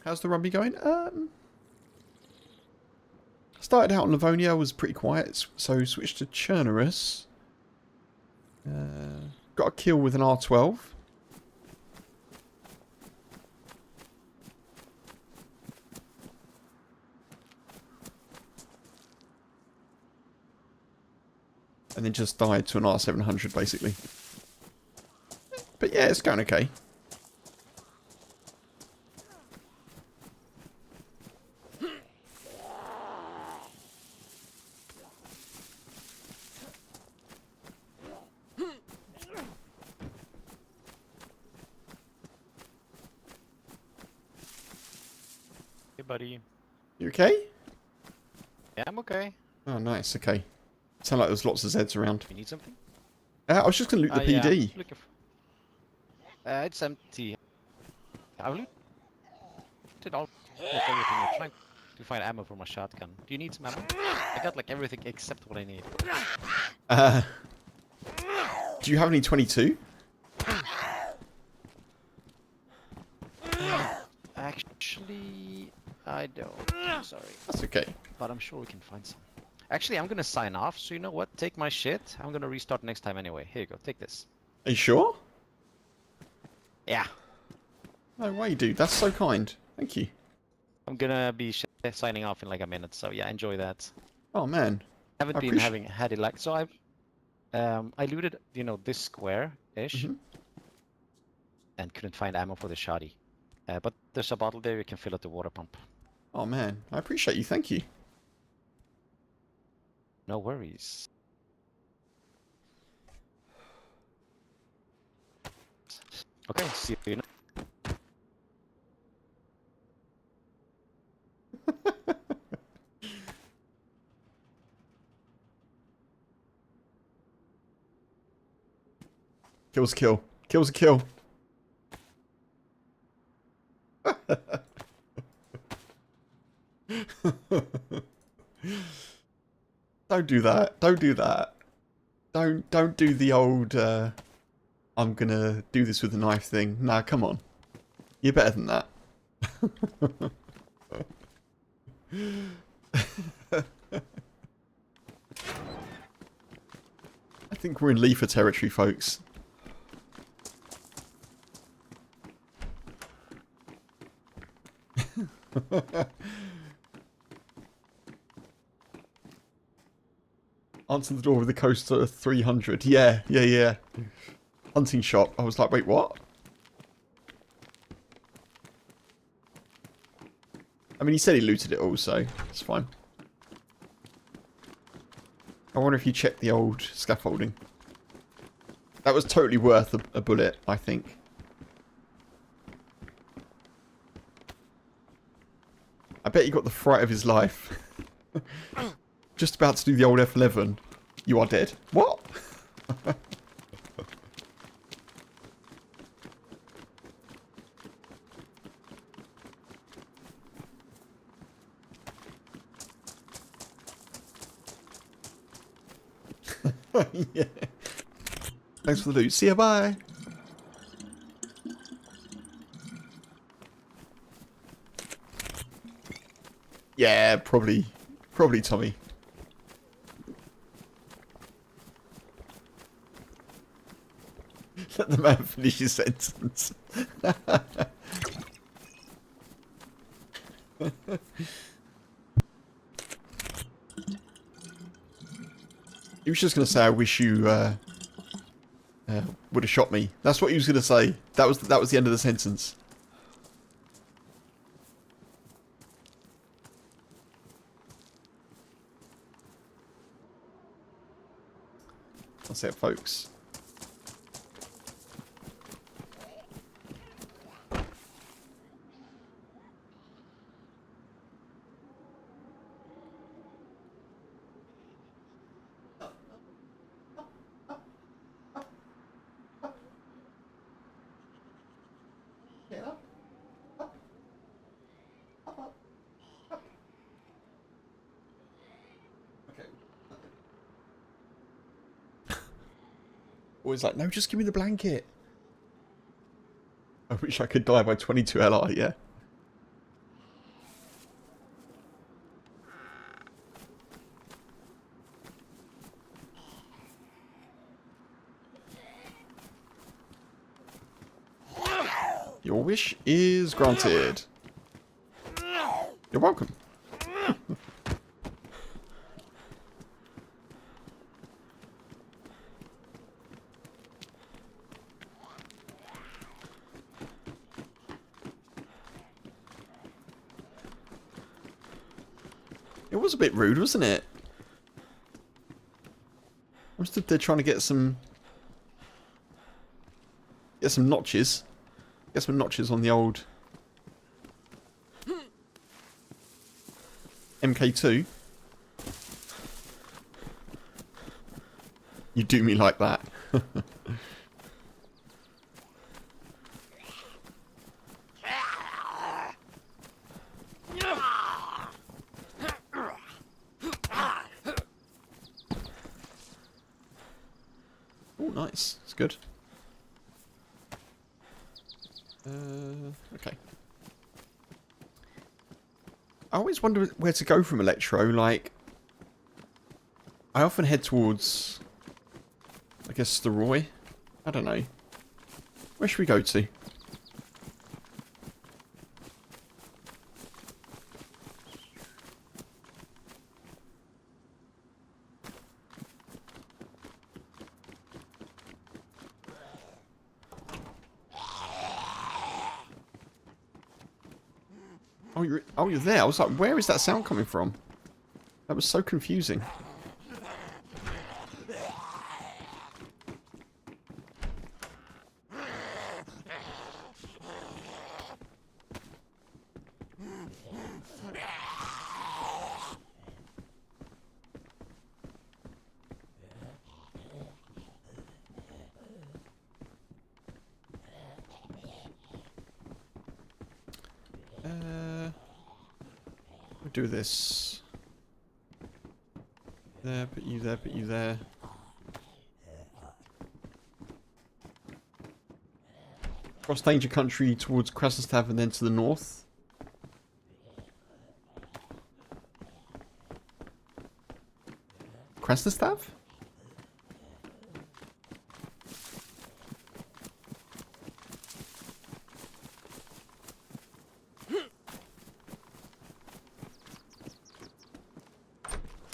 How's the rugby going? Started out in Livonia, was pretty quiet, so switched to Chernarus. Got a kill with an R12. And then just died to an R700, basically. But yeah, it's going okay. Buddy. You okay? Yeah, I'm okay. Oh, nice. Okay. Sound like there's lots of Zeds around. You need something? I was just going to loot the PD. Yeah. It's empty. I looted all everything. I'm trying to find ammo for my shotgun. Do you need some ammo? I got like everything except what I need. Do you have any 22? Actually, I don't. Sorry. That's okay. But I'm sure we can find some. Actually, I'm gonna sign off, so you know what? Take my shit. I'm gonna restart next time anyway. Here you go. Take this. Are you sure? Yeah. No way, dude. That's so kind. Thank you. I'm gonna be signing off in like a minute, so yeah, enjoy that. Oh, man. I haven't been having had it like... So I looted, you know, this square-ish. Mm-hmm. And couldn't find ammo for the shoddy. But there's a bottle there, you can fill up the water pump. Oh, man. I appreciate you. Thank you. No worries. Okay, see you. Kill's a kill. Kill's a kill. Don't do that. Don't do that. Don't do the old, I'm gonna do this with a knife thing. Nah, come on. You're better than that. I think we're in Leafer territory, folks. Answer the door with the coaster 300. Yeah. Hunting shop. I was like, wait, what? I mean, he said he looted it all, so it's fine. I wonder if you checked the old scaffolding. That was totally worth a bullet, I think. I bet he got the fright of his life. Just about to do the old F11. You are dead. What? Yeah. Thanks for the loot. See ya, bye. Yeah, probably Tommy. Let the man finish his sentence. He was just going to say, I wish you would have shot me. That's what he was going to say. That was the end of the sentence. That's it, folks. Always like, no, just give me the blanket. I wish I could die by 22 LR, yeah. Your wish is granted. You're welcome. It was a bit rude, wasn't it? I'm stood there trying to get some notches. Get some notches on the old MK2. You do me like that. Oh, nice. It's good. Okay. I always wonder where to go from Electro. Like, I often head towards, I guess, the Roy. I don't know. Where should we go to? Oh, you're there. I was like, where is that sound coming from? That was so confusing. We'll do this. There, put you there, put you there. Cross danger country towards Krasnostav and then to the north. Krasnostav?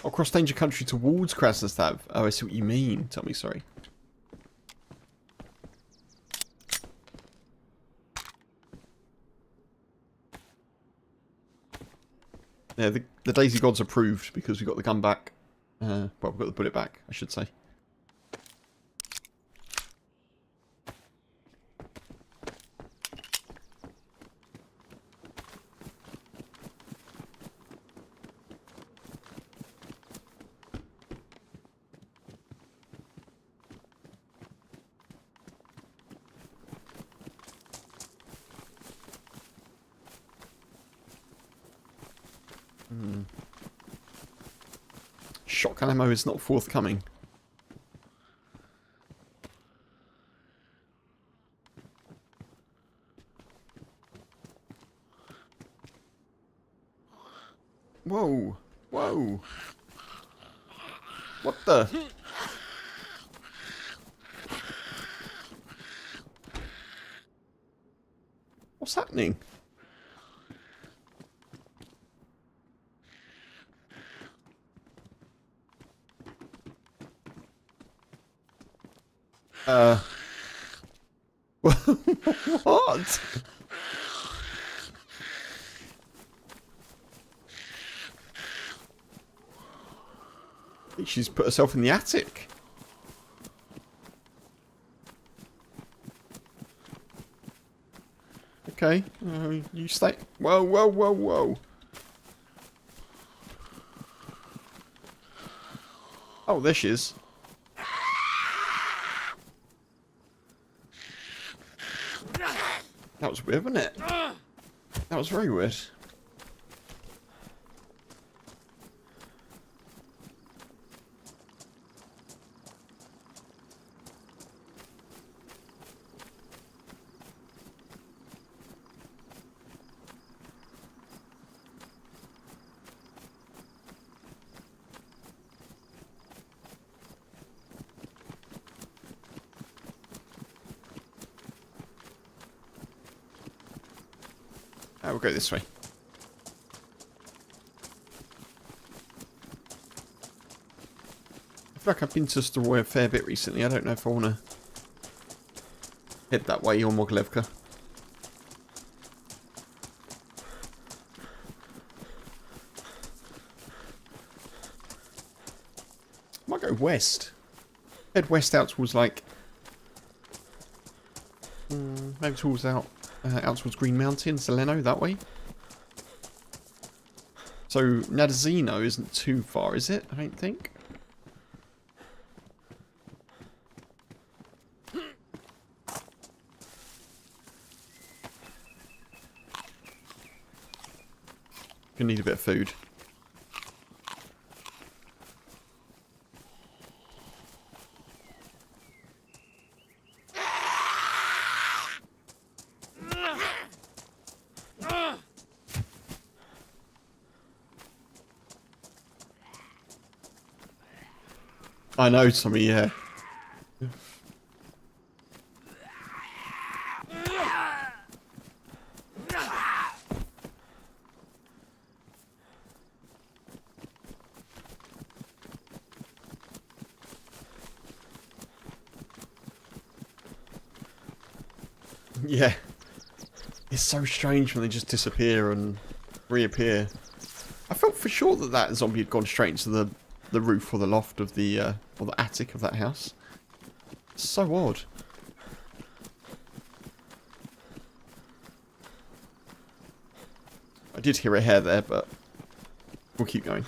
Oh, cross danger country towards Krasnostav. Oh, I see what you mean. Tell me, sorry. Yeah, the Daisy Gods approved because we got the gun back. Well, we got the bullet back, I should say. Shotgun ammo is not forthcoming. Whoa! Whoa! What the? What's happening? What? I think she's put herself in the attic. Okay, you stay. Whoa, whoa, whoa, whoa. Oh, there she is. That was weird, wasn't it? That was very weird. We'll go this way. I feel like I've been to Staroy a fair bit recently. I don't know if I want to head that way or Moglevka. I might go west. Head west out towards like... maybe towards out towards Green Mountain, Zeleno, that way. So, Nadazino isn't too far, is it? I don't think. Gonna need a bit of food. I know, Tommy, yeah. Yeah. It's so strange when they just disappear and reappear. I felt for sure that that zombie had gone straight into the roof or the loft of the or the attic of that house. It's so odd. I did hear a hair there, but we'll keep going.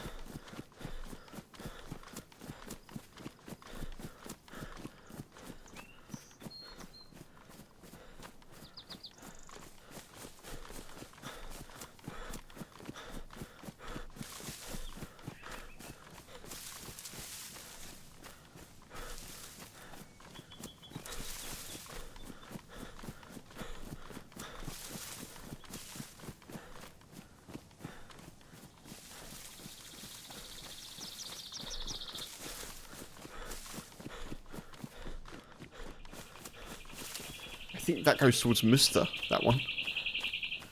think that goes towards Muster, that one.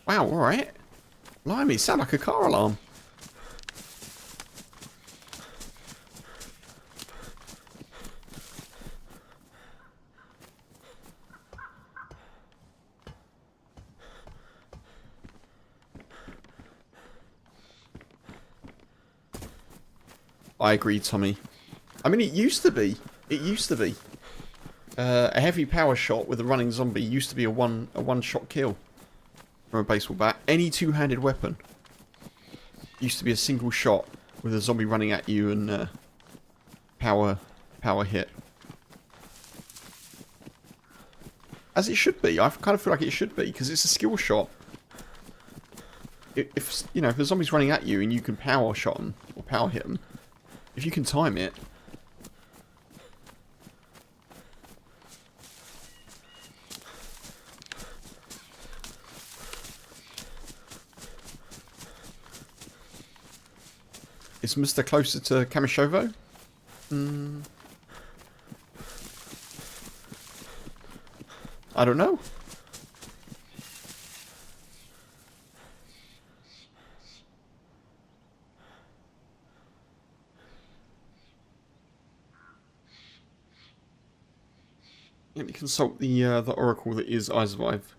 Wow, alright. Blimey, it sounds like a car alarm. I agree, Tommy. I mean, it used to be. It used to be. A heavy power shot with a running zombie used to be a one-shot kill from a baseball bat. Any two-handed weapon used to be a single shot with a zombie running at you and power hit. As it should be. I kind of feel like it should be because it's a skill shot. If you know, if a zombie's running at you and you can power shot them or power hit them, if you can time it. Is Mr. closer to Kamishovo? I don't know. Let me consult the oracle that is I Survive.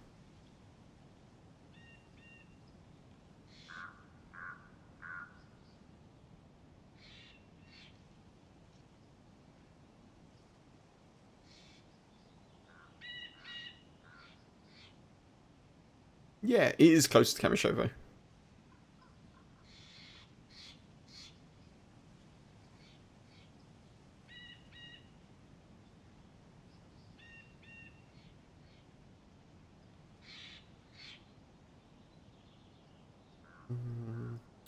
Yeah, it is close to Kamishovo.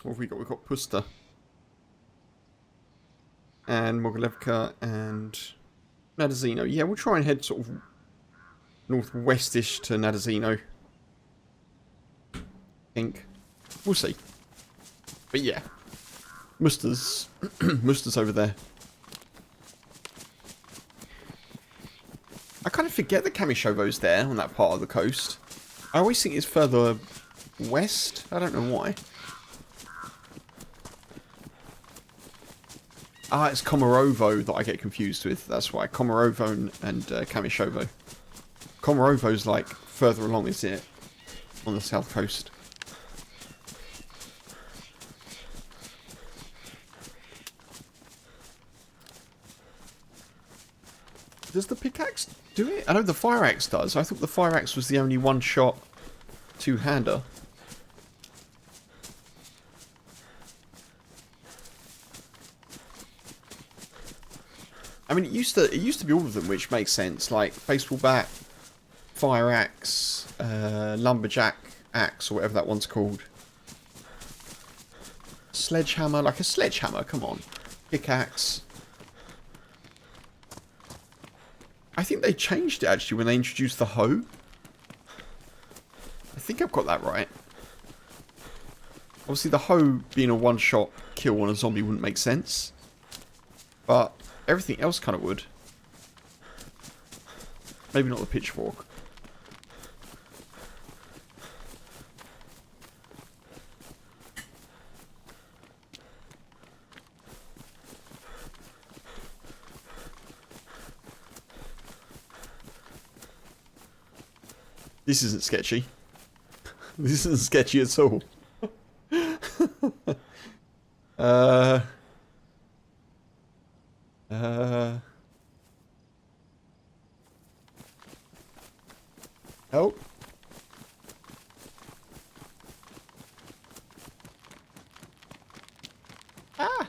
What have we got? We've got Pusta. And Mogilevka and Nadazino. Yeah, we'll try and head sort of northwestish to Nadazino. I think. We'll see. But yeah. Muster's Muster's over there. I kind of forget that Kamishovo's there on that part of the coast. I always think it's further west. I don't know why. Ah, it's Komarovo that I get confused with. That's why. Komarovo and Kamishovo. Komarovo's like further along, is it? On the south coast. Does the pickaxe do it? I know the fire axe does. I thought the fire axe was the only one-shot two-hander. I mean, it used to be all of them, which makes sense. Like baseball bat, fire axe, lumberjack axe, or whatever that one's called. Sledgehammer, like a sledgehammer. Come on, pickaxe. I think they changed it actually when they introduced the hoe. I think I've got that right. Obviously, the hoe being a one-shot kill on a zombie wouldn't make sense, but everything else kind of would. Maybe not the pitchfork. This isn't sketchy. This isn't sketchy at all. Help. Ah.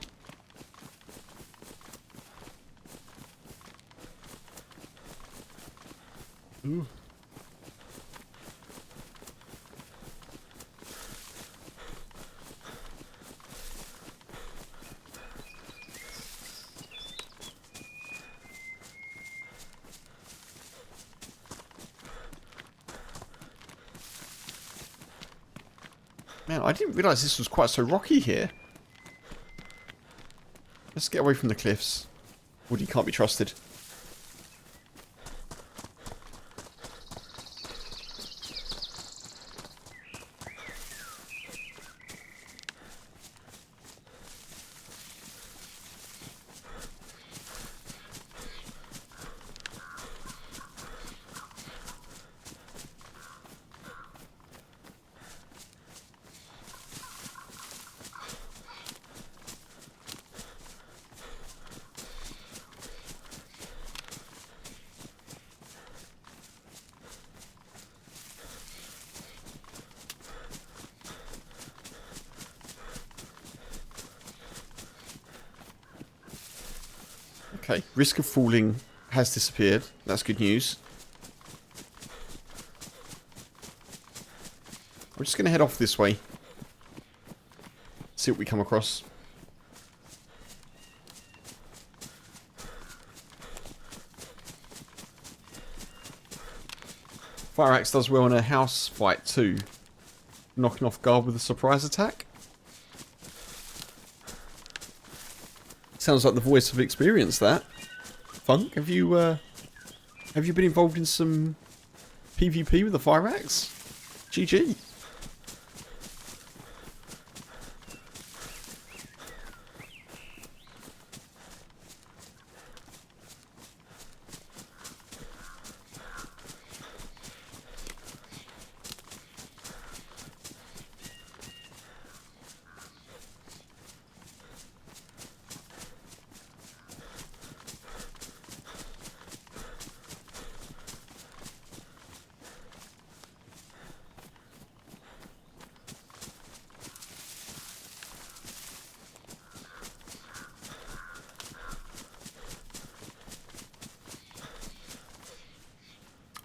Ooh. Man, I didn't realise this was quite so rocky here. Let's get away from the cliffs. Woody can't be trusted. Okay, risk of falling has disappeared. That's good news. We're just going to head off this way. See what we come across. Fire axe does well in a house fight too. Knocking off guard with a surprise attack. Sounds like the voice of experience, that. Funk, have you been involved in some PvP with a fire axe? GG.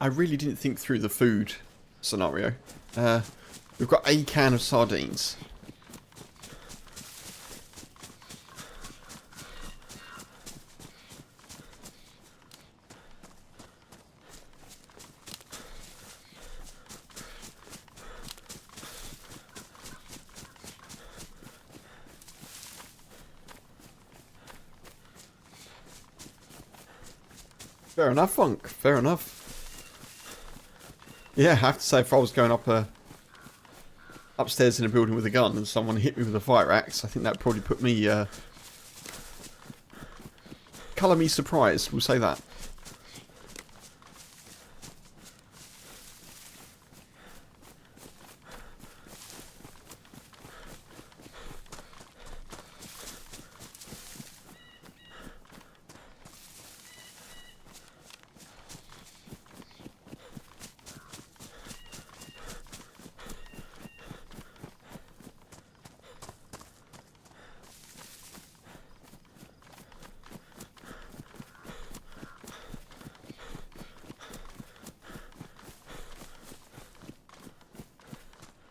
I really didn't think through the food scenario. We've got a can of sardines. Fair enough, Funk. Fair enough. Yeah, I have to say, if I was going up upstairs in a building with a gun and someone hit me with a fire axe, I think that would probably put me, colour me surprised, we'll say that.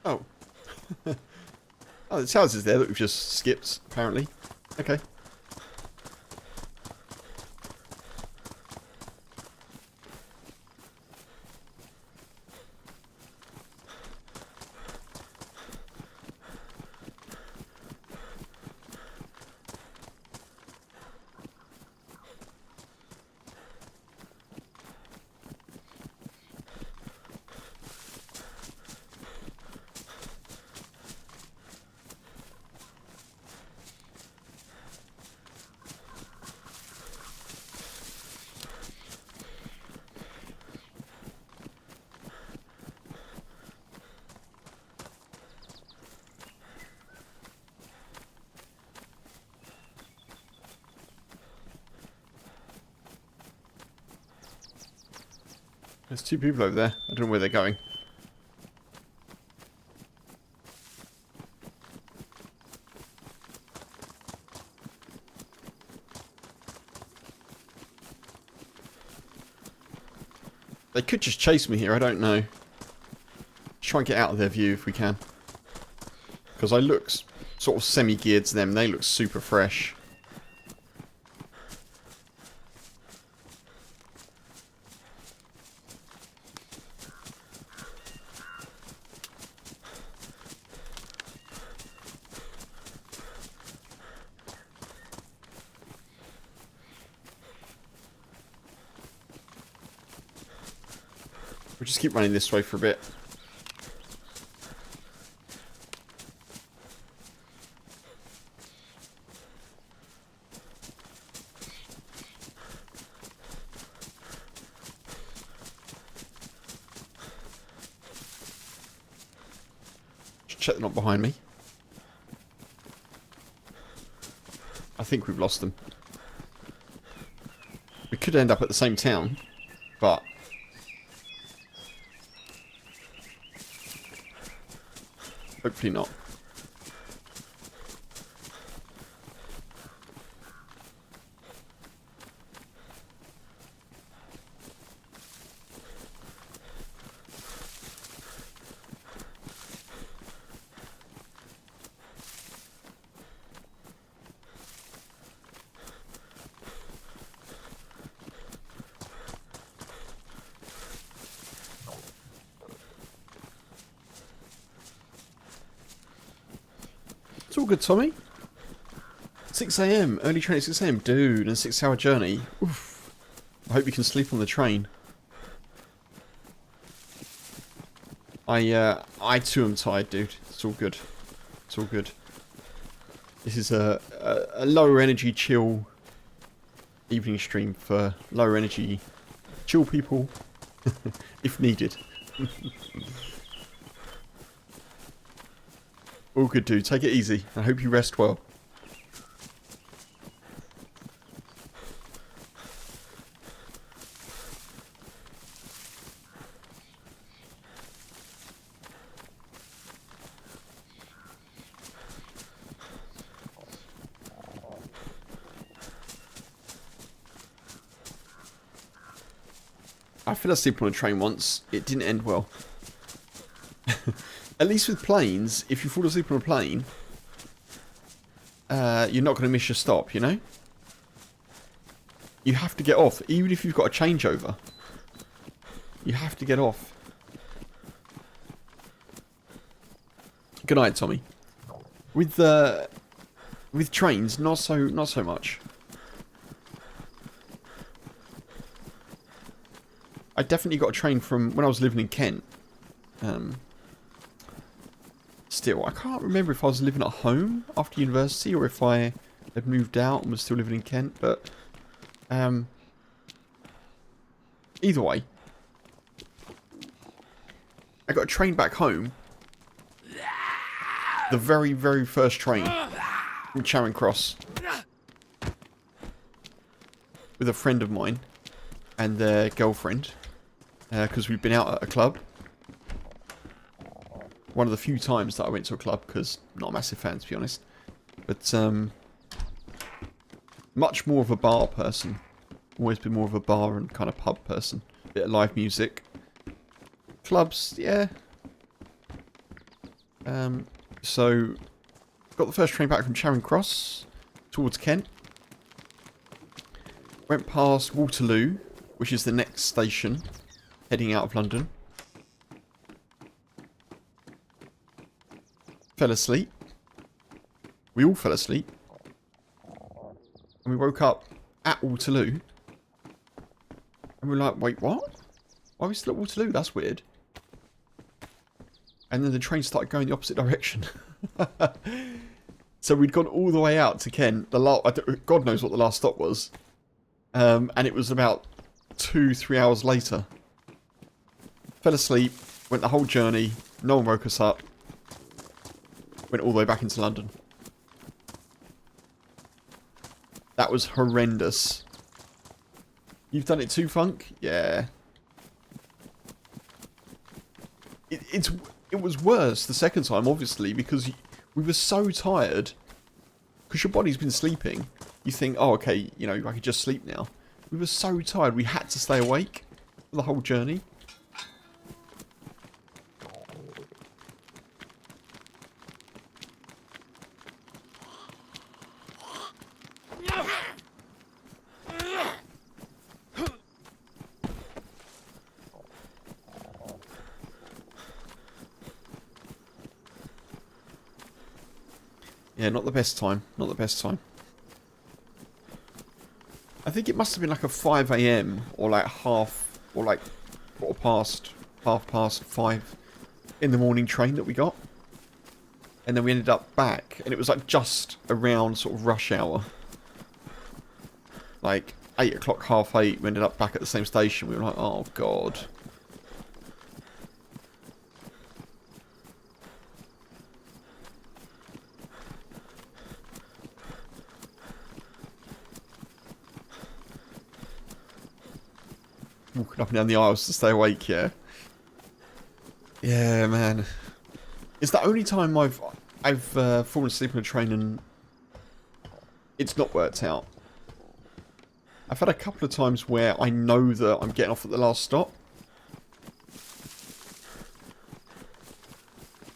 Oh. Oh, there's houses there that we've just skipped, apparently. Okay. There's two people over there. I don't know where they're going. They could just chase me here, I don't know. Try and get out of their view if we can. Because I look sort of semi-geared to them. They look super fresh. We'll just keep running this way for a bit. Just check they're not behind me. I think we've lost them. We could end up at the same town, but hopefully not. It's all good, Tommy. 6 a.m. Early train at 6 a.m. Dude, and a 6-hour journey. Oof. I hope you can sleep on the train. I too am tired, dude. It's all good. It's all good. This is a lower energy chill evening stream for lower energy chill people, if needed. All good, dude. Take it easy. I hope you rest well. I fell asleep on a train once. It didn't end well. At least with planes, if you fall asleep on a plane, you're not going to miss your stop, you know? You have to get off, even if you've got a changeover. You have to get off. Good night, Tommy. With trains, not so much. I definitely got a train from when I was living in Kent. Still, I can't remember if I was living at home after university or if I had moved out and was still living in Kent, but either way, I got a train back home. The very, very first train from Charing Cross with a friend of mine and their girlfriend, because we'd been out at a club. One of the few times that I went to a club, because I'm not a massive fan, to be honest. But much more of a bar person. Always been more of a bar and kind of pub person. Bit of live music. Clubs, yeah. So, got the first train back from Charing Cross towards Kent. Went past Waterloo, which is the next station, heading out of London. Fell asleep. We all fell asleep. And we woke up at Waterloo. And we're like, wait, what? Why are we still at Waterloo? That's weird. And then the train started going the opposite direction. So we'd gone all the way out to Kent. God knows what the last stop was. And it was about 2-3 hours later. Fell asleep. Went the whole journey. No one woke us up. Went all the way back into London. That was horrendous. You've done it too, Funk? Yeah. It was worse the second time, obviously, because we were so tired. Because your body's been sleeping. You think, oh, okay, you know, I could just sleep now. We were so tired, we had to stay awake for the whole journey. Yeah, not the best time. Not the best time. I think it must have been like a 5 a.m. or like half past 5 in the morning train that we got. And then we ended up back, and it was like just around sort of rush hour. Like 8 o'clock, 8:30, we ended up back at the same station. We were like, oh god. Walking up and down the aisles to stay awake, yeah. Yeah, man. It's the only time I've fallen asleep on a train and it's not worked out. I've had a couple of times where I know that I'm getting off at the last stop.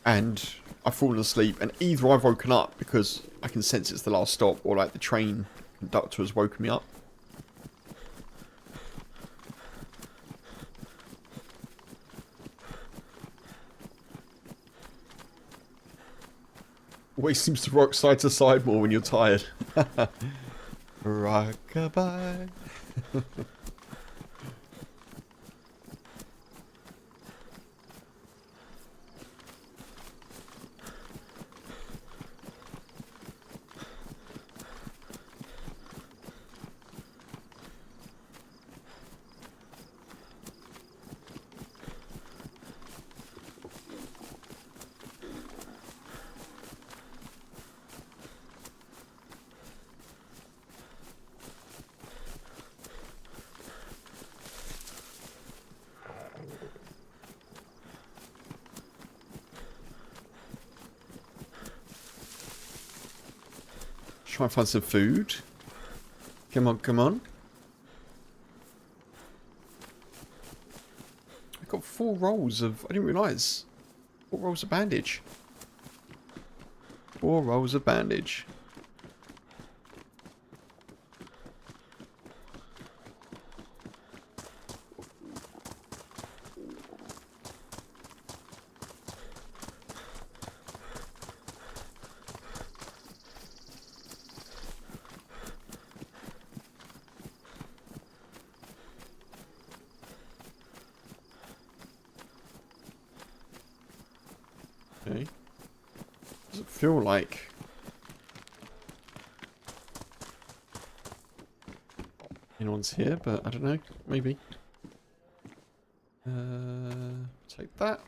And I've fallen asleep, and either I've woken up because I can sense it's the last stop, or like the train conductor has woken me up. Always seems to rock side to side more when you're tired. Rockabye. Try and find some food. Come on, come on. I've got 4 rolls of... I didn't realise. 4 rolls of bandage. 4 rolls of bandage. Okay. Does it feel like... anyone's here, but I don't know. Maybe. Take that.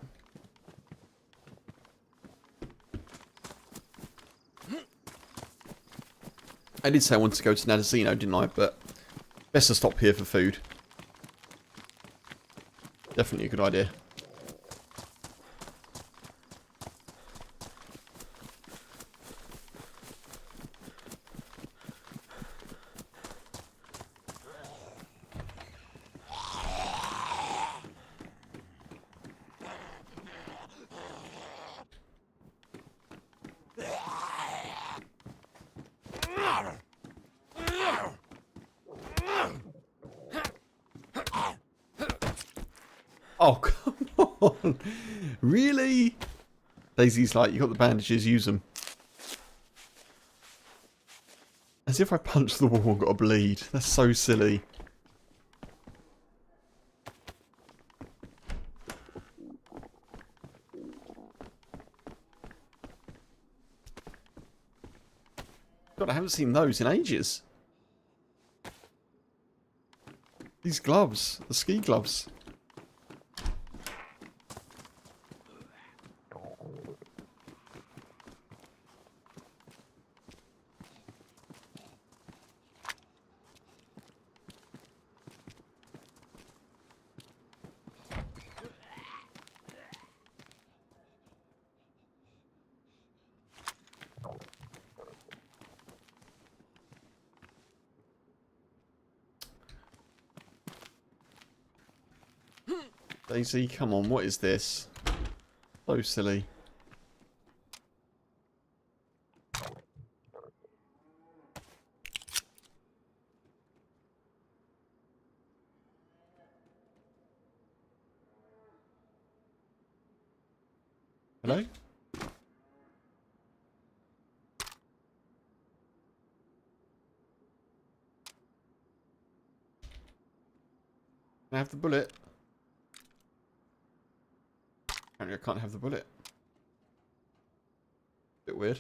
I did say I wanted to go to Nadazino, didn't I? But best to stop here for food. Definitely a good idea. Oh, come on. Really? Daisy's like, you got the bandages, use them. As if I punched the wall and got a bleed. That's so silly. God, I haven't seen those in ages. These gloves, the ski gloves. Daisy, come on, what is this? So silly. Hello? Can I have the bullet? Apparently I can't have the bullet. Bit weird.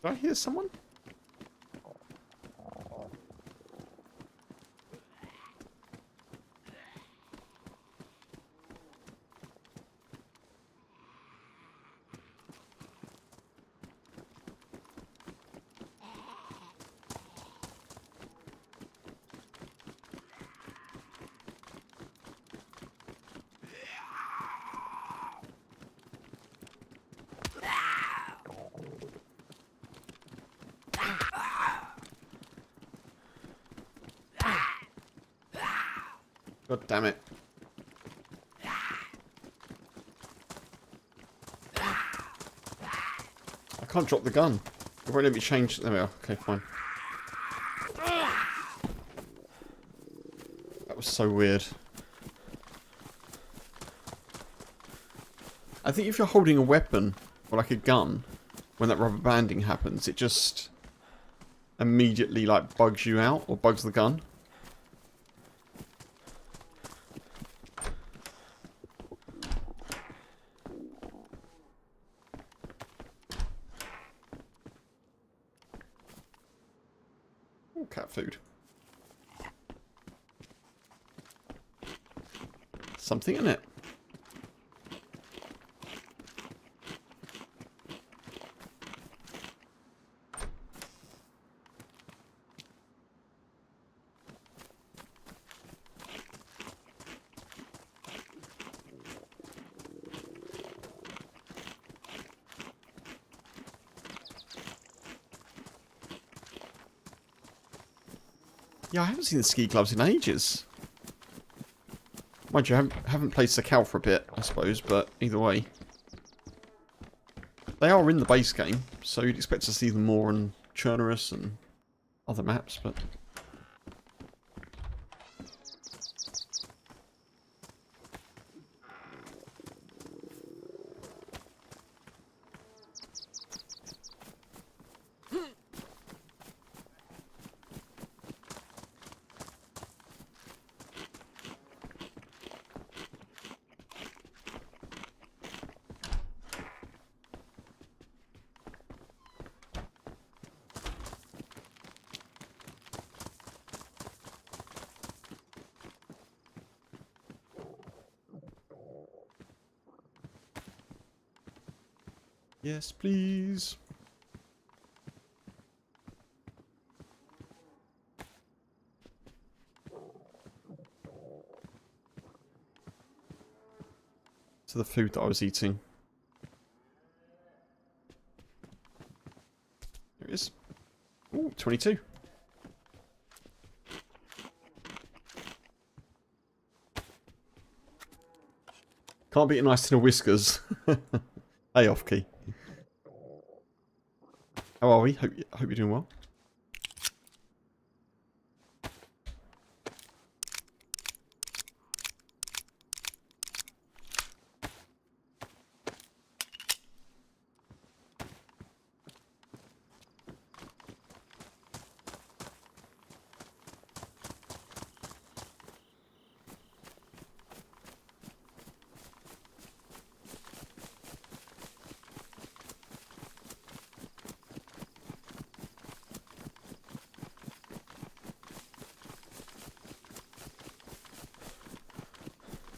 Did I hear someone? God damn it. can't drop the gun. It won't let me change. There we are. Okay, fine. That was so weird. I think if you're holding a weapon, or like a gun, when that rubber banding happens, it just immediately like bugs you out, or bugs the gun. Oh, cat food. Something in it. Yeah, I haven't seen the ski gloves in ages. Mind you, I haven't played Sakal for a bit, I suppose, but either way. They are in the base game, so you'd expect to see them more on Chernarus and other maps, but... Yes, please. To the food that I was eating. There it is. Ooh, 22. Can't beat a nice tin of whiskers. Hey, off key. How are we? Hope you're doing well.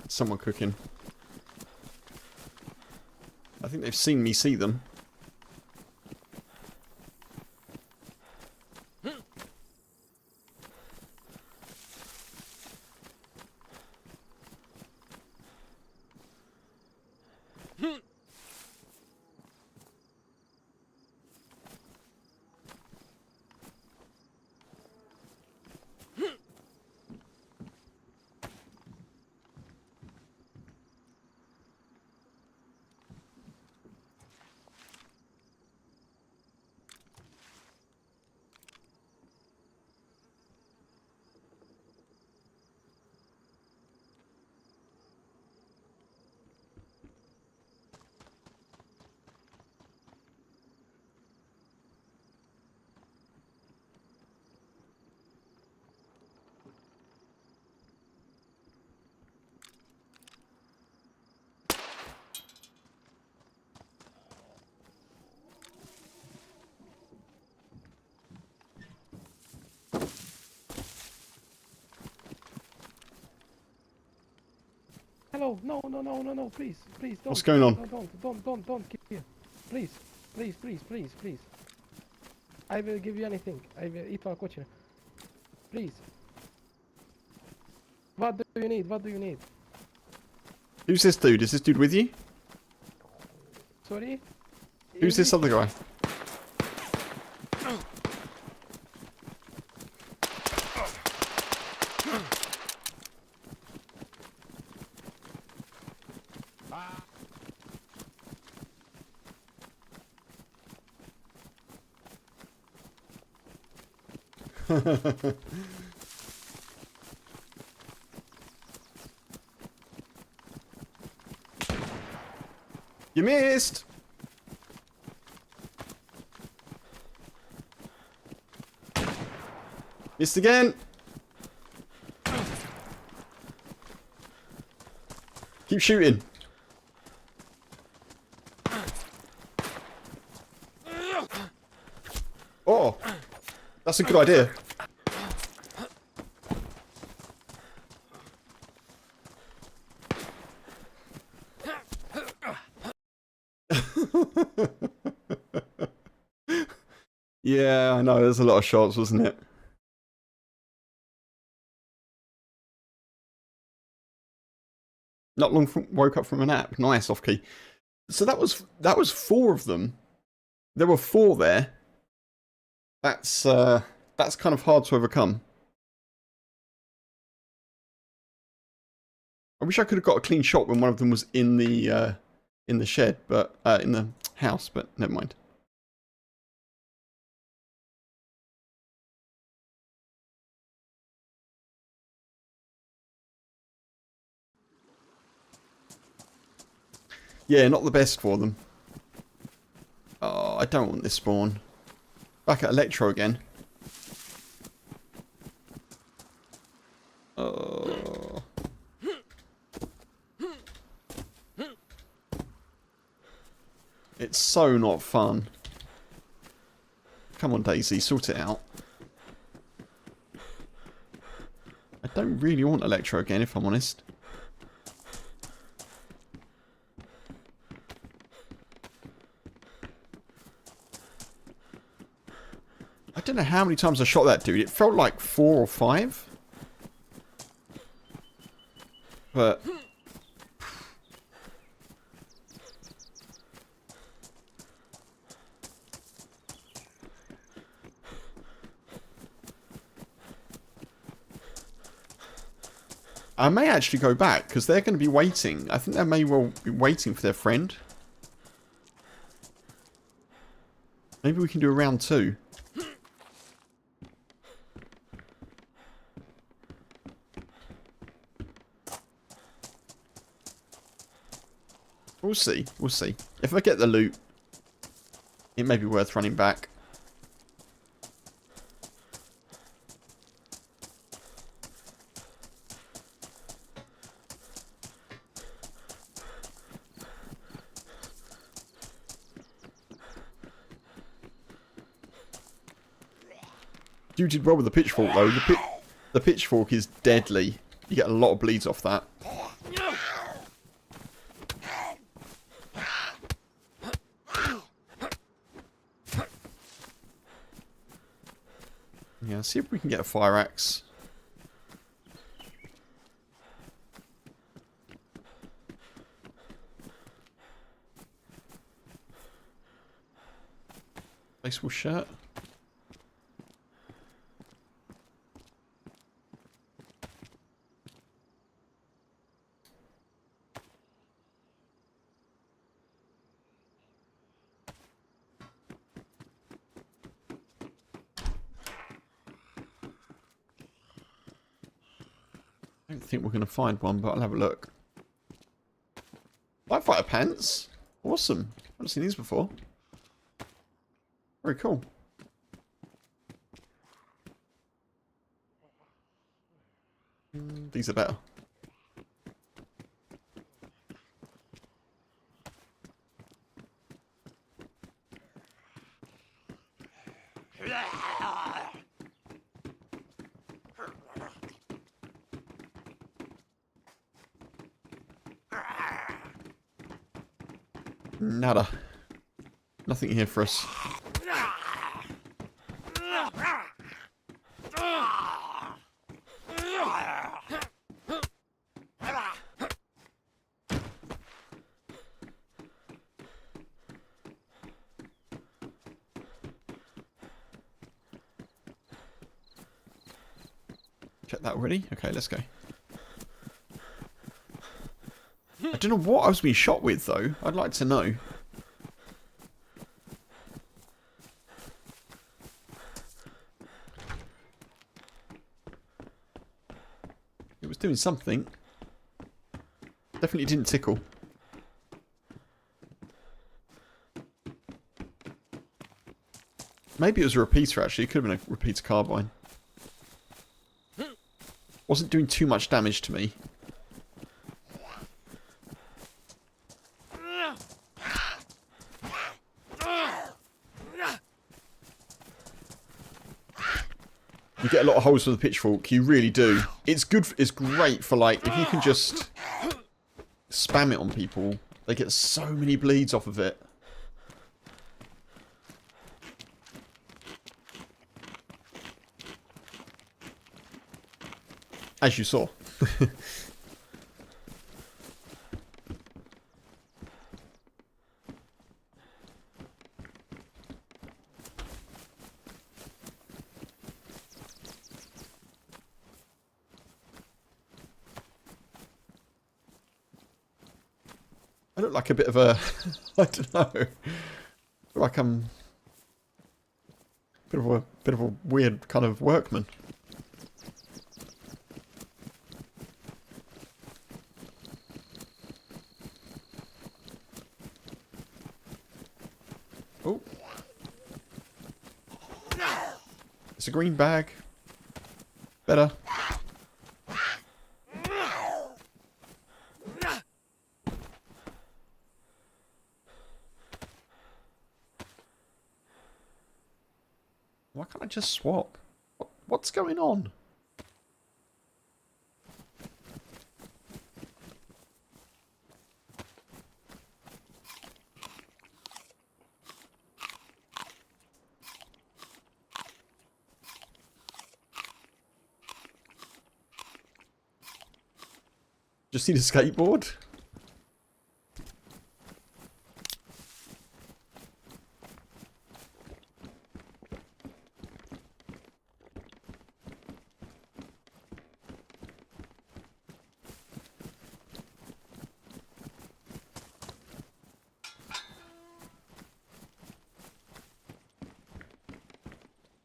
Someone cooking. I think they've seen me see them. Hello, no, please, don't. What's going on? Don't keep here. Please. I will give you anything. I will eat our question. Please. What do you need? Who's this dude? Is this dude with you? Sorry? Who's this other guy? You missed! Missed again! Keep shooting. Oh! That's a good idea. Yeah, I know. There's a lot of shots, wasn't it? Not long from woke up from a nap. Nice, off key. So that was 4 of them. There were 4 there. That's kind of hard to overcome. I wish I could have got a clean shot when one of them was in the shed, but in the house. But never mind. Yeah, not the best for them. Oh, I don't want this spawn. Back at Electro again. Oh. It's so not fun. Come on, dayz, sort it out. I don't really want Electro again, if I'm honest. I don't know how many times I shot that dude. It felt like 4 or 5. But... I may actually go back, because they're going to be waiting. I think they may well be waiting for their friend. Maybe we can do a round 2. We'll see. We'll see. If I get the loot, it may be worth running back. You did well with the pitchfork though. The pitchfork is deadly. You get a lot of bleeds off that. Yeah, see if we can get a fire axe. Baseball shirt. I don't think we're going to find one, but I'll have a look. Firefighter pants? Awesome. I haven't seen these before. Very cool. These are better. Nada. Nothing here for us. Check that already? Okay, let's go. I don't know what I was being shot with, though. I'd like to know. doing something. Definitely didn't tickle. Maybe it was a repeater actually. It could have been a repeater carbine. Wasn't doing too much damage to me. You get a lot of holes with the pitchfork. You really do. It's good. It's great for like if you can just spam it on people. They get so many bleeds off of it. As you saw. I look like a bit of a, I don't know, like I'm a bit of a weird kind of workman. Oh, it's a green bag. Better. Why can't I just swap? What's going on? Just need a skateboard?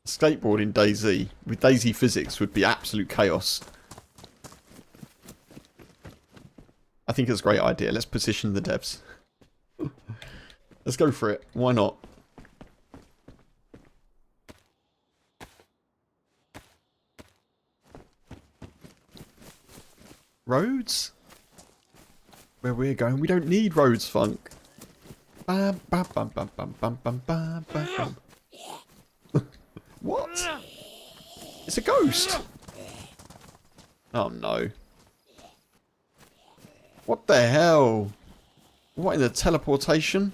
Skateboard in dayz with dayz physics would be absolute chaos. I think it's a great idea. Let's petition the devs. Let's go for it. Why not? Roads? Where we're going, we don't need roads, Funk. Bam, bam, bam, bam, bam, bam, bam, bam, bam. What? It's a ghost. Oh no. What the hell? What in the teleportation?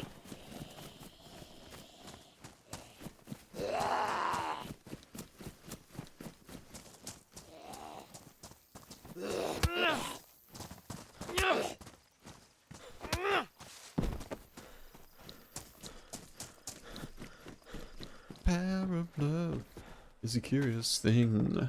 Power of love is a curious thing.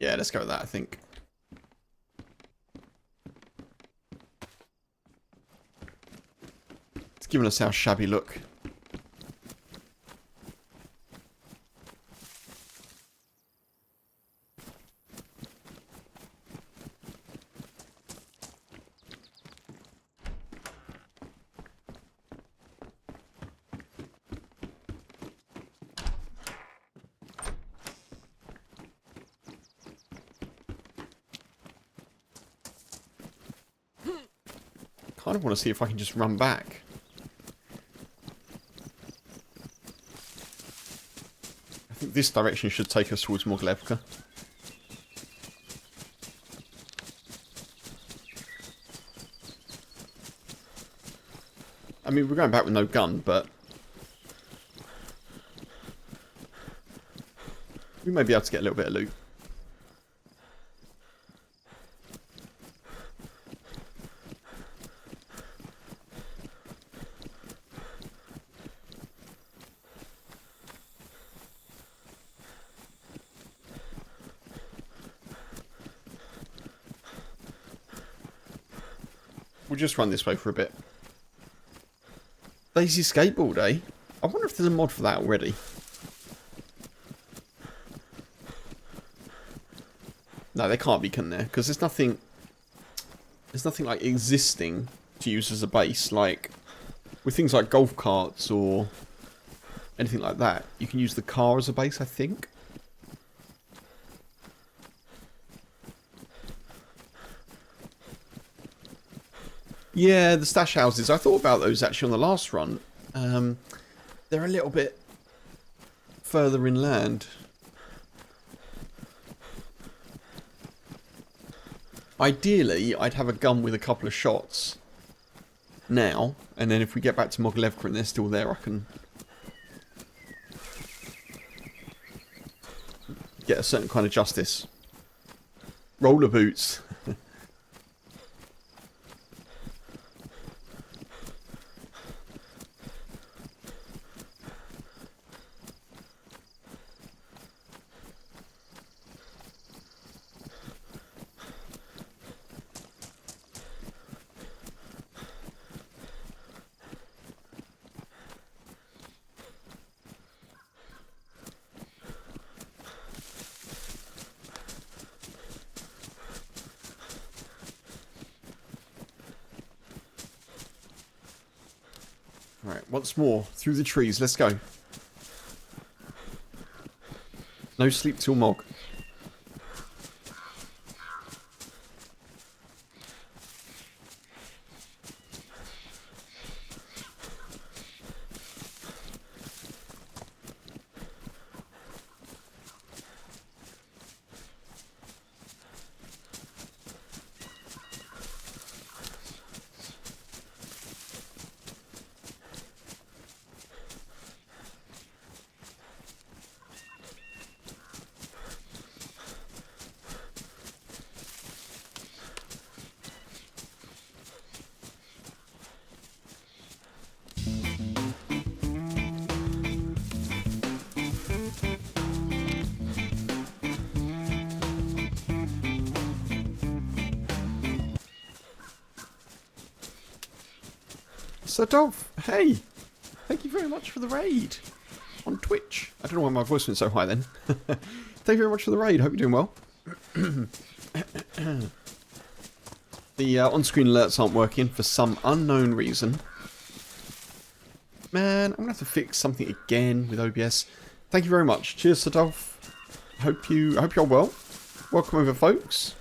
Yeah, let's go with that, I think. It's giving us our shabby look. Kind of want to see if I can just run back. I think this direction should take us towards Moglevka. I mean, we're going back with no gun, but we may be able to get a little bit of loot. We'll just run this way for a bit. Lazy skateboard, eh? I wonder if there's a mod for that already. No, there can't be, can there? Because there's nothing like existing to use as a base. Like with things like golf carts or anything like that, you can use the car as a base, I think. Yeah, the stash houses. I thought about those actually on the last run. They're a little bit further inland. Ideally, I'd have a gun with a couple of shots now, and then if we get back to Mogilevka and they're still there, I can get a certain kind of justice. Roller boots. Right, once more, through the trees, let's go. No sleep till Mog. Sir Dolph, hey! Thank you very much for the raid on Twitch. I don't know why my voice went so high then. Thank you very much for the raid. Hope you're doing well. The on-screen alerts aren't working for some unknown reason. Man, I'm going to have to fix something again with OBS. Thank you very much. Cheers, Sir Dolph. Hope you're well. Welcome over, folks.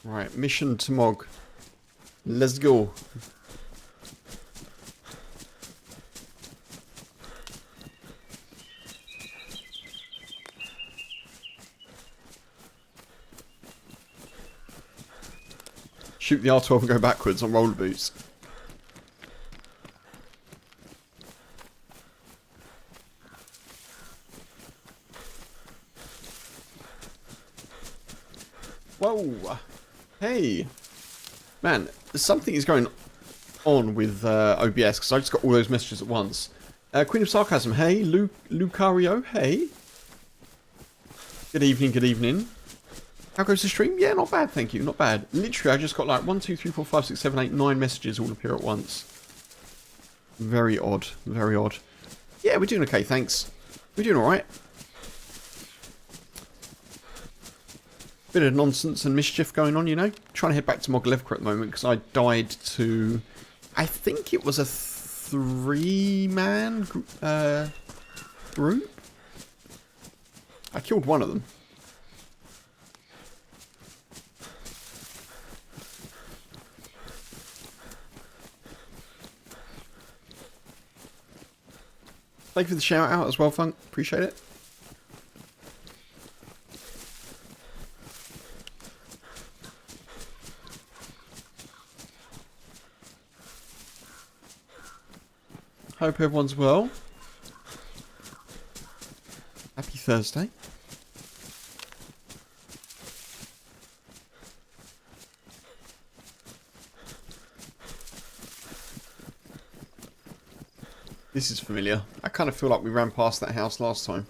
Right, mission to Mog. Let's go. Shoot the R12 and go backwards on roller boots. Whoa! Hey! Man, something is going on with OBS, because I just got all those messages at once. Queen of Sarcasm, hey. Lucario, hey. Good evening, good evening. How goes the stream? Yeah, not bad, thank you. Not bad. Literally, I just got like 1, 2, 3, 4, 5, 6, 7, 8, 9 messages all appear at once. Very odd. Very odd. Yeah, we're doing okay, thanks. We're doing alright. Bit of nonsense and mischief going on, you know. Trying to head back to Mogilevka at the moment because I died to... I think it was a 3-man group. I killed one of them. Thank you for the shout out as well, Funk. Appreciate it. Hope everyone's well. Happy Thursday. This is familiar. I kind of feel like we ran past that house last time.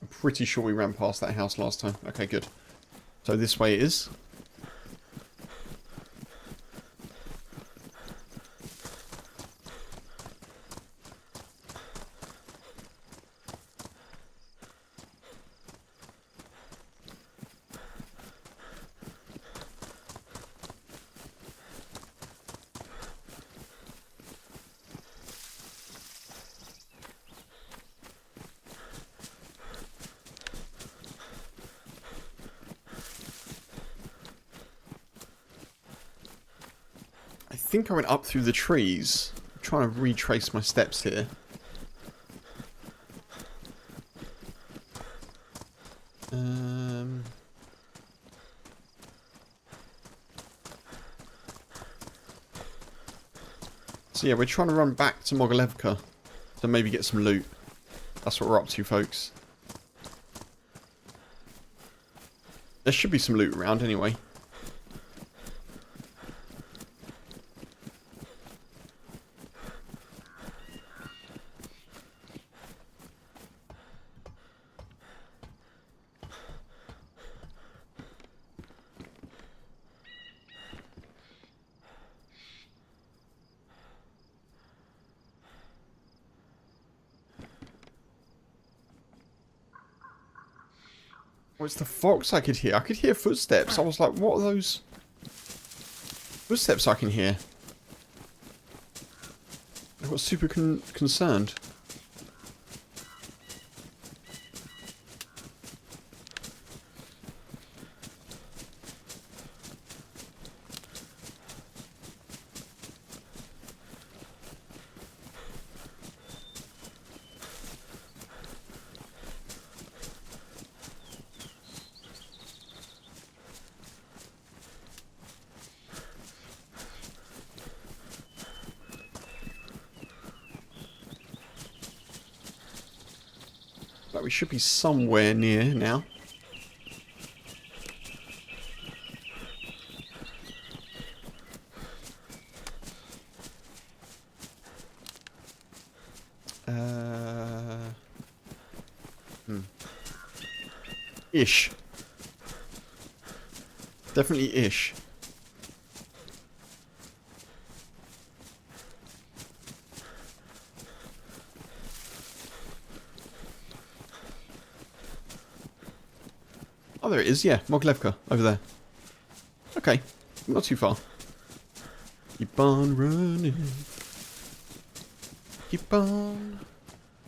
I'm pretty sure we ran past that house last time. Okay, good. So this way it is. I think I went up through the trees. I'm trying to retrace my steps here. So yeah, we're trying to run back to Mogilevka to maybe get some loot. That's what we're up to, folks. There should be some loot around anyway. Oh, it's the fox I could hear. I could hear footsteps. I was like, what are those footsteps I can hear? I got super concerned. But we should be somewhere near now. Ish. Definitely ish. Oh, there it is, yeah. Mogilevka, over there. Okay, not too far. Keep on running. Keep on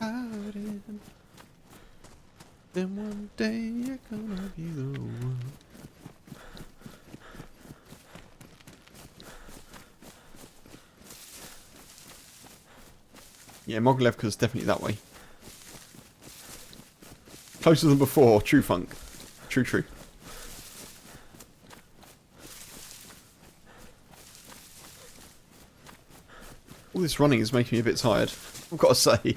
hiding. Then one day you're gonna be the one. Yeah, Mogilevka's definitely that way. Closer than before, true funk. True, true. All this running is making me a bit tired, I've got to say.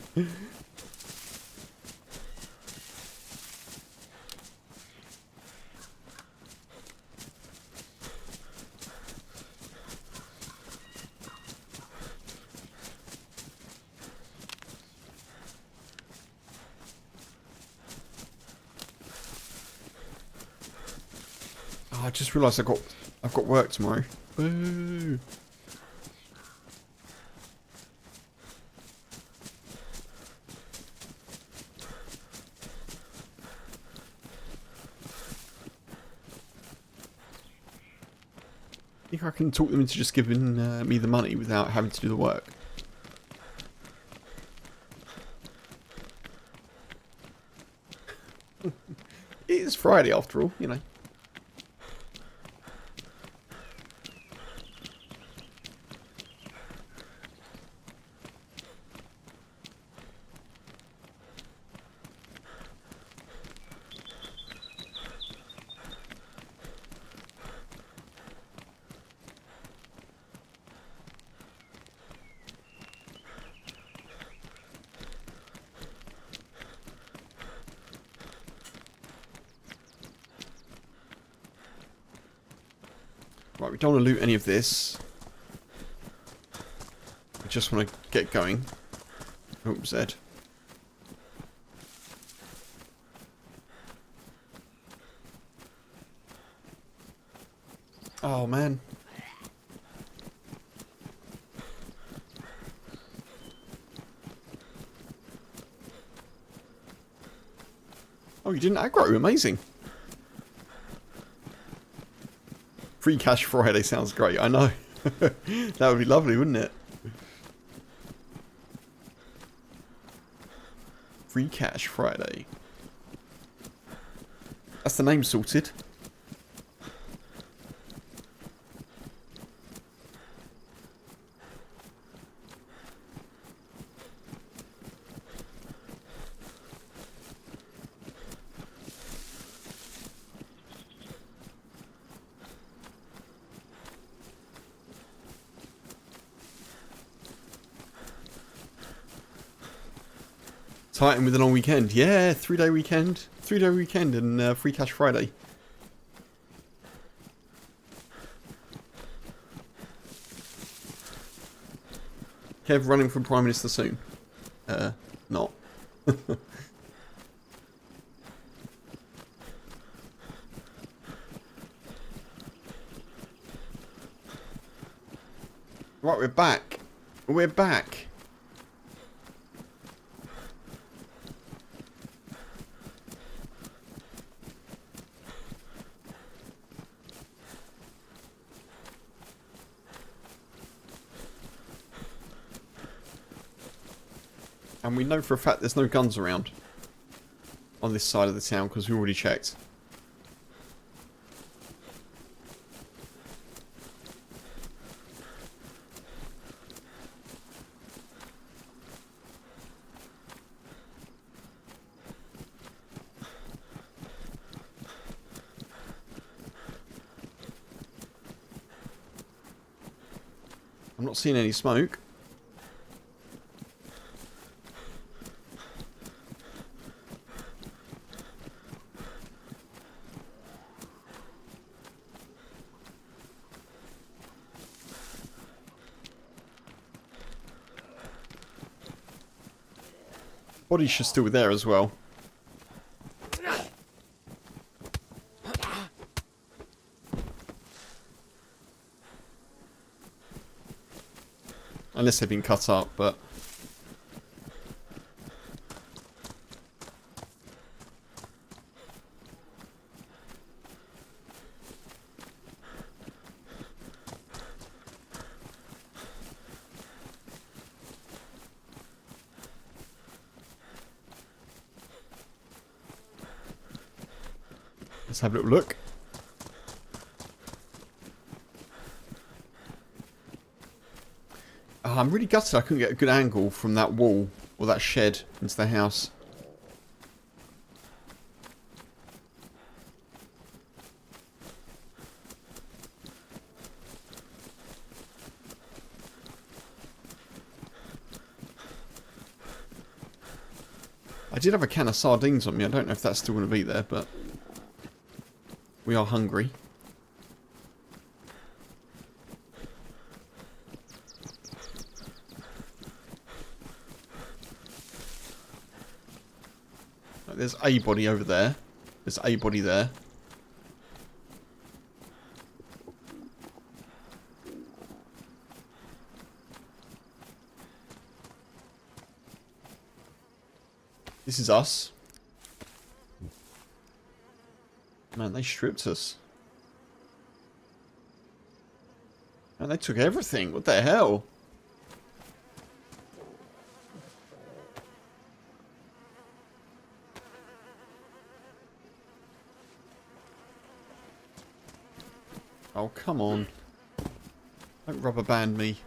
Oh, I just realised I've got work tomorrow. Boo. I think I can talk them into just giving me the money without having to do the work. It is Friday after all, you know. Right, we don't want to loot any of this. I just want to get going. Oh, Zed. Oh, man. Oh, you didn't aggro. Amazing. Free Cash Friday sounds great. I know. That would be lovely, wouldn't it? Free Cash Friday. That's the name sorted. Titan with a long weekend. Yeah, 3-day weekend. 3-day weekend and Free Cash Friday. Kev running for Prime Minister soon. Not. Right, we're back. We're back. And we know for a fact there's no guns around on this side of the town because we already checked. I'm not seeing any smoke. Bodies should still be there as well. Unless they've been cut up, but... Let's have a little look. Oh, I'm really gutted I couldn't get a good angle from that wall or that shed into the house. I did have a can of sardines on me. I don't know if that's still going to be there, but we are hungry. There's a body over there. There's a body there. This is us. Man, they stripped us. Man, they took everything. What the hell? Oh, come on. Don't rubber band me.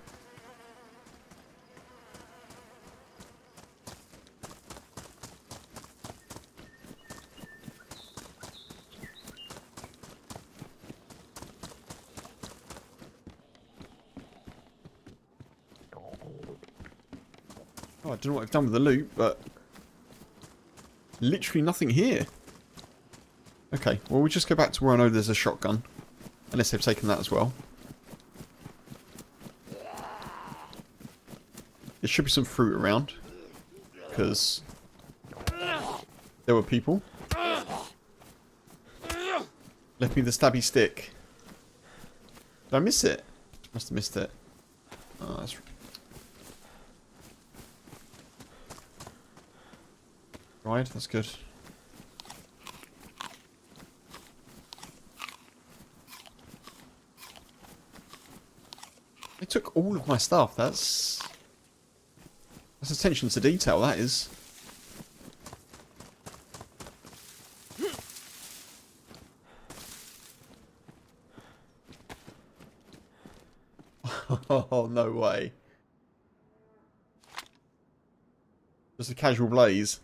Oh, I don't know what I've done with the loot, but literally nothing here. Okay, well, we'll just go back to where I know there's a shotgun. Unless they've taken that as well. There should be some fruit around. Because there were people. Left me the stabby stick. Did I miss it? Must have missed it. Oh, that's... Right, that's good. They took all of my stuff. That's attention to detail, that is. Oh, no way. Just a casual blaze.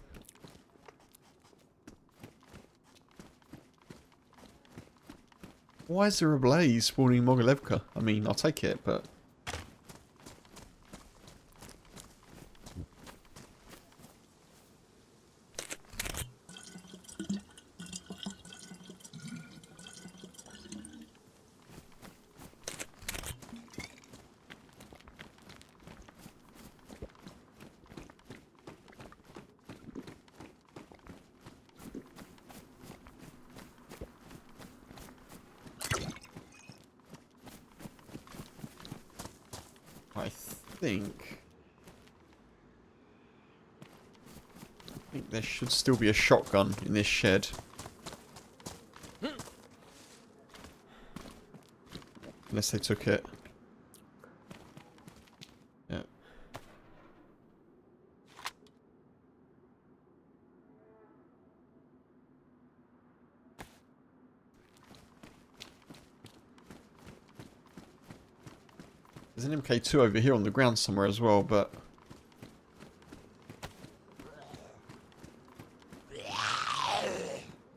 Why is there a blaze spawning in Mogilevka? I mean, I'll take it, but... I think there should still be a shotgun in this shed. Unless they took it. Yeah. There's an MK2 over here on the ground somewhere as well, but...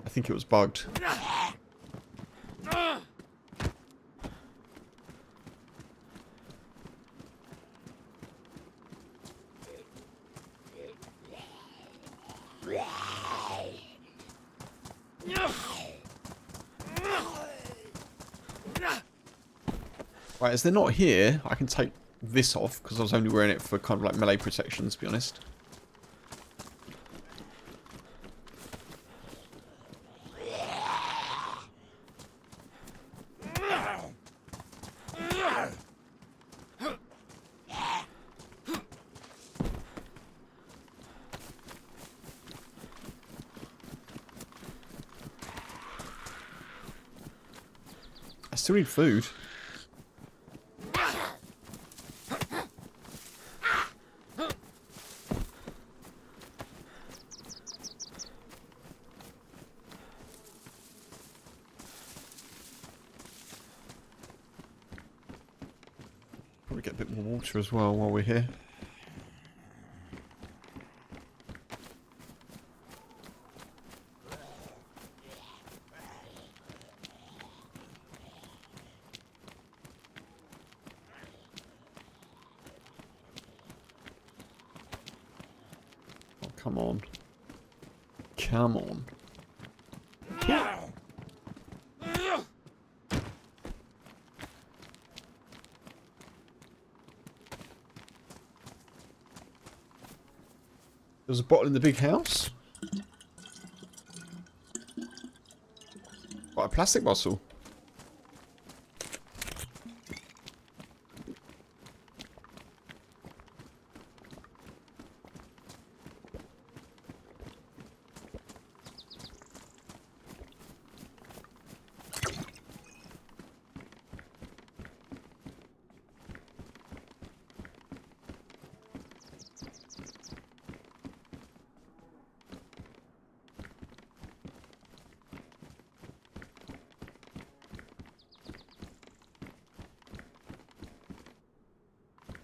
I think it was bugged. Right, as they're not here, I can take this off, because I was only wearing it for kind of like melee protection, to be honest. I still need food. Probably get a bit more water as well while we're here. Oh, come on. Come on. There's a bottle in the big house. What, a plastic bottle?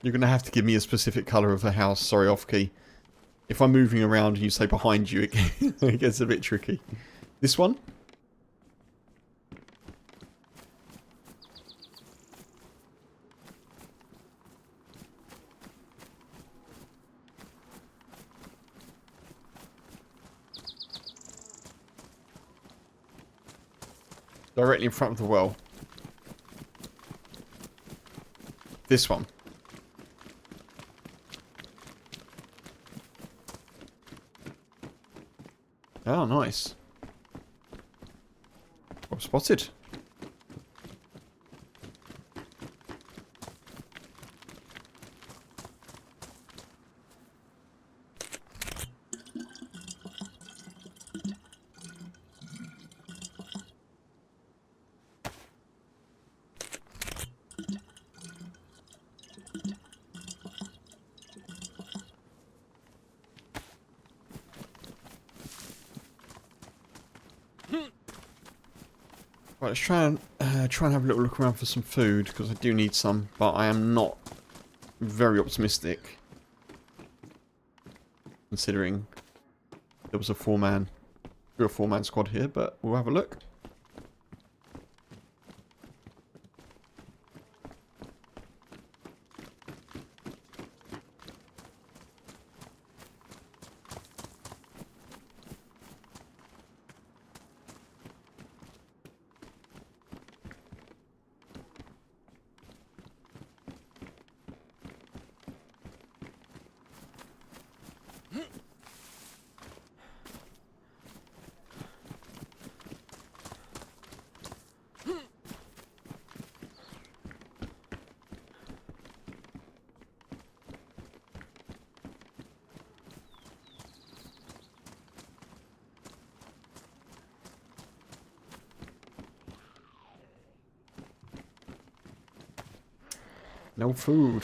You're going to have to give me a specific colour of the house. Sorry, off-key. If I'm moving around and you say behind you, it gets a bit tricky. This one? Directly in front of the well. This one. Oh, nice. Well spotted. Right, let's try and have a little look around for some food, because I do need some, but I am not very optimistic, considering there was a 3 or 4-man squad here, but we'll have a look. No food.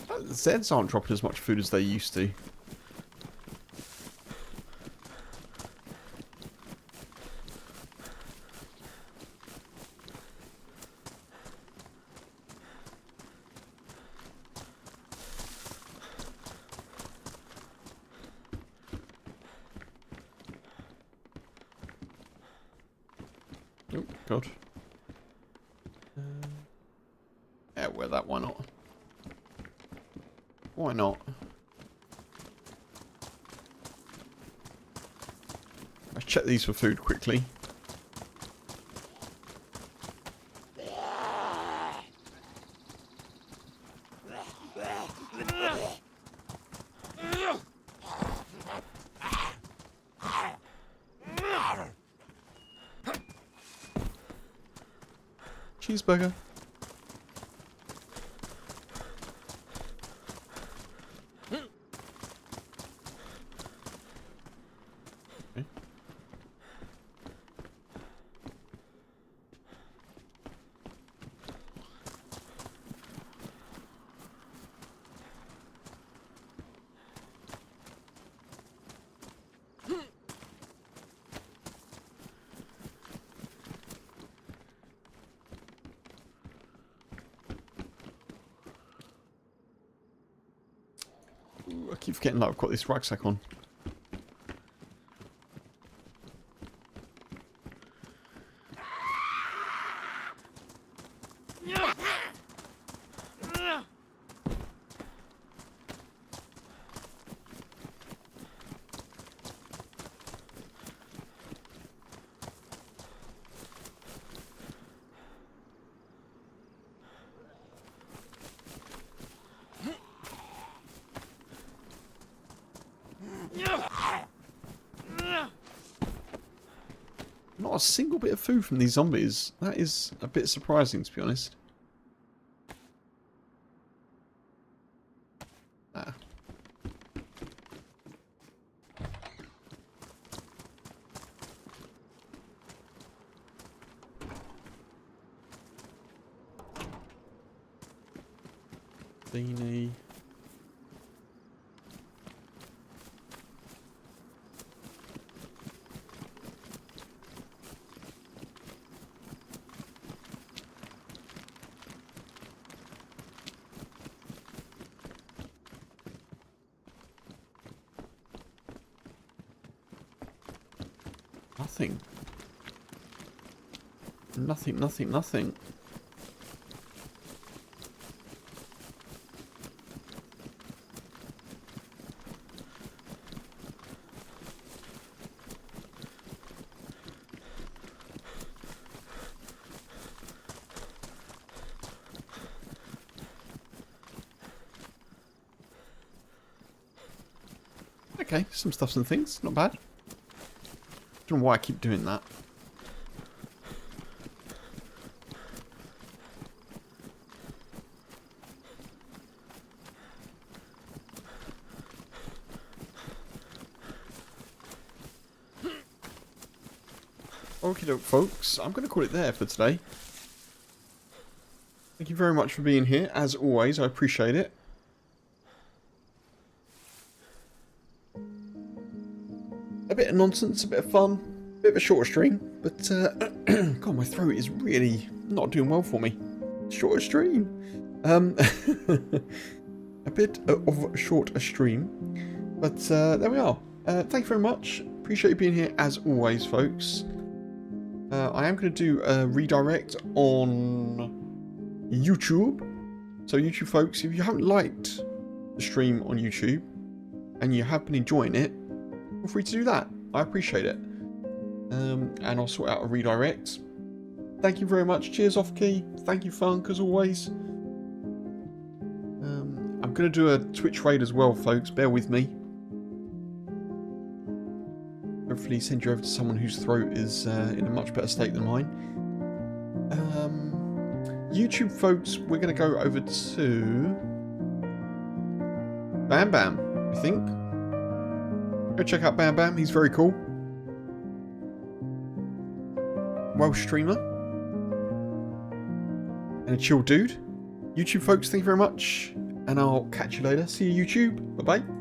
The Zeds aren't dropping as much food as they used to. Oh, God. Yeah, wear that, why not? Why not? Let's check these for food quickly. Cheeseburger. Okay. Ooh, I keep forgetting that I've got this rucksack on. Not a single bit of food from these zombies. That is a bit surprising, to be honest. Ah. Beanie. Nothing. Nothing, nothing, nothing. Okay, some stuffs and things. Not bad. Don't know why I keep doing that. Okie doke, folks. I'm going to call it there for today. Thank you very much for being here. As always, I appreciate it. A bit of nonsense, a bit of fun, a bit of a shorter stream, but God, my throat is really not doing well for me. Shorter stream. A bit of a shorter stream, but there we are. Thank you very much. Appreciate you being here as always, folks. I am going to do a redirect on YouTube. So YouTube folks, if you haven't liked the stream on YouTube and you have been enjoying it, feel free to do that. I appreciate it. And I'll sort out a redirect. Thank you very much. Cheers, Off-Key. Thank you, Funk, as always. I'm going to do a Twitch raid as well, folks. Bear with me. Hopefully send you over to someone whose throat is in a much better state than mine. YouTube, folks, we're going to go over to Bam Bam, I think. Go check out Bam Bam, he's very cool. Welsh streamer. And a chill dude. YouTube folks, thank you very much. And I'll catch you later. See you YouTube. Bye bye.